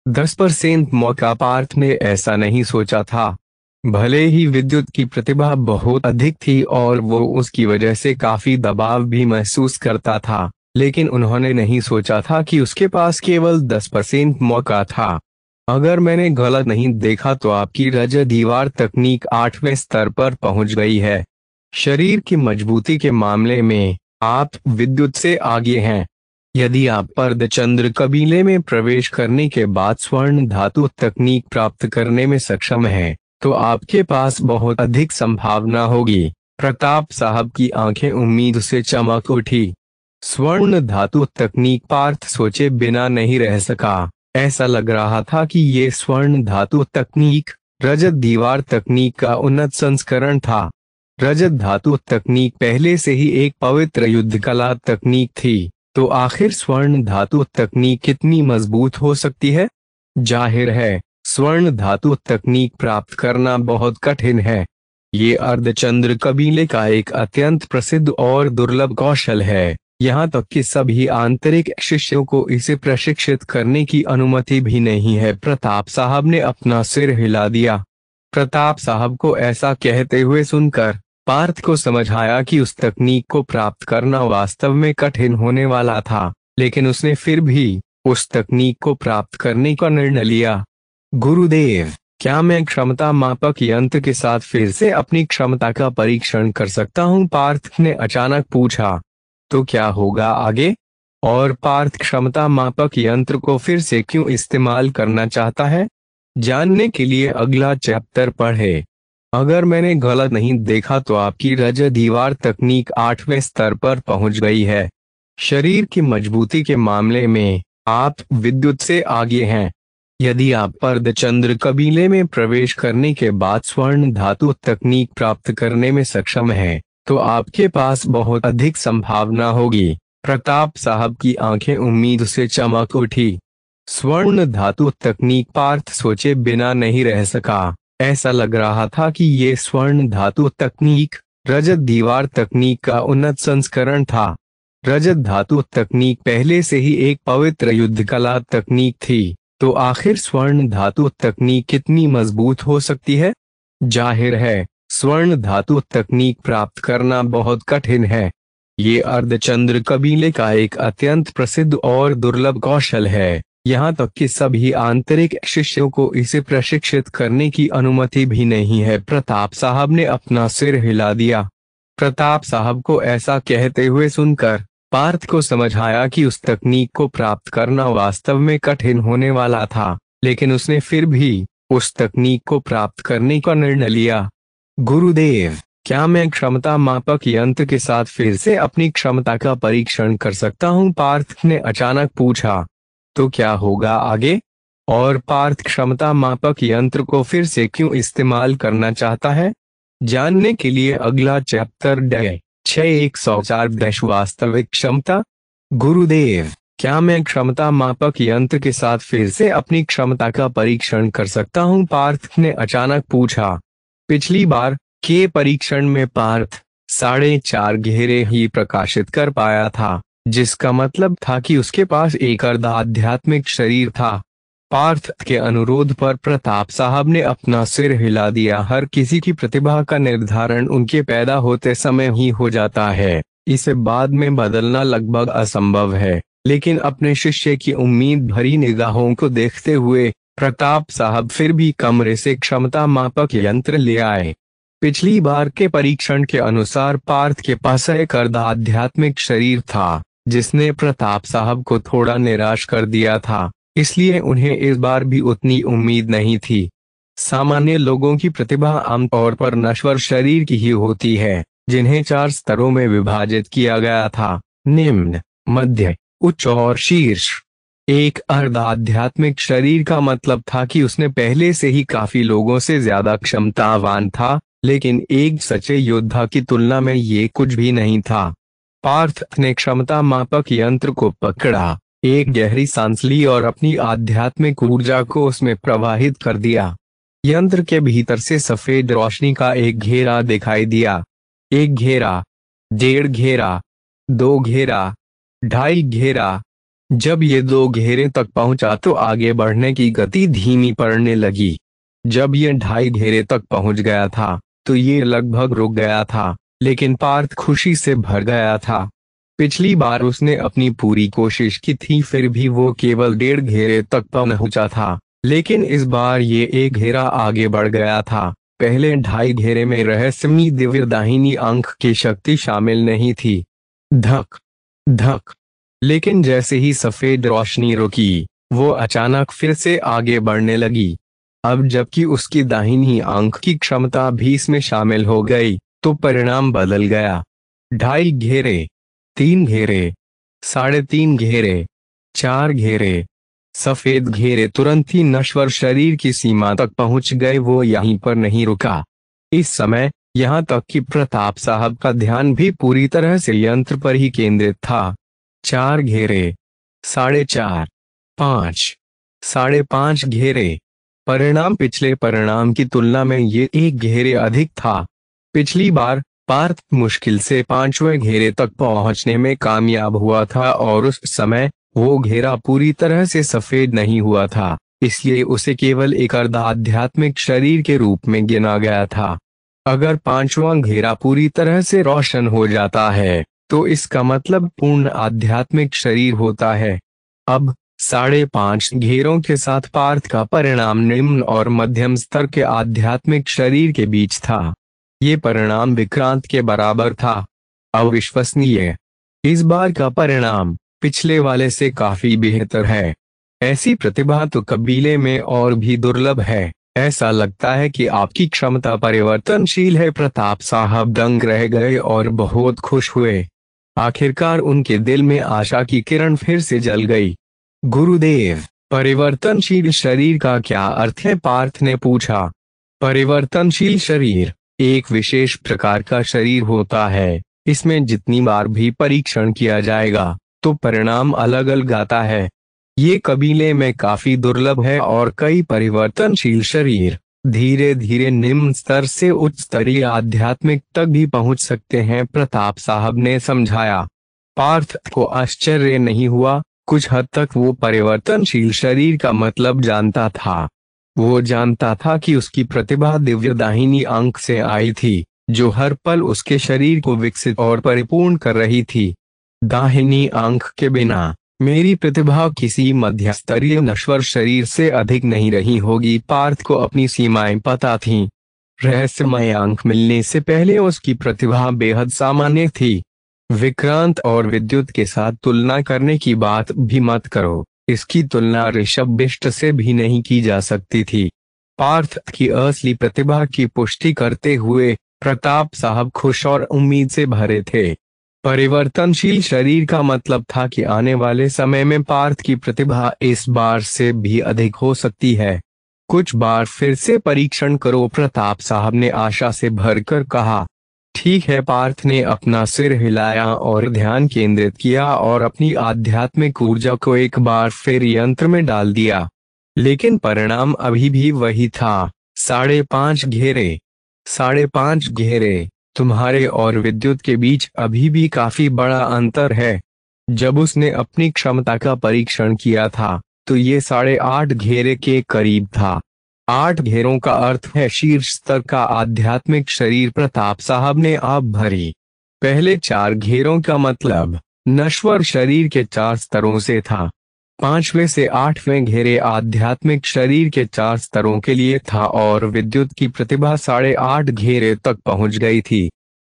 10% मौका? पार्थ ने ऐसा नहीं सोचा था। भले ही विद्युत की प्रतिभा बहुत अधिक थी और वो उसकी वजह से काफी दबाव भी महसूस करता था, लेकिन उन्होंने नहीं सोचा था कि उसके पास केवल 10% मौका था। अगर मैंने गलत नहीं देखा तो आपकी रजत दीवार तकनीक 8वें स्तर पर पहुंच गई है। शरीर की मजबूती के मामले में आप विद्युत से आगे हैं। यदि आप अर्धचंद्र कबीले में प्रवेश करने के बाद स्वर्ण धातु तकनीक प्राप्त करने में सक्षम हैं, तो आपके पास बहुत अधिक संभावना होगी। प्रताप साहब की आंखें उम्मीद से चमक उठी। स्वर्ण धातु तकनीक? पार्थ सोचे बिना नहीं रह सका। ऐसा लग रहा था कि ये स्वर्ण धातु तकनीक रजत दीवार तकनीक का उन्नत संस्करण था। रजत धातु तकनीक पहले से ही एक पवित्र युद्ध कला तकनीक थी, तो आखिर स्वर्ण धातु तकनीक कितनी मजबूत हो सकती है? जाहिर है स्वर्ण धातु तकनीक प्राप्त करना बहुत कठिन है। ये अर्धचंद्र कबीले का एक अत्यंत प्रसिद्ध और दुर्लभ कौशल है, यहाँ तक कि सभी आंतरिक शिष्यों को इसे प्रशिक्षित करने की अनुमति भी नहीं है। प्रताप साहब ने अपना सिर हिला दिया। प्रताप साहब को ऐसा कहते हुए सुनकर पार्थ को समझ आया कि उस तकनीक को प्राप्त करना वास्तव में कठिन होने वाला था, लेकिन उसने फिर भी उस तकनीक को प्राप्त करने का निर्णय लिया। गुरुदेव, क्या मैं क्षमता मापक यंत्र के साथ फिर से अपनी क्षमता का परीक्षण कर सकता हूँ? पार्थ ने अचानक पूछा। तो क्या होगा आगे? और पार्थ क्षमता मापक यंत्र को फिर से क्यों इस्तेमाल करना चाहता है? जानने के लिए अगला चैप्टर पढ़े। अगर मैंने गलत नहीं देखा तो आपकी रजत दीवार तकनीक 8वें स्तर पर पहुंच गई है। शरीर की मजबूती के मामले में आप विद्युत से आगे हैं। यदि आप अर्धचंद्र कबीले में प्रवेश करने के बाद स्वर्ण धातु तकनीक प्राप्त करने में सक्षम हैं, तो आपके पास बहुत अधिक संभावना होगी। प्रताप साहब की आंखें उम्मीद से चमक उठी। स्वर्ण धातु तकनीक, पार्थ सोचे बिना नहीं रह सका। ऐसा लग रहा था कि ये स्वर्ण धातु तकनीक रजत दीवार तकनीक का उन्नत संस्करण था। रजत धातु तकनीक पहले से ही एक पवित्र युद्ध कला तकनीक थी, तो आखिर स्वर्ण धातु तकनीक कितनी मजबूत हो सकती है? जाहिर है, स्वर्ण धातु तकनीक प्राप्त करना बहुत कठिन है। ये अर्धचंद्र कबीले का एक अत्यंत प्रसिद्ध और दुर्लभ कौशल है। यहाँ तक कि सभी आंतरिक शिष्यों को इसे प्रशिक्षित करने की अनुमति भी नहीं है। प्रताप साहब ने अपना सिर हिला दिया। प्रताप साहब को ऐसा कहते हुए सुनकर पार्थ को समझ आया कि उस तकनीक को प्राप्त करना वास्तव में कठिन होने वाला था, लेकिन उसने फिर भी उस तकनीक को प्राप्त करने का निर्णय लिया। गुरुदेव, क्या मैं क्षमता मापक यंत्र के साथ फिर से अपनी क्षमता का परीक्षण कर सकता हूँ? पार्थ ने अचानक पूछा। तो क्या होगा आगे? और पार्थ क्षमता मापक यंत्र को फिर से क्यों इस्तेमाल करना चाहता है? जानने के लिए अगला चैप्टर 6/104 वास्तविक क्षमता। गुरुदेव, क्या मैं क्षमता मापक यंत्र के साथ फिर से अपनी क्षमता का परीक्षण कर सकता हूँ? पार्थ ने अचानक पूछा। पिछली बार के परीक्षण में पार्थ 4.5 घेरे ही प्रकाशित कर पाया था, जिसका मतलब था कि उसके पास एक अर्ध आध्यात्मिक शरीर था। पार्थ के अनुरोध पर प्रताप साहब ने अपना सिर हिला दिया। हर किसी की प्रतिभा का निर्धारण उनके पैदा होते समय ही हो जाता है, इसे बाद में बदलना लगभग असंभव है। लेकिन अपने शिष्य की उम्मीद भरी निगाहों को देखते हुए प्रताप साहब फिर भी कमरे से क्षमता मापक यंत्र ले आए। पिछली बार के परीक्षण के अनुसार पार्थ के पास एक अर्ध आध्यात्मिक शरीर था, जिसने प्रताप साहब को थोड़ा निराश कर दिया था, इसलिए उन्हें इस बार भी उतनी उम्मीद नहीं थी। सामान्य लोगों की प्रतिभा आमतौर पर नश्वर शरीर की ही होती है, जिन्हें 4 स्तरों में विभाजित किया गया था: निम्न, मध्य, उच्च और शीर्ष। एक अर्ध आध्यात्मिक शरीर का मतलब था कि उसने पहले से ही काफी लोगों से ज्यादा क्षमतावान था, लेकिन एक सच्चे योद्धा की तुलना में ये कुछ भी नहीं था। पार्थ ने क्षमता मापक यंत्र को पकड़ा, एक गहरी सांस ली और अपनी आध्यात्मिक ऊर्जा को उसमें प्रवाहित कर दिया। यंत्र के भीतर से सफेद रोशनी का एक घेरा दिखाई दिया। 1 घेरा, 1.5 घेरा, 2 घेरा, 2.5 घेरा। जब ये 2 घेरे तक पहुंचा तो आगे बढ़ने की गति धीमी पड़ने लगी। जब ये 2.5 घेरे तक पहुंच गया था तो ये लगभग रुक गया था, लेकिन पार्थ खुशी से भर गया था। पिछली बार उसने अपनी पूरी कोशिश की थी, फिर भी वो केवल 1.5 घेरे तक पहुंचा था, लेकिन इस बार ये 1 घेरा आगे बढ़ गया था। पहले 2.5 घेरे में रहस्यमयी दिव्य दाहिनी आंख की शक्ति शामिल नहीं थी। धक धक। लेकिन जैसे ही सफेद रोशनी रुकी, वो अचानक फिर से आगे बढ़ने लगी। अब जबकि उसकी दाहिनी आंख की क्षमता भी इसमें शामिल हो गई, तो परिणाम बदल गया। 2.5 घेरे, 3 घेरे, 3.5 घेरे, 4 घेरे। सफेद घेरे तुरंत ही नश्वर शरीर की सीमा तक पहुंच गए। वो यहीं पर नहीं रुका। इस समय यहाँ तक कि प्रताप साहब का ध्यान भी पूरी तरह से यंत्र पर ही केंद्रित था। 4 घेरे, 4.5, 5, 5.5 घेरे। परिणाम पिछले परिणाम की तुलना में ये 1 घेरे अधिक था। पिछली बार पार्थ मुश्किल से 5वें घेरे तक पहुंचने में कामयाब हुआ था और उस समय वो घेरा पूरी तरह से सफेद नहीं हुआ था, इसलिए उसे केवल एक अर्ध आध्यात्मिक शरीर के रूप में गिना गया था। अगर पांचवा घेरा पूरी तरह से रोशन हो जाता है तो इसका मतलब पूर्ण आध्यात्मिक शरीर होता है। अब 5.5 घेरों के साथ पार्थ का परिणाम निम्न और मध्यम स्तर के आध्यात्मिक शरीर के बीच था। ये परिणाम विक्रांत के बराबर था, अविश्वसनीय। इस बार का परिणाम पिछले वाले से काफी बेहतर है। ऐसी प्रतिभा तो कबीले में और भी दुर्लभ है। ऐसा लगता है कि आपकी क्षमता परिवर्तनशील है। प्रताप साहब दंग रह गए और बहुत खुश हुए। आखिरकार उनके दिल में आशा की किरण फिर से जल गई। गुरुदेव, परिवर्तनशील शरीर का क्या अर्थ है? पार्थ ने पूछा। परिवर्तनशील शरीर एक विशेष प्रकार का शरीर होता है। इसमें जितनी बार भी परीक्षण किया जाएगा तो परिणाम अलग अलग आता है। ये कबीले में काफी दुर्लभ है और कई परिवर्तनशील शरीर धीरे धीरे निम्न स्तर से उच्च स्तरीय आध्यात्मिक तक भी पहुंच सकते हैं, प्रताप साहब ने समझाया। पार्थ को आश्चर्य नहीं हुआ। कुछ हद तक वो परिवर्तनशील शरीर का मतलब जानता था। वो जानता था कि उसकी प्रतिभा दिव्य दाहिनी आंख से आई थी, जो हर पल उसके शरीर को विकसित और परिपूर्ण कर रही थी। दाहिनी आंख के बिना मेरी प्रतिभा किसी मध्य स्तरीय नश्वर शरीर से अधिक नहीं रही होगी। पार्थ को अपनी सीमाएं पता थीं। रहस्यमय आंख मिलने से पहले उसकी प्रतिभा बेहद सामान्य थी। विक्रांत और विद्युत के साथ तुलना करने की बात भी मत करो। इसकी तुलना ऋषभ बिष्ट से भी नहीं की जा सकती थी। पार्थ की असली प्रतिभा की पुष्टि करते हुए प्रताप साहब खुश और उम्मीद से भरे थे। परिवर्तनशील शरीर का मतलब था कि आने वाले समय में पार्थ की प्रतिभा इस बार से भी अधिक हो सकती है। कुछ बार फिर से परीक्षण करो, प्रताप साहब ने आशा से भरकर कहा। ठीक है, पार्थ ने अपना सिर हिलाया और ध्यान केंद्रित किया और अपनी आध्यात्मिक ऊर्जा को एक बार फिर यंत्र में डाल दिया। लेकिन परिणाम अभी भी वही था, 5.5 घेरे। 5.5 घेरे। तुम्हारे और विद्युत के बीच अभी भी काफी बड़ा अंतर है। जब उसने अपनी क्षमता का परीक्षण किया था तो ये 8.5 घेरे के करीब था। 8 घेरों का अर्थ है शीर्ष स्तर का आध्यात्मिक शरीर, प्रताप साहब ने आप भरी। पहले 4 घेरों का मतलब नश्वर शरीर के 4 स्तरों से था। 5वें से 8वें घेरे आध्यात्मिक शरीर के 4 स्तरों के लिए था और विद्युत की प्रतिभा 8.5 घेरे तक पहुंच गई थी।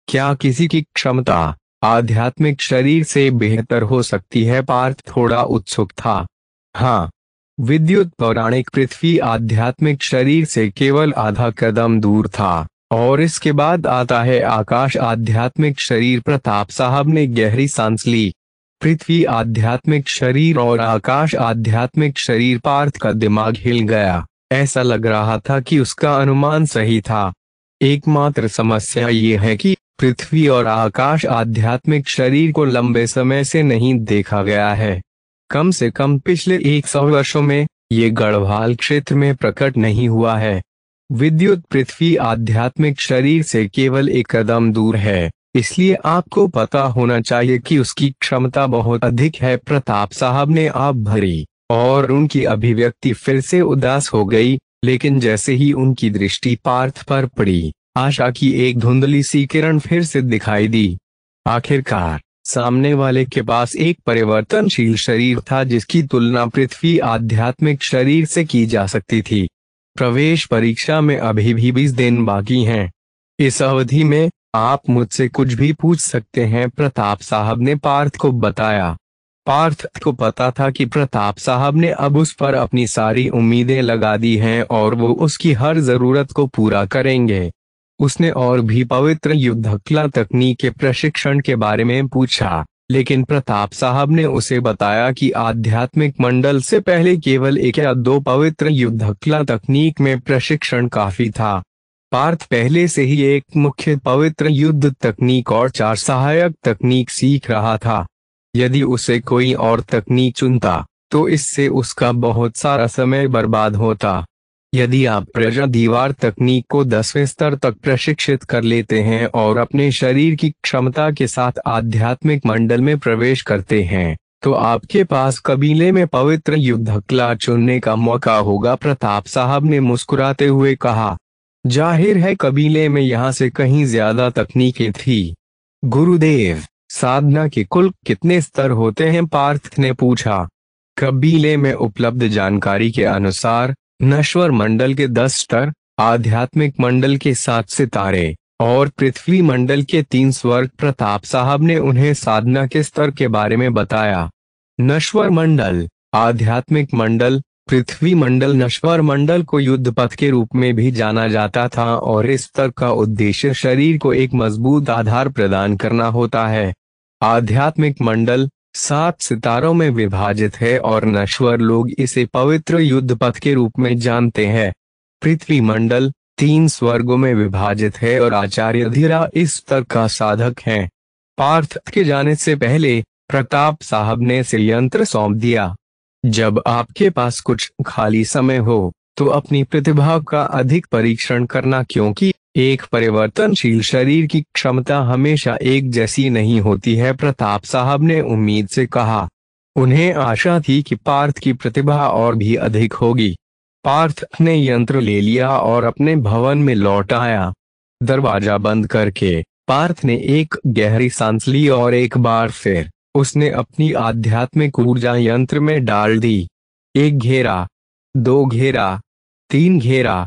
क्या किसी की क्षमता आध्यात्मिक शरीर से बेहतर हो सकती है? पार्थ थोड़ा उत्सुक था। हाँ, विद्युत पौराणिक पृथ्वी आध्यात्मिक शरीर से केवल आधा कदम दूर था और इसके बाद आता है आकाश आध्यात्मिक शरीर। प्रताप साहब ने गहरी सांस ली। पृथ्वी आध्यात्मिक शरीर और आकाश आध्यात्मिक शरीर। पार्थ का दिमाग हिल गया। ऐसा लग रहा था कि उसका अनुमान सही था। एकमात्र समस्या ये है कि पृथ्वी और आकाश आध्यात्मिक शरीर को लंबे समय से नहीं देखा गया है। कम से कम पिछले 100 वर्षों में ये गढ़वाल क्षेत्र में प्रकट नहीं हुआ है। विद्युत पृथ्वी आध्यात्मिक शरीर से केवल 1 कदम दूर है, इसलिए आपको पता होना चाहिए कि उसकी क्षमता बहुत अधिक है। प्रताप साहब ने आप भरी और उनकी अभिव्यक्ति फिर से उदास हो गई, लेकिन जैसे ही उनकी दृष्टि पार्थ पर पड़ी, आशा की एक धुंधली सी किरण फिर से दिखाई दी। आखिरकार सामने वाले के पास एक परिवर्तनशील शरीर था जिसकी तुलना पृथ्वी आध्यात्मिक शरीर से की जा सकती थी। प्रवेश परीक्षा में अभी भी 20 दिन बाकी हैं। इस अवधि में आप मुझसे कुछ भी पूछ सकते हैं, प्रताप साहब ने पार्थ को बताया। पार्थ को पता था कि प्रताप साहब ने अब उस पर अपनी सारी उम्मीदें लगा दी हैं और वो उसकी हर जरूरत को पूरा करेंगे। उसने और भी पवित्र युद्ध कला तकनीक के प्रशिक्षण के बारे में पूछा, लेकिन प्रताप साहब ने उसे बताया कि आध्यात्मिक मंडल से पहले केवल 1 या 2 पवित्र युद्ध कला तकनीक में प्रशिक्षण काफी था। पार्थ पहले से ही एक मुख्य पवित्र युद्ध तकनीक और 4 सहायक तकनीक सीख रहा था। यदि उसे कोई और तकनीक चुनता तो इससे उसका बहुत सारा समय बर्बाद होता। यदि आप प्रजा दीवार तकनीक को 10वें स्तर तक प्रशिक्षित कर लेते हैं और अपने शरीर की क्षमता के साथ आध्यात्मिक मंडल में प्रवेश करते हैं तो आपके पास कबीले में पवित्र युद्ध कला चुनने का मौका होगा, प्रताप साहब ने मुस्कुराते हुए कहा। जाहिर है कबीले में यहाँ से कहीं ज्यादा तकनीकें थी। गुरुदेव, साधना के कुल कितने स्तर होते हैं? पार्थ ने पूछा। कबीले में उपलब्ध जानकारी के अनुसार नश्वर मंडल के 10 स्तर, आध्यात्मिक मंडल के 7 सितारे और पृथ्वी मंडल के 3 स्वर्ग। प्रताप साहब ने उन्हें साधना के स्तर के बारे में बताया। नश्वर मंडल, आध्यात्मिक मंडल, पृथ्वी मंडल। नश्वर मंडल को युद्ध पथ के रूप में भी जाना जाता था और इस स्तर का उद्देश्य शरीर को एक मजबूत आधार प्रदान करना होता है। आध्यात्मिक मंडल 7 सितारों में विभाजित है और नश्वर लोग इसे पवित्र युद्ध पथ के रूप में जानते हैं। पृथ्वी मंडल 3 स्वर्गों में विभाजित है और आचार्य धीरा इस स्तर का साधक है। पार्थ के जाने से पहले प्रताप साहब ने इसे यंत्र सौंप दिया। जब आपके पास कुछ खाली समय हो तो अपनी प्रतिभा का अधिक परीक्षण करना, क्योंकि एक परिवर्तनशील शरीर की क्षमता हमेशा एक जैसी नहीं होती है, प्रताप साहब ने उम्मीद से कहा। उन्हें आशा थी कि पार्थ की प्रतिभा और भी अधिक होगी। पार्थ ने यंत्र ले लिया और अपने भवन में लौट आया। दरवाजा बंद करके पार्थ ने एक गहरी सांस ली और एक बार फिर उसने अपनी आध्यात्मिक ऊर्जा यंत्र में डाल दी। 1 घेरा, 2 घेरा, 3 घेरा,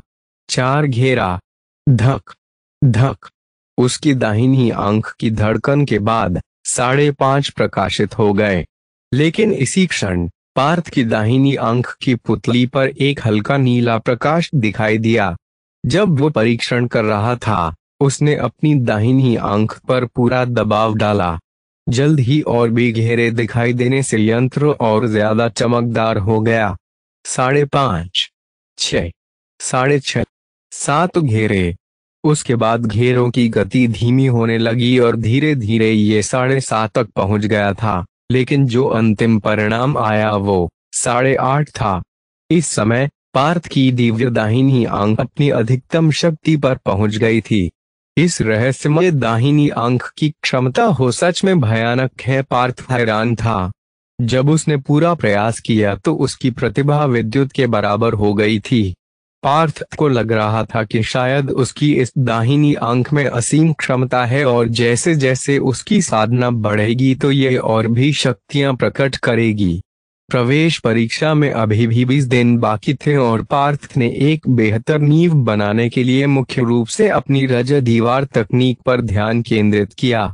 4 घेरा। धक धक। उसकी दाहिनी आंख की धड़कन के बाद 5.5 प्रकाशित हो गए। लेकिन इसी क्षण पार्थ की दाहिनी आंख की पुतली पर एक हल्का नीला प्रकाश दिखाई दिया। जब वो परीक्षण कर रहा था उसने अपनी दाहिनी आंख पर पूरा दबाव डाला। जल्द ही और भी घेरे दिखाई देने से यंत्र और ज्यादा चमकदार हो गया। 5.5, 6, 6.5, 7 घेरे। उसके बाद घेरों की गति धीमी होने लगी और धीरे धीरे ये 7.5 तक पहुंच गया था, लेकिन जो अंतिम परिणाम आया वो 8.5 था। इस समय पार्थ की दिव्य दाहिनी आंख अपनी अधिकतम शक्ति पर पहुंच गई थी। इस रहस्यमय दाहिनी आंख की क्षमता हो सच में भयानक है। पार्थ हैरान था। जब उसने पूरा प्रयास किया तो उसकी प्रतिभा विद्युत के बराबर हो गई थी। पार्थ को लग रहा था कि शायद उसकी इस दाहिनी आंख में असीम क्षमता है और जैसे जैसे उसकी साधना बढ़ेगी तो ये और भी शक्तियां प्रकट करेगी। प्रवेश परीक्षा में अभी भी 20 दिन बाकी थे और पार्थ ने एक बेहतर नींव बनाने के लिए मुख्य रूप से अपनी रजत दीवार तकनीक पर ध्यान केंद्रित किया।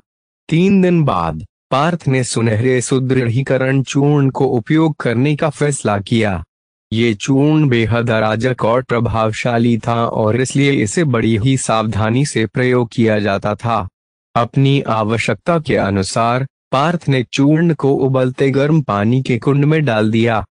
3 दिन बाद पार्थ ने सुनहरे सुदृढ़ीकरण चूर्ण को उपयोग करने का फैसला किया। ये चूर्ण बेहद अराजक और प्रभावशाली था और इसलिए इसे बड़ी ही सावधानी से प्रयोग किया जाता था। अपनी आवश्यकता के अनुसार पार्थ ने चूर्ण को उबलते गर्म पानी के कुंड में डाल दिया।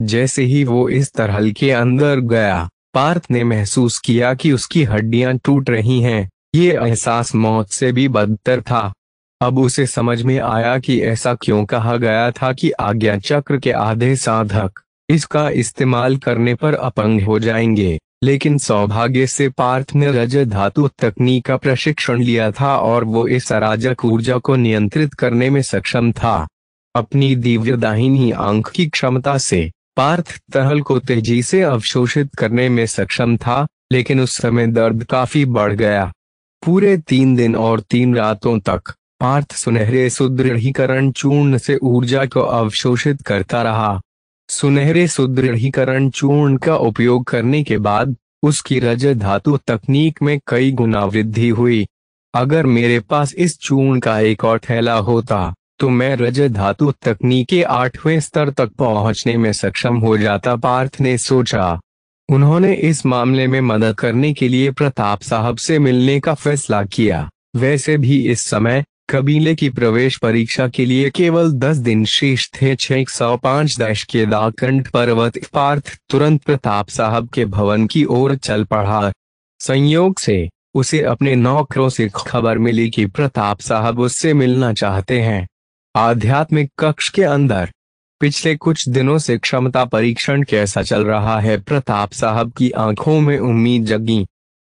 जैसे ही वो इस तरल के अंदर गया पार्थ ने महसूस किया कि उसकी हड्डियां टूट रही हैं। ये एहसास मौत से भी बदतर था। अब उसे समझ में आया कि ऐसा क्यों कहा गया था कि आज्ञा चक्र के आधे साधक इसका इस्तेमाल करने पर अपंग हो जाएंगे। लेकिन सौभाग्य से पार्थ ने रजत धातु तकनीक का प्रशिक्षण लिया था और वो इस अराजक ऊर्जा को नियंत्रित करने में सक्षम था। अपनी दिव्य दाहिनी आंख की क्षमता से पार्थ तरल को तेजी से अवशोषित करने में सक्षम था, लेकिन उस समय दर्द काफी बढ़ गया। पूरे 3 दिन और 3 रातों तक पार्थ सुनहरे सुदृढ़ीकरण चूर्ण से ऊर्जा को अवशोषित करता रहा। सुनहरे सुदृढ़ीकरण चूर्ण का उपयोग करने के बाद उसकी रजत धातु तकनीक में कई गुना वृद्धि हुई। अगर मेरे पास इस चूर्ण का एक और थैला होता तो मैं रजत धातु तकनीक के 8वें स्तर तक पहुंचने में सक्षम हो जाता, पार्थ ने सोचा। उन्होंने इस मामले में मदद करने के लिए प्रताप साहब से मिलने का फैसला किया। वैसे भी इस समय कबीले की प्रवेश परीक्षा के लिए केवल 10 दिन शेष थे। 605 के दाकंड पर्वत। पार्थ तुरंत प्रताप साहब के भवन की ओर चल पड़ा। संयोग से उसे अपने नौकरों से खबर मिली कि प्रताप साहब उससे मिलना चाहते हैं। आध्यात्मिक कक्ष के अंदर पिछले कुछ दिनों से क्षमता परीक्षण कैसा चल रहा है? प्रताप साहब की आंखों में उम्मीद जगी।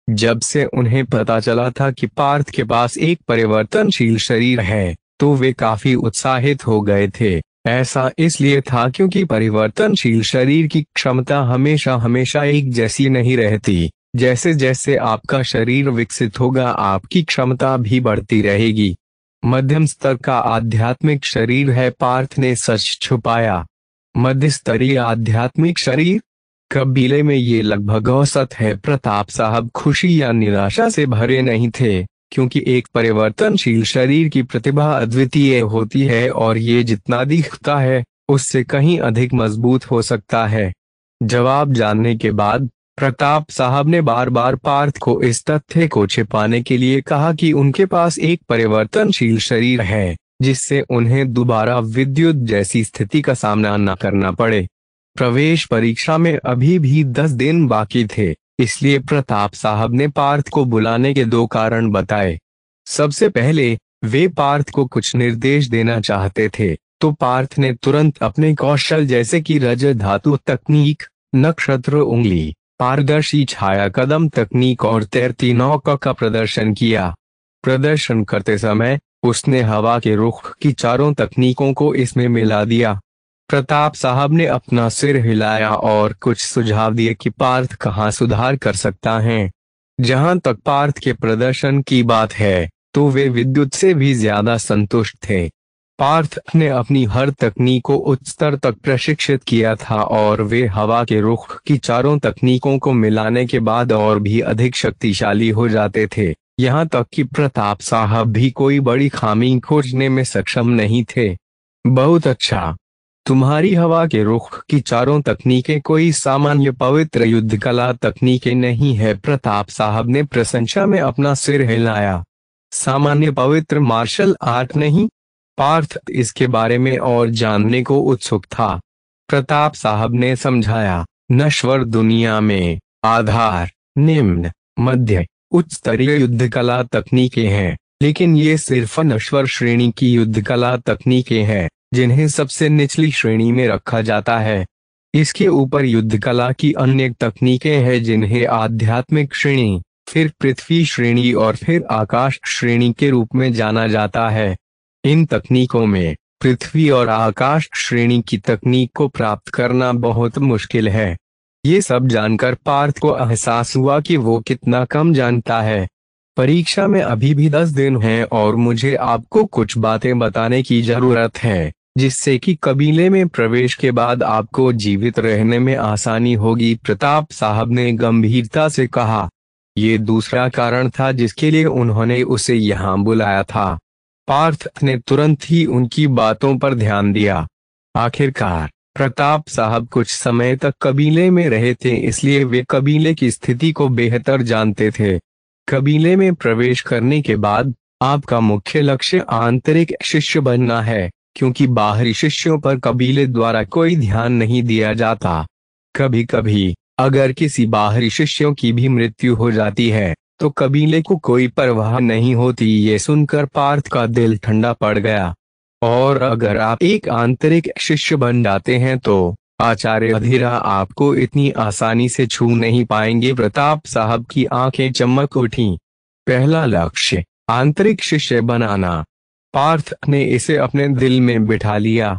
जब से उन्हें पता चला था कि पार्थ के पास एक परिवर्तनशील शरीर है तो वे काफी उत्साहित हो गए थे। ऐसा इसलिए था क्योंकि परिवर्तनशील शरीर की क्षमता हमेशा हमेशा एक जैसी नहीं रहती। जैसे जैसे आपका शरीर विकसित होगा आपकी क्षमता भी बढ़ती रहेगी। मध्यम स्तर का आध्यात्मिक शरीर है, पार्थ ने सच छुपाया। मध्य स्तरीय आध्यात्मिक शरीर, कबीले में ये लगभग औसत है। प्रताप साहब खुशी या निराशा से भरे नहीं थे, क्योंकि एक परिवर्तनशील शरीर की प्रतिभा अद्वितीय होती है और ये जितना दिखता है उससे कहीं अधिक मजबूत हो सकता है। जवाब जानने के बाद प्रताप साहब ने बार बार पार्थ को इस तथ्य को छिपाने के लिए कहा कि उनके पास एक परिवर्तनशील शरीर है, जिससे उन्हें दोबारा विद्युत जैसी स्थिति का सामना न करना पड़े। प्रवेश परीक्षा में अभी भी 10 दिन बाकी थे, इसलिए प्रताप साहब ने पार्थ को बुलाने के 2 कारण बताए। सबसे पहले, वे पार्थ को कुछ निर्देश देना चाहते थे, तो पार्थ ने तुरंत अपने कौशल जैसे कि रजत धातु तकनीक, नक्षत्र उंगली, पारदर्शी छाया कदम तकनीक और तैरती नौका का प्रदर्शन किया। प्रदर्शन करते समय उसने हवा के रुख की चारों तकनीकों को इसमें मिला दिया। प्रताप साहब ने अपना सिर हिलाया और कुछ सुझाव दिए कि पार्थ कहाँ सुधार कर सकता है। जहां तक पार्थ के प्रदर्शन की बात है, तो वे विद्युत से भी ज्यादा संतुष्ट थे। पार्थ ने अपनी हर तकनीक को उच्च स्तर तक प्रशिक्षित किया था और वे हवा के रुख की चारों तकनीकों को मिलाने के बाद और भी अधिक शक्तिशाली हो जाते थे। यहाँ तक कि प्रताप साहब भी कोई बड़ी खामी खोजने में सक्षम नहीं थे। बहुत अच्छा, तुम्हारी हवा के रुख की चारों तकनीकें कोई सामान्य पवित्र युद्ध कला तकनीकें नहीं है। प्रताप साहब ने प्रशंसा में अपना सिर हिलाया। सामान्य पवित्र मार्शल आर्ट नहीं? पार्थ इसके बारे में और जानने को उत्सुक था। प्रताप साहब ने समझाया, नश्वर दुनिया में आधार, निम्न, मध्य, उच्च स्तरीय युद्ध कला तकनीकें हैं, लेकिन ये सिर्फ नश्वर श्रेणी की युद्ध कला तकनीकें हैं जिन्हें सबसे निचली श्रेणी में रखा जाता है। इसके ऊपर युद्ध कला की अन्य तकनीकें हैं जिन्हें आध्यात्मिक श्रेणी, फिर पृथ्वी श्रेणी और फिर आकाश श्रेणी के रूप में जाना जाता है। इन तकनीकों में पृथ्वी और आकाश श्रेणी की तकनीक को प्राप्त करना बहुत मुश्किल है। ये सब जानकर पार्थ को एहसास हुआ कि वो कितना कम जानता है। परीक्षा में अभी भी 10 दिन हैं और मुझे आपको कुछ बातें बताने की जरूरत है, जिससे कि कबीले में प्रवेश के बाद आपको जीवित रहने में आसानी होगी। प्रताप साहब ने गंभीरता से कहा। ये दूसरा कारण था जिसके लिए उन्होंने उसे यहाँ बुलाया था। पार्थ ने तुरंत ही उनकी बातों पर ध्यान दिया। आखिरकार प्रताप साहब कुछ समय तक कबीले में रहे थे, इसलिए वे कबीले की स्थिति को बेहतर जानते थे। कबीले में प्रवेश करने के बाद आपका मुख्य लक्ष्य आंतरिक शिष्य बनना है, क्योंकि बाहरी शिष्यों पर कबीले द्वारा कोई ध्यान नहीं दिया जाता। कभी कभी अगर किसी बाहरी शिष्यों की भी मृत्यु हो जाती है तो कबीले को कोई परवाह नहीं होती। ये सुनकर पार्थ का दिल ठंडा पड़ गया। और अगर आप एक आंतरिक शिष्य बन जाते हैं तो आचार्य अधीरा आपको इतनी आसानी से छू नहीं पाएंगे। प्रताप साहब की आंखें चमक उठीं। पहला लक्ष्य आंतरिक शिष्य बनाना। पार्थ ने इसे अपने दिल में बिठा लिया।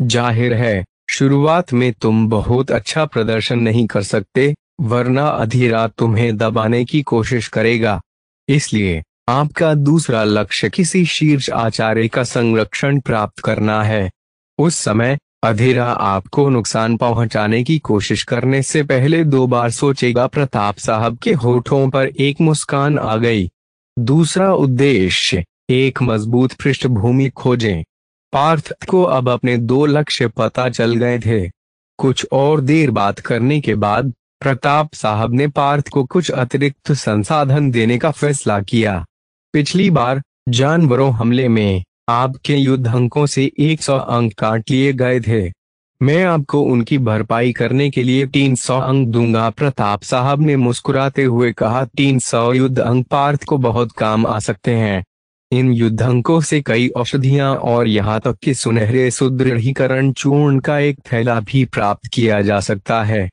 जाहिर है शुरुआत में तुम बहुत अच्छा प्रदर्शन नहीं कर सकते, वरना अधीरा तुम्हें दबाने की कोशिश करेगा। इसलिए आपका दूसरा लक्ष्य किसी शीर्ष आचार्य का संरक्षण प्राप्त करना है। उस समय अधीरा आपको नुकसान पहुंचाने की कोशिश करने से पहले 2 बार सोचेगा। प्रताप साहब के होठों पर एक मुस्कान आ गई। दूसरा उद्देश्य एक मजबूत पृष्ठभूमि खोजें। पार्थ को अब अपने 2 लक्ष्य पता चल गए थे। कुछ और देर बात करने के बाद प्रताप साहब ने पार्थ को कुछ अतिरिक्त संसाधन देने का फैसला किया। पिछली बार जानवरों हमले में आपके युद्ध अंकों से 100 अंक काट लिए गए थे। मैं आपको उनकी भरपाई करने के लिए 300 अंक दूंगा। प्रताप साहब ने मुस्कुराते हुए कहा, 300 युद्ध अंक पार्थ को बहुत काम आ सकते हैं। इन युद्ध अंकों से कई औषधियां और यहाँ तक कि सुनहरे सुदृढ़ीकरण चूर्ण का एक थैला भी प्राप्त किया जा सकता है।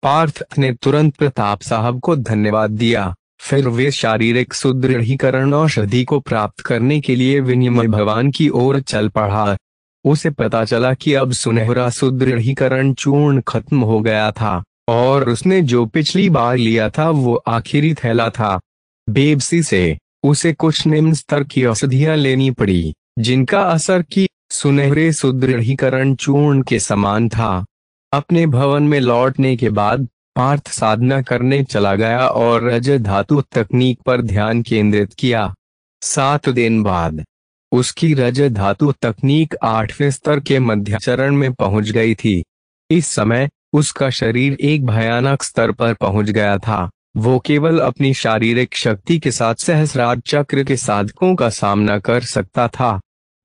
पार्थ ने तुरंत प्रताप साहब को धन्यवाद दिया। फिर वे शारीरिक सुदृढ़ीकरण औषधि को प्राप्त करने के लिए विनिमय भवन की ओर चल पड़ा। उसे पता चला कि अब सुनहरा सुदृढ़ीकरण चूर्ण खत्म हो गया था। और उसने जो पिछली बार लिया था वो आखिरी थैला था। बेबसी से उसे कुछ निम्न स्तर की औषधियां लेनी पड़ी, जिनका असर की सुनहरे सुदृढ़ीकरण चूर्ण के समान था। अपने भवन में लौटने के बाद पार्थ साधना करने चला गया और रजत धातु तकनीक पर ध्यान केंद्रित किया। 7 दिन बाद उसकी रजत धातु तकनीक 8वें स्तर के मध्य चरण में पहुंच गई थी। इस समय उसका शरीर एक भयानक स्तर पर पहुंच गया था। वो केवल अपनी शारीरिक शक्ति के साथ सहस्रार चक्र के साधकों का सामना कर सकता था।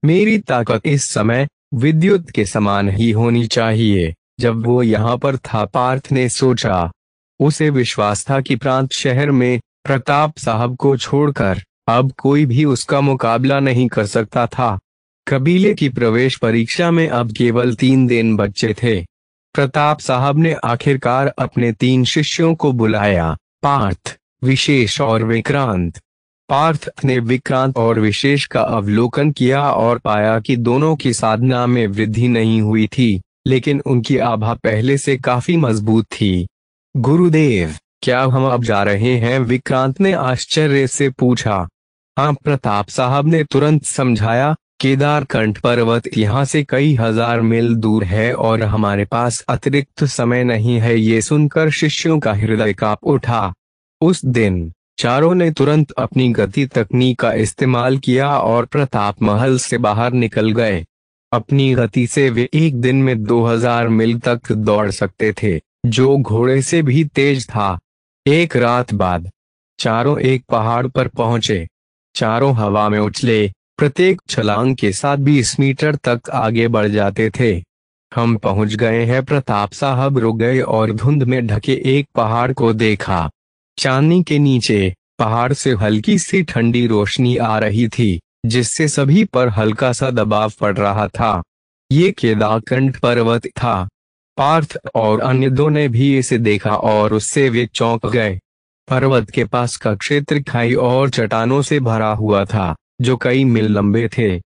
मेरी ताकत इस समय विद्युत के समान ही होनी चाहिए। जब वो यहाँ पर था, पार्थ ने सोचा। उसे विश्वास था कि प्रांत शहर में प्रताप साहब को छोड़कर अब कोई भी उसका मुकाबला नहीं कर सकता था। कबीले की प्रवेश परीक्षा में अब केवल 3 दिन बचे थे। प्रताप साहब ने आखिरकार अपने 3 शिष्यों को बुलाया, पार्थ, विशेष और विक्रांत। पार्थ ने विक्रांत और विशेष का अवलोकन किया और पाया कि दोनों की साधना में वृद्धि नहीं हुई थी, लेकिन उनकी आभा पहले से काफी मजबूत थी। गुरुदेव, क्या हम अब जा रहे हैं? विक्रांत ने आश्चर्य से पूछा। हाँ, प्रताप साहब ने तुरंत समझाया। केदारकंठ पर्वत यहाँ से कई हजार मील दूर है और हमारे पास अतिरिक्त समय नहीं है। ये सुनकर शिष्यों का हृदय कांप उठा। उस दिन चारों ने तुरंत अपनी गति तकनीक का इस्तेमाल किया और प्रताप महल से बाहर निकल गए। अपनी गति से वे एक दिन में 2000 मील तक दौड़ सकते थे, जो घोड़े से भी तेज था। एक रात बाद चारों एक पहाड़ पर पहुंचे। चारों हवा में उछले, प्रत्येक छलांग के साथ 20 मीटर तक आगे बढ़ जाते थे। हम पहुंच गए हैं। प्रताप साहब रुक गए और धुंध में ढके एक पहाड़ को देखा। चांदनी के नीचे पहाड़ से हल्की सी ठंडी रोशनी आ रही थी, जिससे सभी पर हल्का सा दबाव पड़ रहा था। ये केदारकंठ पर्वत था। पार्थ और अन्य दो ने भी इसे देखा और उससे वे चौंक गए। पर्वत के पास का क्षेत्र खाई और चट्टानों से भरा हुआ था, जो कई मील लंबे थे।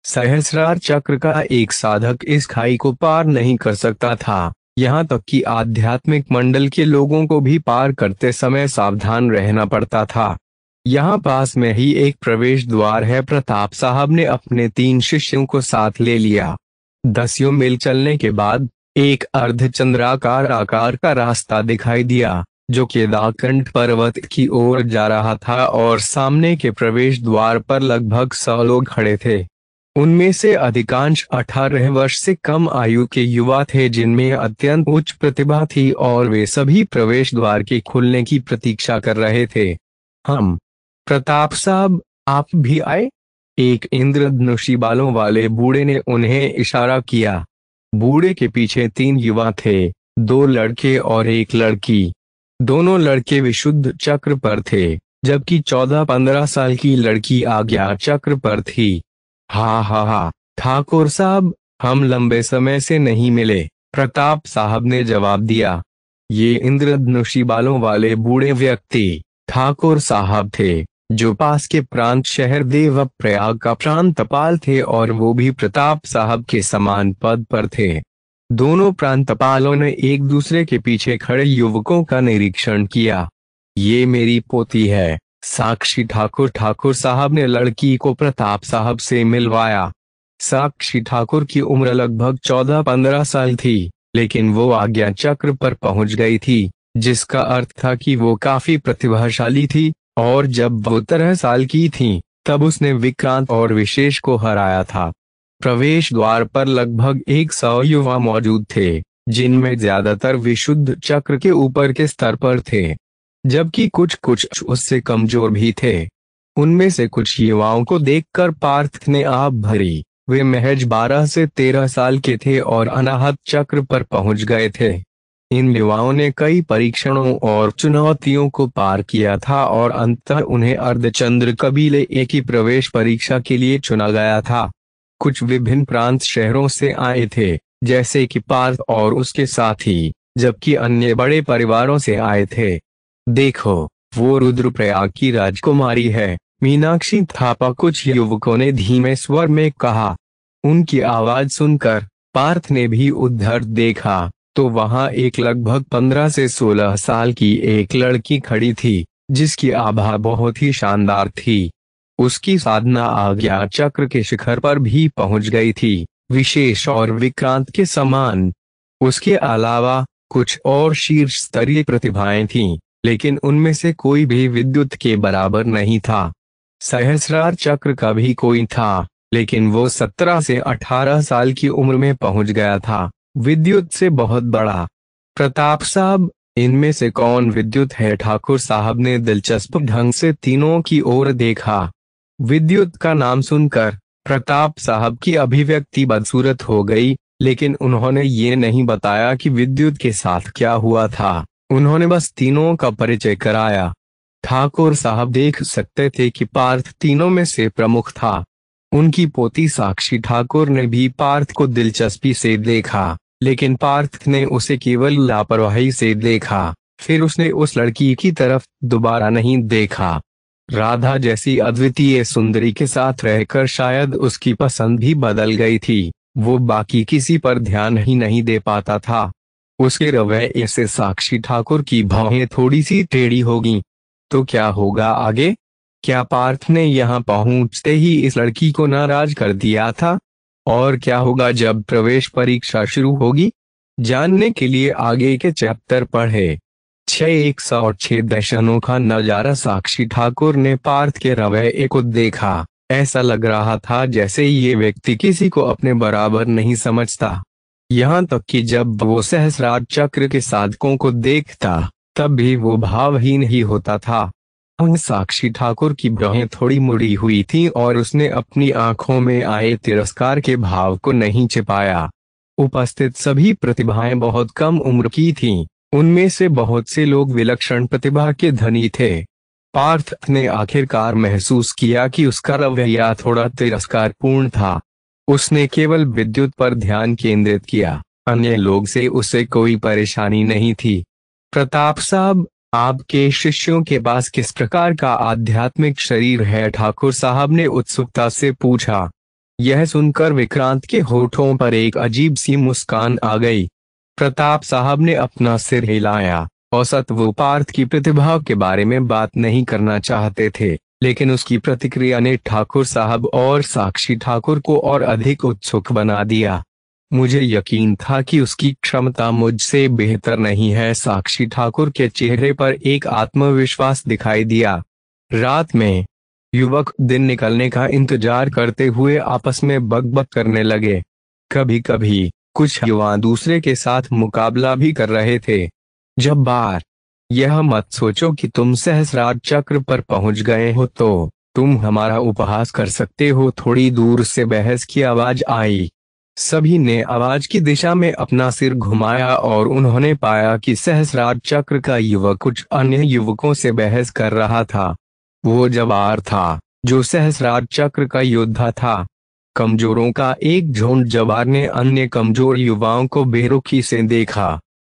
सहस्रार चक्र का एक साधक इस खाई को पार नहीं कर सकता था। यहाँ तक कि आध्यात्मिक मंडल के लोगों को भी पार करते समय सावधान रहना पड़ता था। यहाँ पास में ही एक प्रवेश द्वार है। प्रताप साहब ने अपने 3 शिष्यों को साथ ले लिया। 10 मील चलने के बाद एक अर्धचंद्राकार आकार का रास्ता दिखाई दिया, जो केदारकंठ पर्वत की ओर जा रहा था और सामने के प्रवेश द्वार पर लगभग 100 लोग खड़े थे। उनमें से अधिकांश 18 वर्ष से कम आयु के युवा थे, जिनमें अत्यंत उच्च प्रतिभा थी और वे सभी प्रवेश द्वार के खुलने की प्रतीक्षा कर रहे थे। हम, प्रताप साहब, आप भी आए? एक इंद्रधनुषी बालों वाले बूढ़े ने उन्हें इशारा किया। बूढ़े के पीछे 3 युवा थे, 2 लड़के और एक लड़की। दोनों लड़के विशुद्ध चक्र पर थे, जबकि 14-15 साल की लड़की आज्ञा चक्र पर थी। हा हा हा, ठाकुर साहब, हम लंबे समय से नहीं मिले, प्रताप साहब ने जवाब दिया। ये इंद्रधनुषी बालों वाले बूढ़े व्यक्ति ठाकुर साहब थे, जो पास के प्रांत शहर देवप्रयाग का प्रांतपाल थे और वो भी प्रताप साहब के समान पद पर थे। दोनों प्रांतपालों ने एक दूसरे के पीछे खड़े युवकों का निरीक्षण किया। ये मेरी पोती है, साक्षी ठाकुर। ठाकुर साहब ने लड़की को प्रताप साहब से मिलवाया। साक्षी ठाकुर की उम्र लगभग 14-15 साल थी, लेकिन वो आज्ञा चक्र पर पहुंच गई थी, जिसका अर्थ था कि वो काफी प्रतिभाशाली थी। और जब वो 13 साल की थी, तब उसने विक्रांत और विशेष को हराया था। प्रवेश द्वार पर लगभग 100 युवा मौजूद थे, जिनमें ज्यादातर विशुद्ध चक्र के ऊपर के स्तर पर थे, जबकि कुछ उससे कमजोर भी थे। उनमें से कुछ युवाओं को देखकर पार्थ ने आप भरी। वे महज 12 से 13 साल के थे और अनाहत चक्र पर पहुंच गए थे। इन युवाओं ने कई परीक्षणों और चुनौतियों को पार किया था और अंततः उन्हें अर्धचंद्र कबीले एक ही प्रवेश परीक्षा के लिए चुना गया था। कुछ विभिन्न प्रांत शहरों से आए थे, जैसे कि पार्थ और उसके साथी, जबकि अन्य बड़े परिवारों से आए थे। देखो, वो रुद्रप्रयाग की राजकुमारी है, मीनाक्षी थापा, कुछ युवकों ने धीमे स्वर में कहा। उनकी आवाज सुनकर पार्थ ने भी उधर देखा तो वहां एक लगभग 15 से 16 साल की एक लड़की खड़ी थी, जिसकी आभा बहुत ही शानदार थी। उसकी साधना आज्ञा चक्र के शिखर पर भी पहुंच गई थी, विशेष और विक्रांत के समान। उसके अलावा कुछ और शीर्ष स्तरीय प्रतिभाएं थीं, लेकिन उनमें से कोई भी विद्युत के बराबर नहीं था। सहस्रार चक्र का भी कोई था, लेकिन वो 17 से 18 साल की उम्र में पहुंच गया था, विद्युत से बहुत बड़ा। प्रताप साहब, इनमें से कौन विद्युत है? ठाकुर साहब ने दिलचस्प ढंग से तीनों की ओर देखा। विद्युत का नाम सुनकर प्रताप साहब की अभिव्यक्ति बदसूरत हो गई, लेकिन उन्होंने ये नहीं बताया कि विद्युत के साथ क्या हुआ था। उन्होंने बस तीनों का परिचय कराया। ठाकुर साहब देख सकते थे कि पार्थ तीनों में से प्रमुख था। उनकी पोती साक्षी ठाकुर ने भी पार्थ को दिलचस्पी से देखा, लेकिन पार्थ ने उसे केवल लापरवाही से देखा। फिर उसने उस लड़की की तरफ दोबारा नहीं देखा। राधा जैसी अद्वितीय सुंदरी के साथ रहकर शायद उसकी पसंद भी बदल गई थी। वो बाकी किसी पर ध्यान ही नहीं दे पाता था। उसके रवैये से साक्षी ठाकुर की भौहें थोड़ी सी टेढ़ी होगी। तो क्या होगा आगे? क्या पार्थ ने यहाँ पहुंचते ही इस लड़की को नाराज कर दिया था? और क्या होगा जब प्रवेश परीक्षा शुरू होगी? जानने के लिए आगे के चैप्टर पढ़े। 106 दर्शनों का नजारा। साक्षी ठाकुर ने पार्थ के रवैये को देखा। ऐसा लग रहा था जैसे ये व्यक्ति किसी को अपने बराबर नहीं समझता। यहाँ तक कि जब वो सहस्रार चक्र के साधकों को देखता, तब भी वो भावहीन ही होता था। साक्षी ठाकुर की बाहें थोड़ी मुड़ी हुई थी और उसने अपनी आंखों में आए तिरस्कार के भाव को नहीं छिपाया। उपस्थित सभी प्रतिभाएं बहुत कम उम्र की थीं। उनमें से बहुत से लोग विलक्षण प्रतिभा के धनी थे। पार्थ ने आखिरकार महसूस किया कि उसका रवैया थोड़ा तिरस्कारपूर्ण था। उसने केवल विद्युत पर ध्यान केंद्रित किया, अन्य लोग से उसे कोई परेशानी नहीं थी। प्रताप साहब, आपके शिष्यों के पास किस प्रकार का आध्यात्मिक शरीर है? ठाकुर साहब ने उत्सुकता से पूछा। यह सुनकर विक्रांत के होठों पर एक अजीब सी मुस्कान आ गई। प्रताप साहब ने अपना सिर हिलाया। औसत वो पार्थ की प्रतिभा के बारे में बात नहीं करना चाहते थे, लेकिन उसकी प्रतिक्रिया ने ठाकुर साहब और साक्षी ठाकुर को और अधिक उत्सुक बना दिया। मुझे यकीन था कि उसकी क्षमता मुझसे बेहतर नहीं है। साक्षी ठाकुर के चेहरे पर एक आत्मविश्वास दिखाई दिया। रात में युवक दिन निकलने का इंतजार करते हुए आपस में बकबक करने लगे। कभी कभी कुछ युवा दूसरे के साथ मुकाबला भी कर रहे थे। जब्बार, यह मत सोचो कि तुम सहस्रार चक्र पर पहुंच गए हो तो तुम हमारा उपहास कर सकते हो। थोड़ी दूर से बहस की आवाज आई। सभी ने आवाज की दिशा में अपना सिर घुमाया और उन्होंने पाया कि सहस्रार चक्र का युवक कुछ अन्य युवकों से बहस कर रहा था। वो जब्बार था, जो सहस्रार चक्र का योद्धा था। कमजोरों का एक झुंड। जब्बार ने अन्य कमजोर युवाओं को बेरुखी से देखा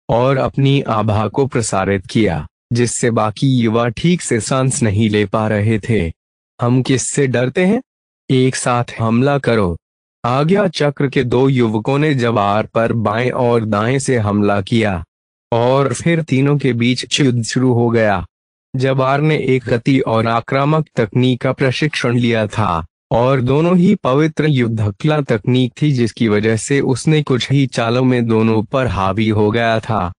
और अपनी आभा को प्रसारित किया, जिससे बाकी युवा ठीक से सांस नहीं ले पा रहे थे। हम किससे डरते हैं? एक साथ हमला करो। आज्ञा चक्र के दो युवकों ने जब्बार पर बाएं और दाएं से हमला किया और फिर तीनों के बीच युद्ध शुरू हो गया। जब्बार ने एक गति और आक्रामक तकनीक का प्रशिक्षण लिया था और दोनों ही पवित्र युद्धकला तकनीक थी, जिसकी वजह से उसने कुछ ही चालों में दोनों पर हावी हो गया था।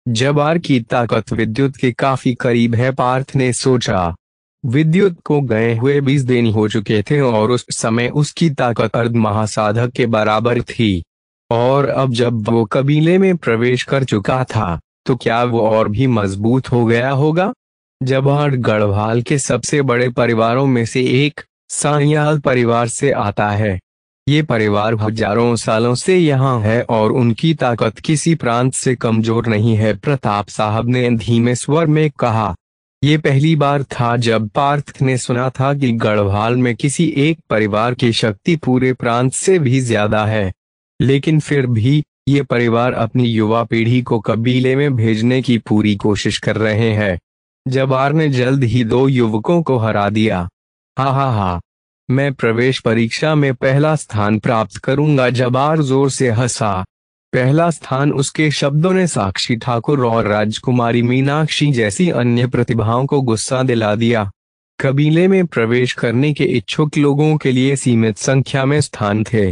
जब्बार की ताकत विद्युत के काफी करीब है, पार्थ ने सोचा। विद्युत को गए हुए 20 दिन हो चुके थे और उस समय उसकी ताकत अर्ध महासाधक के बराबर थी। और अब जब वो कबीले में प्रवेश कर चुका था, तो क्या वो और भी मजबूत हो गया होगा? जब्बार गढ़वाल के सबसे बड़े परिवारों में से एक सान्याल परिवार से आता है। ये परिवार हजारों सालों से यहाँ है और उनकी ताकत किसी प्रांत से कमजोर नहीं है। प्रताप साहब ने धीमे स्वर में कहा। ये पहली बार था जब पार्थ ने सुना था कि गढ़वाल में किसी एक परिवार की शक्ति पूरे प्रांत से भी ज्यादा है। लेकिन फिर भी ये परिवार अपनी युवा पीढ़ी को कबीले में भेजने की पूरी कोशिश कर रहे हैं। जब्बार ने जल्द ही दो युवकों को हरा दिया। हा, मैं प्रवेश परीक्षा में पहला स्थान प्राप्त करूंगा। जब्बार जोर से हंसा। पहला स्थान उसके शब्दों ने साक्षी ठाकुर और राजकुमारी मीनाक्षी जैसी अन्य प्रतिभाओं को गुस्सा दिला दिया। कबीले में प्रवेश करने के इच्छुक लोगों के लिए सीमित संख्या में स्थान थे।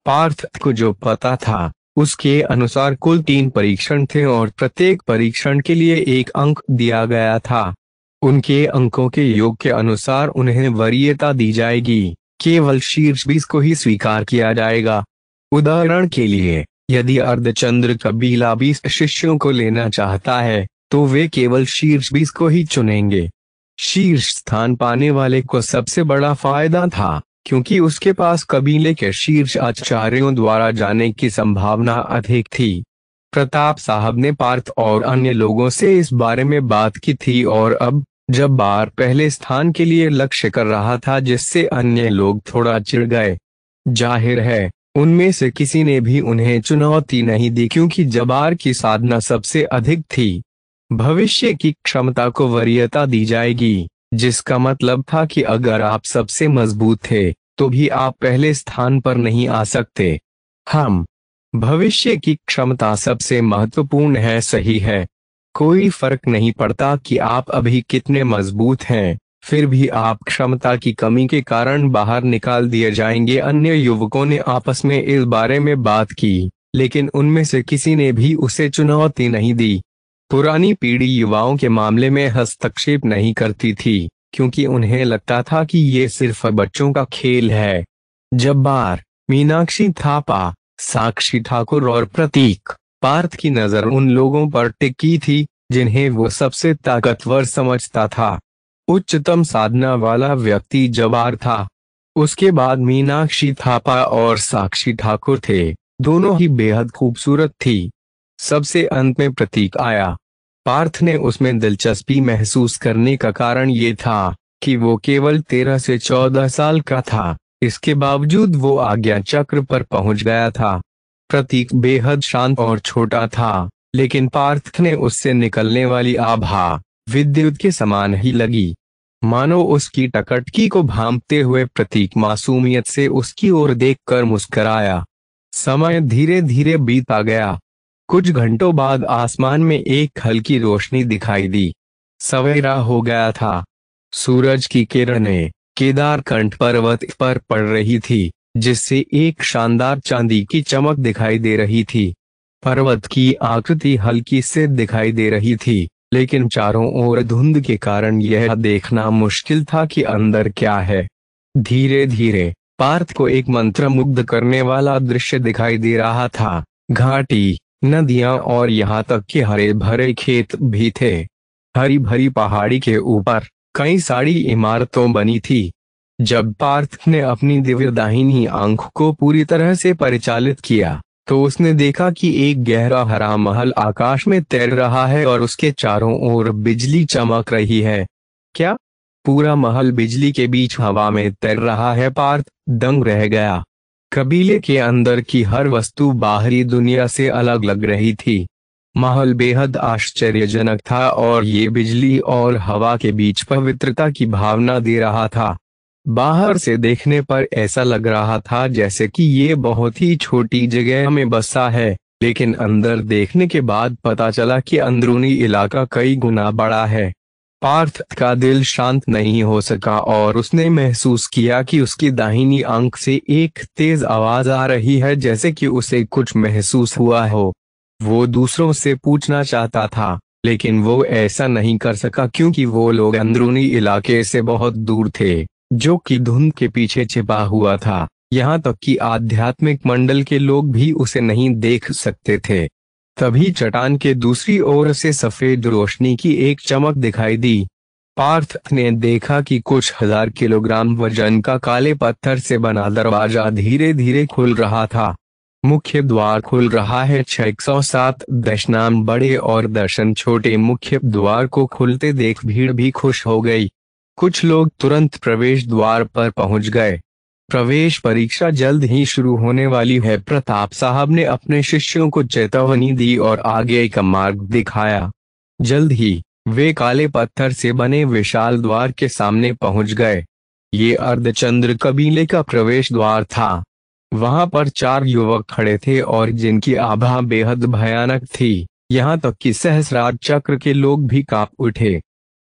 पार्थ को जो पता था उसके अनुसार कुल 3 परीक्षण थे और प्रत्येक परीक्षण के लिए 1 अंक दिया गया था। उनके अंकों के योग के अनुसार उन्हें वरीयता दी जाएगी। केवल शीर्ष 20 को ही स्वीकार किया जाएगा। उदाहरण के लिए, यदि अर्धचंद्र कबीला 20 शिष्यों को लेना चाहता है तो वे केवल शीर्ष 20 को ही चुनेंगे। शीर्ष स्थान पाने वाले को सबसे बड़ा फायदा था, क्योंकि उसके पास कबीले के शीर्ष आचार्यों द्वारा जाने की संभावना अधिक थी। प्रताप साहब ने पार्थ और अन्य लोगों से इस बारे में बात की थी और अब जब बार पहले स्थान के लिए लक्ष्य कर रहा था, जिससे अन्य लोग थोड़ा चिढ़ गए। जाहिर है उनमें से किसी ने भी उन्हें चुनौती नहीं दी, क्योंकि जबार की साधना सबसे अधिक थी। भविष्य की क्षमता को वरीयता दी जाएगी, जिसका मतलब था कि अगर आप सबसे मजबूत थे तो भी आप पहले स्थान पर नहीं आ सकते। हम भविष्य की क्षमता सबसे महत्वपूर्ण है, सही है। कोई फर्क नहीं पड़ता कि आप अभी कितने मजबूत हैं, फिर भी आप क्षमता की कमी के कारण बाहर निकाल दिए जाएंगे। अन्य युवकों ने आपस में इस बारे में बात की, लेकिन उनमें से किसी ने भी उसे चुनौती नहीं दी। पुरानी पीढ़ी युवाओं के मामले में हस्तक्षेप नहीं करती थी, क्योंकि उन्हें लगता था कि ये सिर्फ बच्चों का खेल है। जब्बार, मीनाक्षी थापा, साक्षी ठाकुर और प्रतीक, पार्थ की नजर उन लोगों पर टिकी थी जिन्हें वो सबसे ताकतवर समझता था। उच्चतम साधना वाला व्यक्ति जबार था। उसके बाद मीनाक्षी थापा और साक्षी ठाकुर थे। दोनों ही बेहद खूबसूरत थी। सबसे अंत में प्रतीक आया। पार्थ ने उसमें दिलचस्पी महसूस करने का कारण ये था कि वो केवल 13 से 14 साल का था। इसके बावजूद वो आज्ञा चक्र पर पहुंच गया था। प्रतीक बेहद शांत और छोटा था, लेकिन पार्थ ने उससे निकलने वाली आभा विद्युत के समान ही लगी। मानो उसकी टकटकी को भांपते हुए प्रतीक मासूमियत से उसकी ओर देखकर मुस्कराया। समय धीरे धीरे बीता गया। कुछ घंटों बाद आसमान में एक हल्की रोशनी दिखाई दी। सवेरा हो गया था। सूरज की किरणें केदारकंठ पर्वत पर पड़ रही थी, जिससे एक शानदार चांदी की चमक दिखाई दे रही थी। पर्वत की आकृति हल्की से दिखाई दे रही थी, लेकिन चारों ओर धुंध के कारण यह देखना मुश्किल था कि अंदर क्या है। धीरे धीरे पार्थ को एक मंत्रमुग्ध करने वाला दृश्य दिखाई दे रहा था। घाटी, नदियां और यहाँ तक कि हरे भरे खेत भी थे। हरी भरी पहाड़ी के ऊपर कई सारी इमारतों बनी थी। जब पार्थ ने अपनी दिव्य दाहिनी आंख को पूरी तरह से परिचालित किया, तो उसने देखा कि एक गहरा हरा महल आकाश में तैर रहा है और उसके चारों ओर बिजली चमक रही है। क्या पूरा महल बिजली के बीच हवा में तैर रहा है? पार्थ दंग रह गया। कबीले के अंदर की हर वस्तु बाहरी दुनिया से अलग लग रही थी। महल बेहद आश्चर्यजनक था और ये बिजली और हवा के बीच पवित्रता की भावना दे रहा था। बाहर से देखने पर ऐसा लग रहा था जैसे कि ये बहुत ही छोटी जगह में बसा है, लेकिन अंदर देखने के बाद पता चला कि अंदरूनी इलाका कई गुना बड़ा है। पार्थ का दिल शांत नहीं हो सका और उसने महसूस किया कि उसकी दाहिनी आंख से एक तेज आवाज आ रही है, जैसे कि उसे कुछ महसूस हुआ हो। वो दूसरों से पूछना चाहता था, लेकिन वो ऐसा नहीं कर सका क्योंकि वो लोग अंदरूनी इलाके से बहुत दूर थे, जो कि धुंध के पीछे छिपा हुआ था। यहाँ तक कि आध्यात्मिक मंडल के लोग भी उसे नहीं देख सकते थे। तभी चट्टान के दूसरी ओर से सफेद रोशनी की एक चमक दिखाई दी। पार्थ ने देखा कि कुछ हजार किलोग्राम वजन का काले पत्थर से बना दरवाजा धीरे धीरे खुल रहा था। मुख्य द्वार खुल रहा है। 607 दशनाम बड़े और दर्शन छोटे। मुख्य द्वार को खुलते देख भीड़ भी खुश हो गई। कुछ लोग तुरंत प्रवेश द्वार पर पहुंच गए। प्रवेश परीक्षा जल्द ही शुरू होने वाली है। प्रताप साहब ने अपने शिष्यों को चेतावनी दी और आगे का मार्ग दिखाया। जल्द ही वे काले पत्थर से बने विशाल द्वार के सामने पहुंच गए। ये अर्धचंद्र कबीले का प्रवेश द्वार था। वहां पर 4 युवक खड़े थे और जिनकी आभा बेहद भयानक थी, यहाँ तक कि सहस्रार चक्र के लोग भी कांप उठे।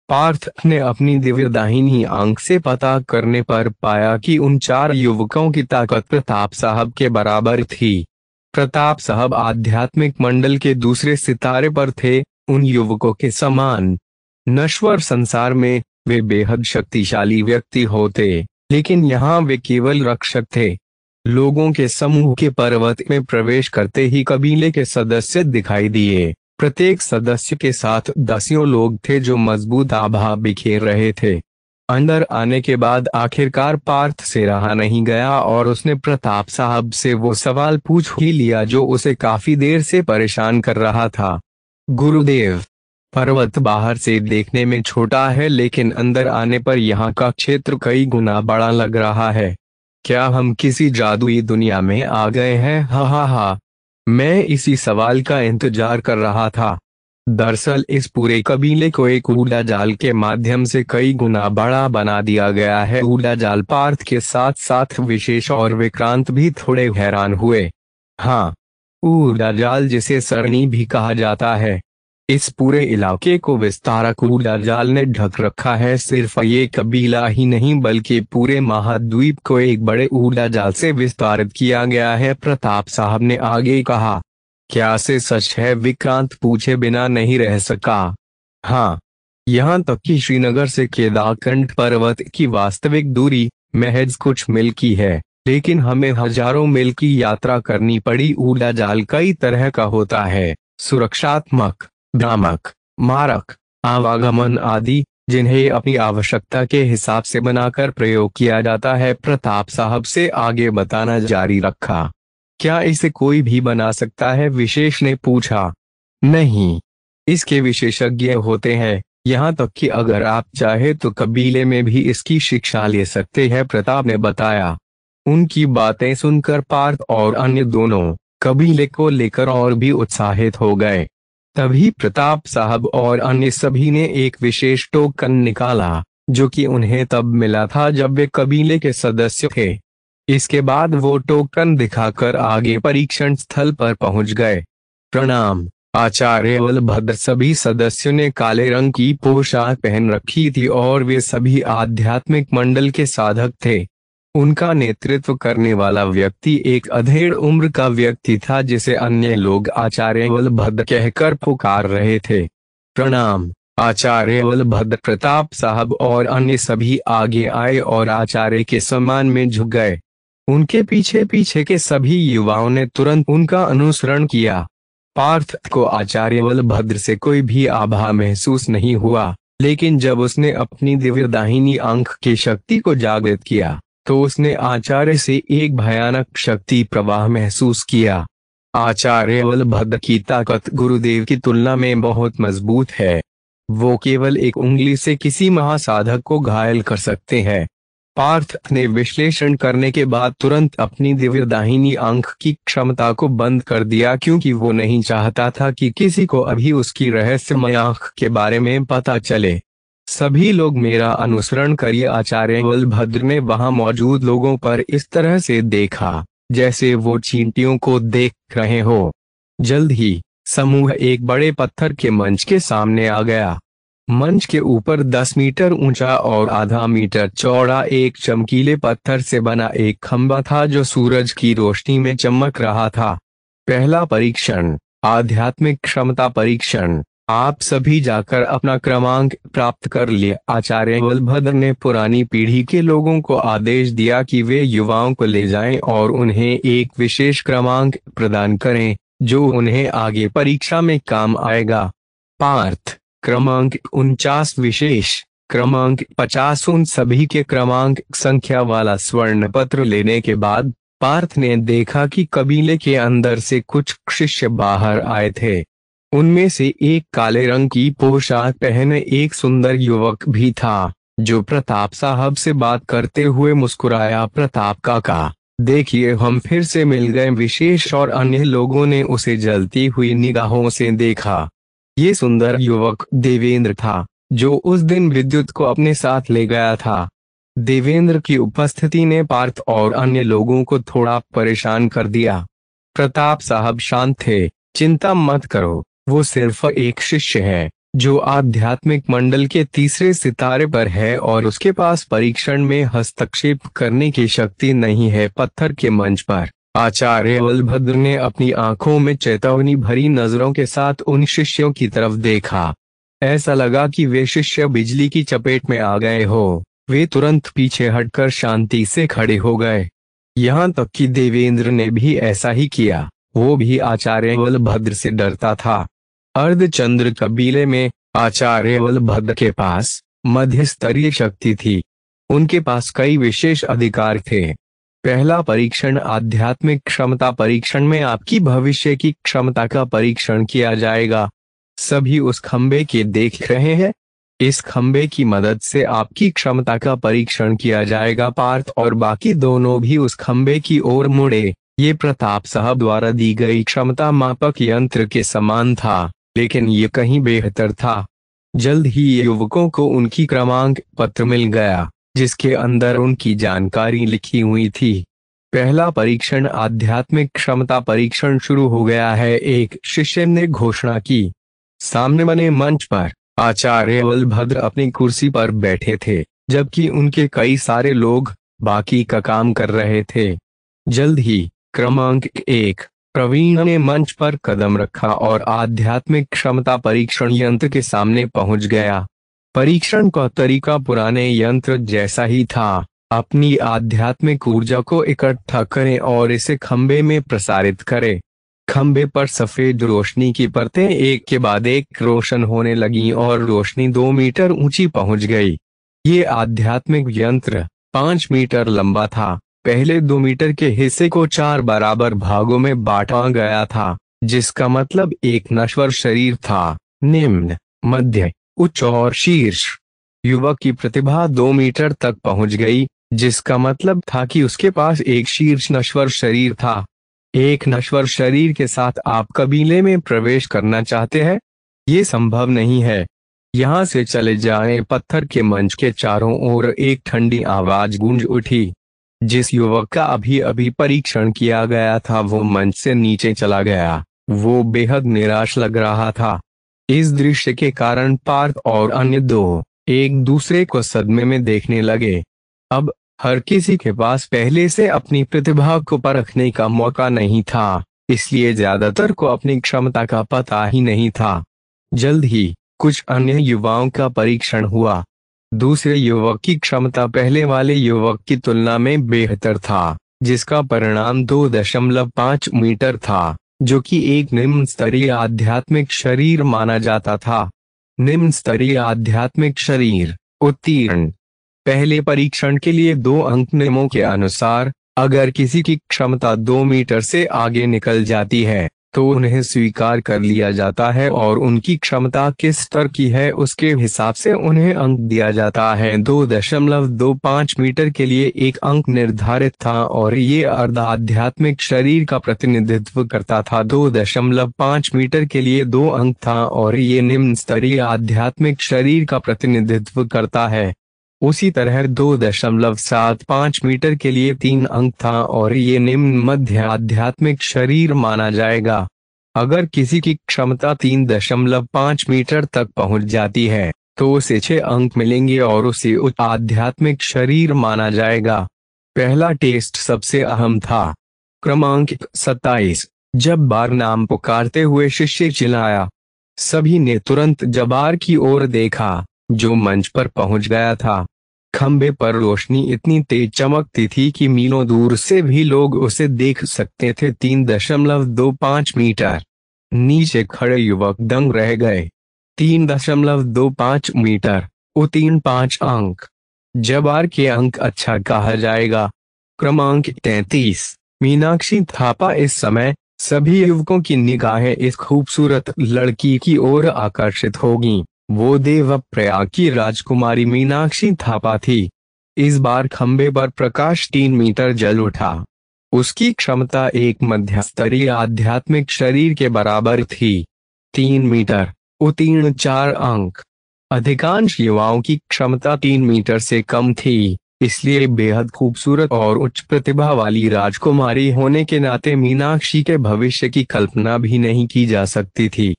पार्थ ने अपनी दिव्य दाहिनी आंख से पता करने पर पाया कि उन 4 युवकों की ताकत प्रताप साहब के बराबर थी। प्रताप साहब आध्यात्मिक मंडल के दूसरे सितारे पर थे, उन युवकों के समान। नश्वर संसार में वे बेहद शक्तिशाली व्यक्ति होते, लेकिन यहाँ वे केवल रक्षक थे। लोगों के समूह के पर्वत में प्रवेश करते ही कबीले के सदस्य दिखाई दिए। प्रत्येक सदस्य के साथ दसियों लोग थे जो मजबूत आभा बिखेर रहे थे। अंदर आने के बाद आखिरकार पार्थ से रहा नहीं गया और उसने प्रताप साहब से वो सवाल पूछ ही लिया जो उसे काफी देर से परेशान कर रहा था। गुरुदेव, पर्वत बाहर से देखने में छोटा है, लेकिन अंदर आने पर यहाँ का क्षेत्र कई गुना बड़ा लग रहा है। क्या हम किसी जादुई दुनिया में आ गए हैं? हा हा हा। मैं इसी सवाल का इंतजार कर रहा था। दरअसल इस पूरे कबीले को एक ऊर्जा जाल के माध्यम से कई गुना बड़ा बना दिया गया है। ऊर्जा जाल पार्थ के साथ साथ विशेष और विक्रांत भी थोड़े हैरान हुए। हाँ, ऊर्जा जाल जिसे सरणी भी कहा जाता है। इस पूरे इलाके को विस्तारक ऊर्जा जाल ने ढक रखा है। सिर्फ ये कबीला ही नहीं बल्कि पूरे महाद्वीप को एक बड़े ऊर्जा जाल से विस्तारित किया गया है, प्रताप साहब ने आगे कहा। क्या से सच है? विक्रांत पूछे बिना नहीं रह सका। हाँ, यहाँ तक कि श्रीनगर से केदारखंड पर्वत की वास्तविक दूरी महज कुछ मील की है, लेकिन हमें हजारों मील की यात्रा करनी पड़ी। ऊर्जा जाल कई तरह का होता है, सुरक्षात्मक, भ्रामक, मारक, आवागमन आदि, जिन्हें अपनी आवश्यकता के हिसाब से बनाकर प्रयोग किया जाता है। प्रताप साहब से आगे बताना जारी रखा। क्या इसे कोई भी बना सकता है? विशेष ने पूछा। नहीं, इसके विशेषज्ञ होते हैं, यहाँ तक कि अगर आप चाहे तो कबीले में भी इसकी शिक्षा ले सकते हैं, प्रताप ने बताया। उनकी बातें सुनकर पार्थ और अन्य दोनों कबीले को लेकर और भी उत्साहित हो गए। तभी प्रताप साहब और अन्य सभी ने एक विशेष टोकन निकाला, जो कि उन्हें तब मिला था जब वे कबीले के सदस्य थे। इसके बाद वो टोकन दिखाकर आगे परीक्षण स्थल पर पहुंच गए। प्रणाम आचार्य बलभद्र। सभी सदस्यों ने काले रंग की पोशाक पहन रखी थी और वे सभी आध्यात्मिक मंडल के साधक थे। उनका नेतृत्व करने वाला व्यक्ति एक अधेड़ उम्र का व्यक्ति था, जिसे अन्य लोग आचार्य बलभद्र कहकर पुकार रहे थे। प्रणाम आचार्य बलभद्र। प्रताप साहब और अन्य सभी आगे आए और आचार्य के सम्मान में झुक गए। उनके पीछे पीछे के सभी युवाओं ने तुरंत उनका अनुसरण किया। पार्थ को आचार्य बलभद्र से कोई भी आभा महसूस नहीं हुआ, लेकिन जब उसने अपनी दिव्य दाहिनी आंख की शक्ति को जागृत किया तो उसने आचार्य से एक भयानक शक्ति प्रवाह महसूस किया। आचार्य बलभद्र की ताकत गुरुदेव की तुलना में बहुत मजबूत है। वो केवल एक उंगली से किसी महासाधक को घायल कर सकते हैं। पार्थ ने विश्लेषण करने के बाद तुरंत अपनी दिव्य दाहिनी आंख की क्षमता को बंद कर दिया, क्योंकि वो नहीं चाहता था कि किसी को अभी उसकी रहस्यमय आंख के बारे में पता चले। सभी लोग मेरा अनुसरण करिए। आचार्य बलभद्र ने वहां मौजूद लोगों पर इस तरह से देखा जैसे वो चींटियों को देख रहे हो। जल्द ही समूह एक बड़े पत्थर के मंच के सामने आ गया। मंच के ऊपर 10 मीटर ऊंचा और आधा मीटर चौड़ा एक चमकीले पत्थर से बना एक खंबा था, जो सूरज की रोशनी में चमक रहा था। पहला परीक्षण, आध्यात्मिक क्षमता परीक्षण। आप सभी जाकर अपना क्रमांक प्राप्त कर लिए। आचार्य बलभद्र ने पुरानी पीढ़ी के लोगों को आदेश दिया कि वे युवाओं को ले जाएं और उन्हें एक विशेष क्रमांक प्रदान करें, जो उन्हें आगे परीक्षा में काम आएगा। पार्थ क्रमांक 49, विशेष क्रमांक 50। उन सभी के क्रमांक संख्या वाला स्वर्ण पत्र लेने के बाद पार्थ ने देखा कि कबीले के अंदर से कुछ शिष्य बाहर आए थे। उनमें से एक काले रंग की पोशाक पहने एक सुंदर युवक भी था, जो प्रताप साहब से बात करते हुए मुस्कुराया। प्रताप काका, देखिए हम फिर से मिल गए। विशेष और अन्य लोगों ने उसे जलती हुई निगाहों से देखा। ये सुंदर युवक देवेंद्र था, जो उस दिन विद्युत को अपने साथ ले गया था। देवेंद्र की उपस्थिति ने पार्थ और अन्य लोगों को थोड़ा परेशान कर दिया। प्रताप साहब शांत थे। चिंता मत करो, वो सिर्फ एक शिष्य है जो आध्यात्मिक मंडल के तीसरे सितारे पर है और उसके पास परीक्षण में हस्तक्षेप करने की शक्ति नहीं है। पत्थर के मंच पर आचार्य बलभद्र ने अपनी आंखों में चेतावनी भरी नजरों के साथ उन शिष्यों की तरफ देखा। ऐसा लगा कि वे शिष्य बिजली की चपेट में आ गए हो। वे तुरंत पीछे हटकर शांति से खड़े हो गए। यहाँ तक कि देवेंद्र ने भी ऐसा ही किया। वो भी आचार्य बलभद्र से डरता था। अर्धचंद्र कबीले में आचार्य बलभद्र के पास मध्य स्तरीय शक्ति थी। उनके पास कई विशेष अधिकार थे। पहला परीक्षण आध्यात्मिक क्षमता परीक्षण में आपकी भविष्य की क्षमता का परीक्षण किया जाएगा। सभी उस खंबे के देख रहे हैं। इस खंबे की मदद से आपकी क्षमता का परीक्षण किया जाएगा। पार्थ और बाकी दोनों भी उस खंबे की ओर मुड़े। ये प्रताप साहब द्वारा दी गई क्षमता मापक यंत्र के समान था, लेकिन ये कहीं बेहतर था। जल्द ही युवकों को उनकी क्रमांक पत्र मिल गया, जिसके अंदर उनकी जानकारी लिखी हुई थी। पहला परीक्षण आध्यात्मिक क्षमता परीक्षण शुरू हो गया है, एक शिष्य ने घोषणा की। सामने बने मंच पर आचार्य बलभद्र अपनी कुर्सी पर बैठे थे, जबकि उनके कई सारे लोग बाकी का काम कर रहे थे। जल्द ही क्रमांक 1 प्रवीण ने मंच पर कदम रखा और आध्यात्मिक क्षमता परीक्षण यंत्र के सामने पहुंच गया। परीक्षण का तरीका पुराने यंत्र जैसा ही था। अपनी आध्यात्मिक ऊर्जा को इकट्ठा करें और इसे खंबे में प्रसारित करें। खंबे पर सफेद रोशनी की परतें एक के बाद एक रोशन होने लगीं और रोशनी 2 मीटर ऊंची पहुंच गई। ये आध्यात्मिक यंत्र 5 मीटर लंबा था। पहले 2 मीटर के हिस्से को 4 बराबर भागों में बांटा गया था, जिसका मतलब एक नश्वर शरीर था, निम्न, मध्य, उच्च और शीर्ष। युवक की प्रतिभा 2 मीटर तक पहुंच गई, जिसका मतलब था कि उसके पास एक शीर्ष नश्वर शरीर था। एक नश्वर शरीर के साथ आप कबीले में प्रवेश करना चाहते हैं? ये संभव नहीं है। यहाँ से चले जाएं। पत्थर के मंच के चारों ओर एक ठंडी आवाज गूंज उठी। जिस युवक का अभी अभी परीक्षण किया गया था वो मंच से नीचे चला गया। वो बेहद निराश लग रहा था। इस दृश्य के कारण पार्थ और अन्य दो एक दूसरे को सदमे में देखने लगे। अब हर किसी के पास पहले से अपनी प्रतिभा को परखने का मौका नहीं था, इसलिए ज्यादातर को अपनी क्षमता का पता ही नहीं था। जल्द ही कुछ अन्य युवाओं का परीक्षण हुआ। दूसरे युवक की क्षमता पहले वाले युवक की तुलना में बेहतर था, जिसका परिणाम 2.5 मीटर था, जो कि एक निम्न स्तरीय आध्यात्मिक शरीर माना जाता था। निम्न स्तरीय आध्यात्मिक शरीर उत्तीर्ण। पहले परीक्षण के लिए 2 अंक नियमों के अनुसार, अगर किसी की क्षमता 2 मीटर से आगे निकल जाती है तो उन्हें स्वीकार कर लिया जाता है और उनकी क्षमता किस स्तर की है उसके हिसाब से उन्हें अंक दिया जाता है। 2.25 मीटर के लिए 1 अंक निर्धारित था और ये अर्ध आध्यात्मिक शरीर का प्रतिनिधित्व करता था। 2.5 मीटर के लिए 2 अंक था और ये निम्न स्तरीय आध्यात्मिक शरीर का प्रतिनिधित्व करता है। उसी तरह 2.75 मीटर के लिए 3 अंक था और ये निम्न मध्य आध्यात्मिक शरीर माना जाएगा। अगर किसी की क्षमता 3.5 मीटर तक पहुंच जाती है तो उसे 6 अंक मिलेंगे और उसे उच्च आध्यात्मिक शरीर माना जाएगा। पहला टेस्ट सबसे अहम था। क्रमांक 27 जब बार नाम पुकारते हुए शिष्य चिल्लाया, सभी ने तुरंत जबार की ओर देखा, जो मंच पर पहुंच गया था। खंबे पर रोशनी इतनी तेज चमकती थी कि मीलों दूर से भी लोग उसे देख सकते थे। 3.25 मीटर। नीचे खड़े युवक दंग रह गए। 3.25 मीटर, उत्तीर्ण 5 अंक। जबार के अंक अच्छा कहा जाएगा। क्रमांक 33 मीनाक्षी थापा। इस समय सभी युवकों की निगाहें इस खूबसूरत लड़की की ओर आकर्षित होगी। वो देवप्रयाग की राजकुमारी मीनाक्षी थापा थी। इस बार खंबे पर प्रकाश 3 मीटर जल उठा। उसकी क्षमता एक मध्यस्तरीय आध्यात्मिक शरीर के बराबर थी। 3 मीटर, उत्तीर्ण 4 अंक। अधिकांश युवाओं की क्षमता 3 मीटर से कम थी। इसलिए बेहद खूबसूरत और उच्च प्रतिभा वाली राजकुमारी होने के नाते मीनाक्षी के भविष्य की कल्पना भी नहीं की जा सकती थी।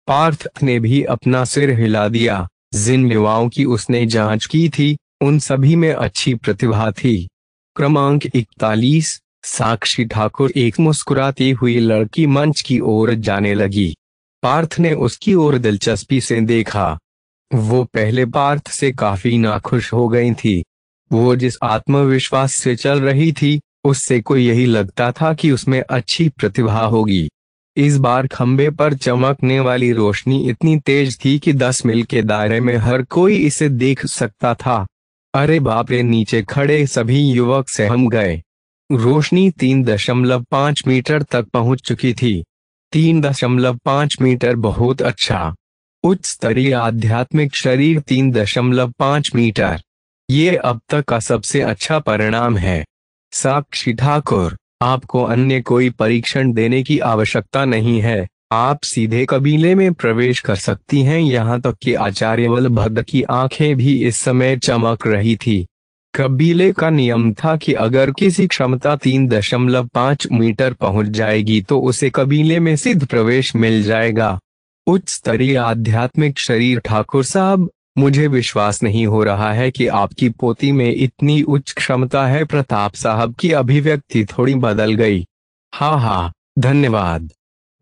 पार्थ ने भी अपना सिर हिला दिया। जिन युवाओं की उसने जांच की थी उन सभी में अच्छी प्रतिभा थी। क्रमांक 41। साक्षी ठाकुर। एक मुस्कुराती हुई लड़की मंच की ओर जाने लगी। पार्थ ने उसकी ओर दिलचस्पी से देखा। वो पहले पार्थ से काफी नाखुश हो गई थी। वो जिस आत्मविश्वास से चल रही थी उससे को यही लगता था कि उसमें अच्छी प्रतिभा होगी। इस बार खंबे पर चमकने वाली रोशनी इतनी तेज थी कि 10 मील के दायरे में हर कोई इसे देख सकता था। अरे बाप रे! नीचे खड़े सभी युवक सहम गए। रोशनी 3.5 मीटर तक पहुंच चुकी थी। 3.5 मीटर बहुत अच्छा। उच्च स्तरीय आध्यात्मिक शरीर 3.5 मीटर। ये अब तक का सबसे अच्छा परिणाम है। साक्षी ठाकुर, आपको अन्य कोई परीक्षण देने की आवश्यकता नहीं है। आप सीधे कबीले में प्रवेश कर सकती हैं। यहाँ तक कि आचार्य बलभद्र की आंखें भी इस समय चमक रही थी। कबीले का नियम था कि अगर किसी क्षमता 3.5 मीटर पहुंच जाएगी तो उसे कबीले में सिद्ध प्रवेश मिल जाएगा। उच्च स्तरीय आध्यात्मिक शरीर। ठाकुर साहब, मुझे विश्वास नहीं हो रहा है कि आपकी पोती में इतनी उच्च क्षमता है। प्रताप साहब की अभिव्यक्ति थोड़ी बदल गई। हाँ हाँ, धन्यवाद।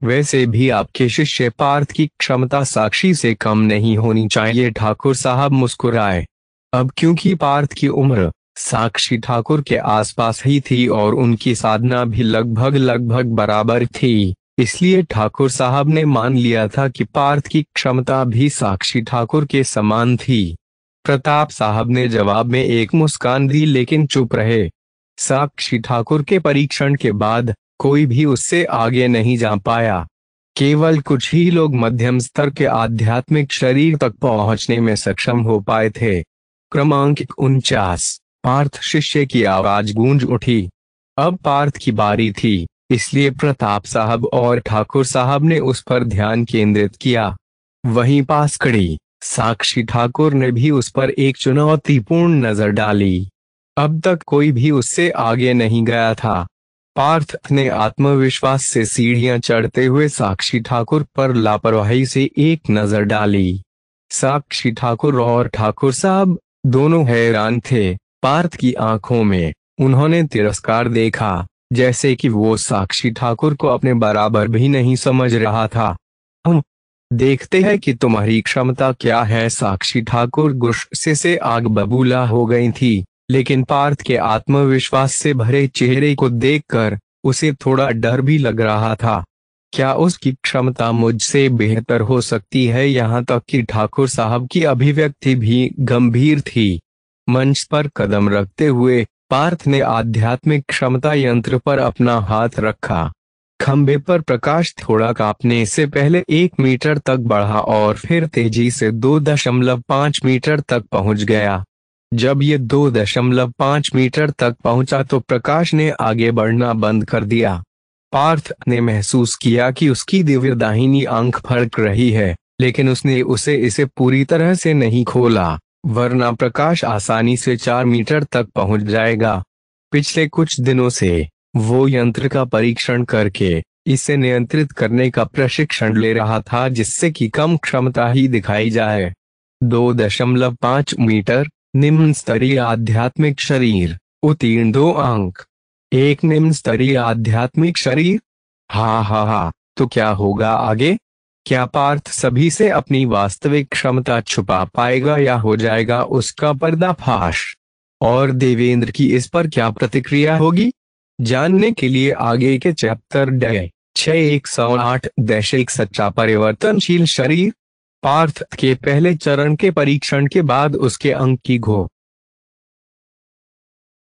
वैसे भी आपके शिष्य पार्थ की क्षमता साक्षी से कम नहीं होनी चाहिए। ठाकुर साहब मुस्कुराए। अब क्योंकि पार्थ की उम्र साक्षी ठाकुर के आसपास ही थी और उनकी साधना भी लगभग लगभग बराबर थी, इसलिए ठाकुर साहब ने मान लिया था कि पार्थ की क्षमता भी साक्षी ठाकुर के समान थी। प्रताप साहब ने जवाब में एक मुस्कान दी लेकिन चुप रहे। साक्षी ठाकुर के परीक्षण के बाद कोई भी उससे आगे नहीं जा पाया। केवल कुछ ही लोग मध्यम स्तर के आध्यात्मिक शरीर तक पहुंचने में सक्षम हो पाए थे। क्रमांक 49। पार्थ शिष्य की आवाज गूंज उठी। अब पार्थ की बारी थी, इसलिए प्रताप साहब और ठाकुर साहब ने उस पर ध्यान केंद्रित किया। वहीं पास खड़ी साक्षी ठाकुर ने भी उस पर एक चुनौतीपूर्ण नजर डाली। अब तक कोई भी उससे आगे नहीं गया था। पार्थ ने आत्मविश्वास से सीढ़ियां चढ़ते हुए साक्षी ठाकुर पर लापरवाही से एक नजर डाली। साक्षी ठाकुर और ठाकुर साहब दोनों हैरान थे। पार्थ की आंखों में उन्होंने तिरस्कार देखा, जैसे कि वो साक्षी ठाकुर को अपने बराबर भी नहीं समझ रहा था। हम देखते हैं कि तुम्हारी क्षमता क्या है। साक्षी ठाकुर गुस्से से आग बबूला हो गई थी, लेकिन पार्थ के आत्मविश्वास से भरे चेहरे को देखकर उसे थोड़ा डर भी लग रहा था। क्या उसकी क्षमता मुझसे बेहतर हो सकती है? यहाँ तक कि ठाकुर साहब की अभिव्यक्ति भी गंभीर थी। मंच पर कदम रखते हुए पार्थ ने आध्यात्मिक क्षमता यंत्र पर अपना हाथ रखा। खंबे पर प्रकाश थोड़ा कांपने से पहले 1 मीटर तक बढ़ा और फिर तेजी से 2.5 मीटर तक पहुंच गया। जब ये 2.5 मीटर तक पहुंचा तो प्रकाश ने आगे बढ़ना बंद कर दिया। पार्थ ने महसूस किया कि उसकी दिव्य दाहिनी आंख फड़क रही है, लेकिन उसने इसे पूरी तरह से नहीं खोला, वरना प्रकाश आसानी से 4 मीटर तक पहुंच जाएगा। पिछले कुछ दिनों से वो यंत्र का परीक्षण करके इसे नियंत्रित करने का प्रशिक्षण ले रहा था, जिससे कि कम क्षमता ही दिखाई जाए। 2.5 मीटर निम्न स्तरीय आध्यात्मिक शरीर। उत्तीर्ण 2 अंक। एक निम्न स्तरीय आध्यात्मिक शरीर। हा, तो क्या होगा आगे? क्या पार्थ सभी से अपनी वास्तविक क्षमता छुपा पाएगा या हो जाएगा उसका पर्दाफाश? और देवेंद्र की इस पर क्या प्रतिक्रिया होगी? जानने के लिए आगे के चैप्टर 6 एक सच्चा परिवर्तनशील शरीर। पार्थ के पहले चरण के परीक्षण के बाद उसके अंक की घोषणा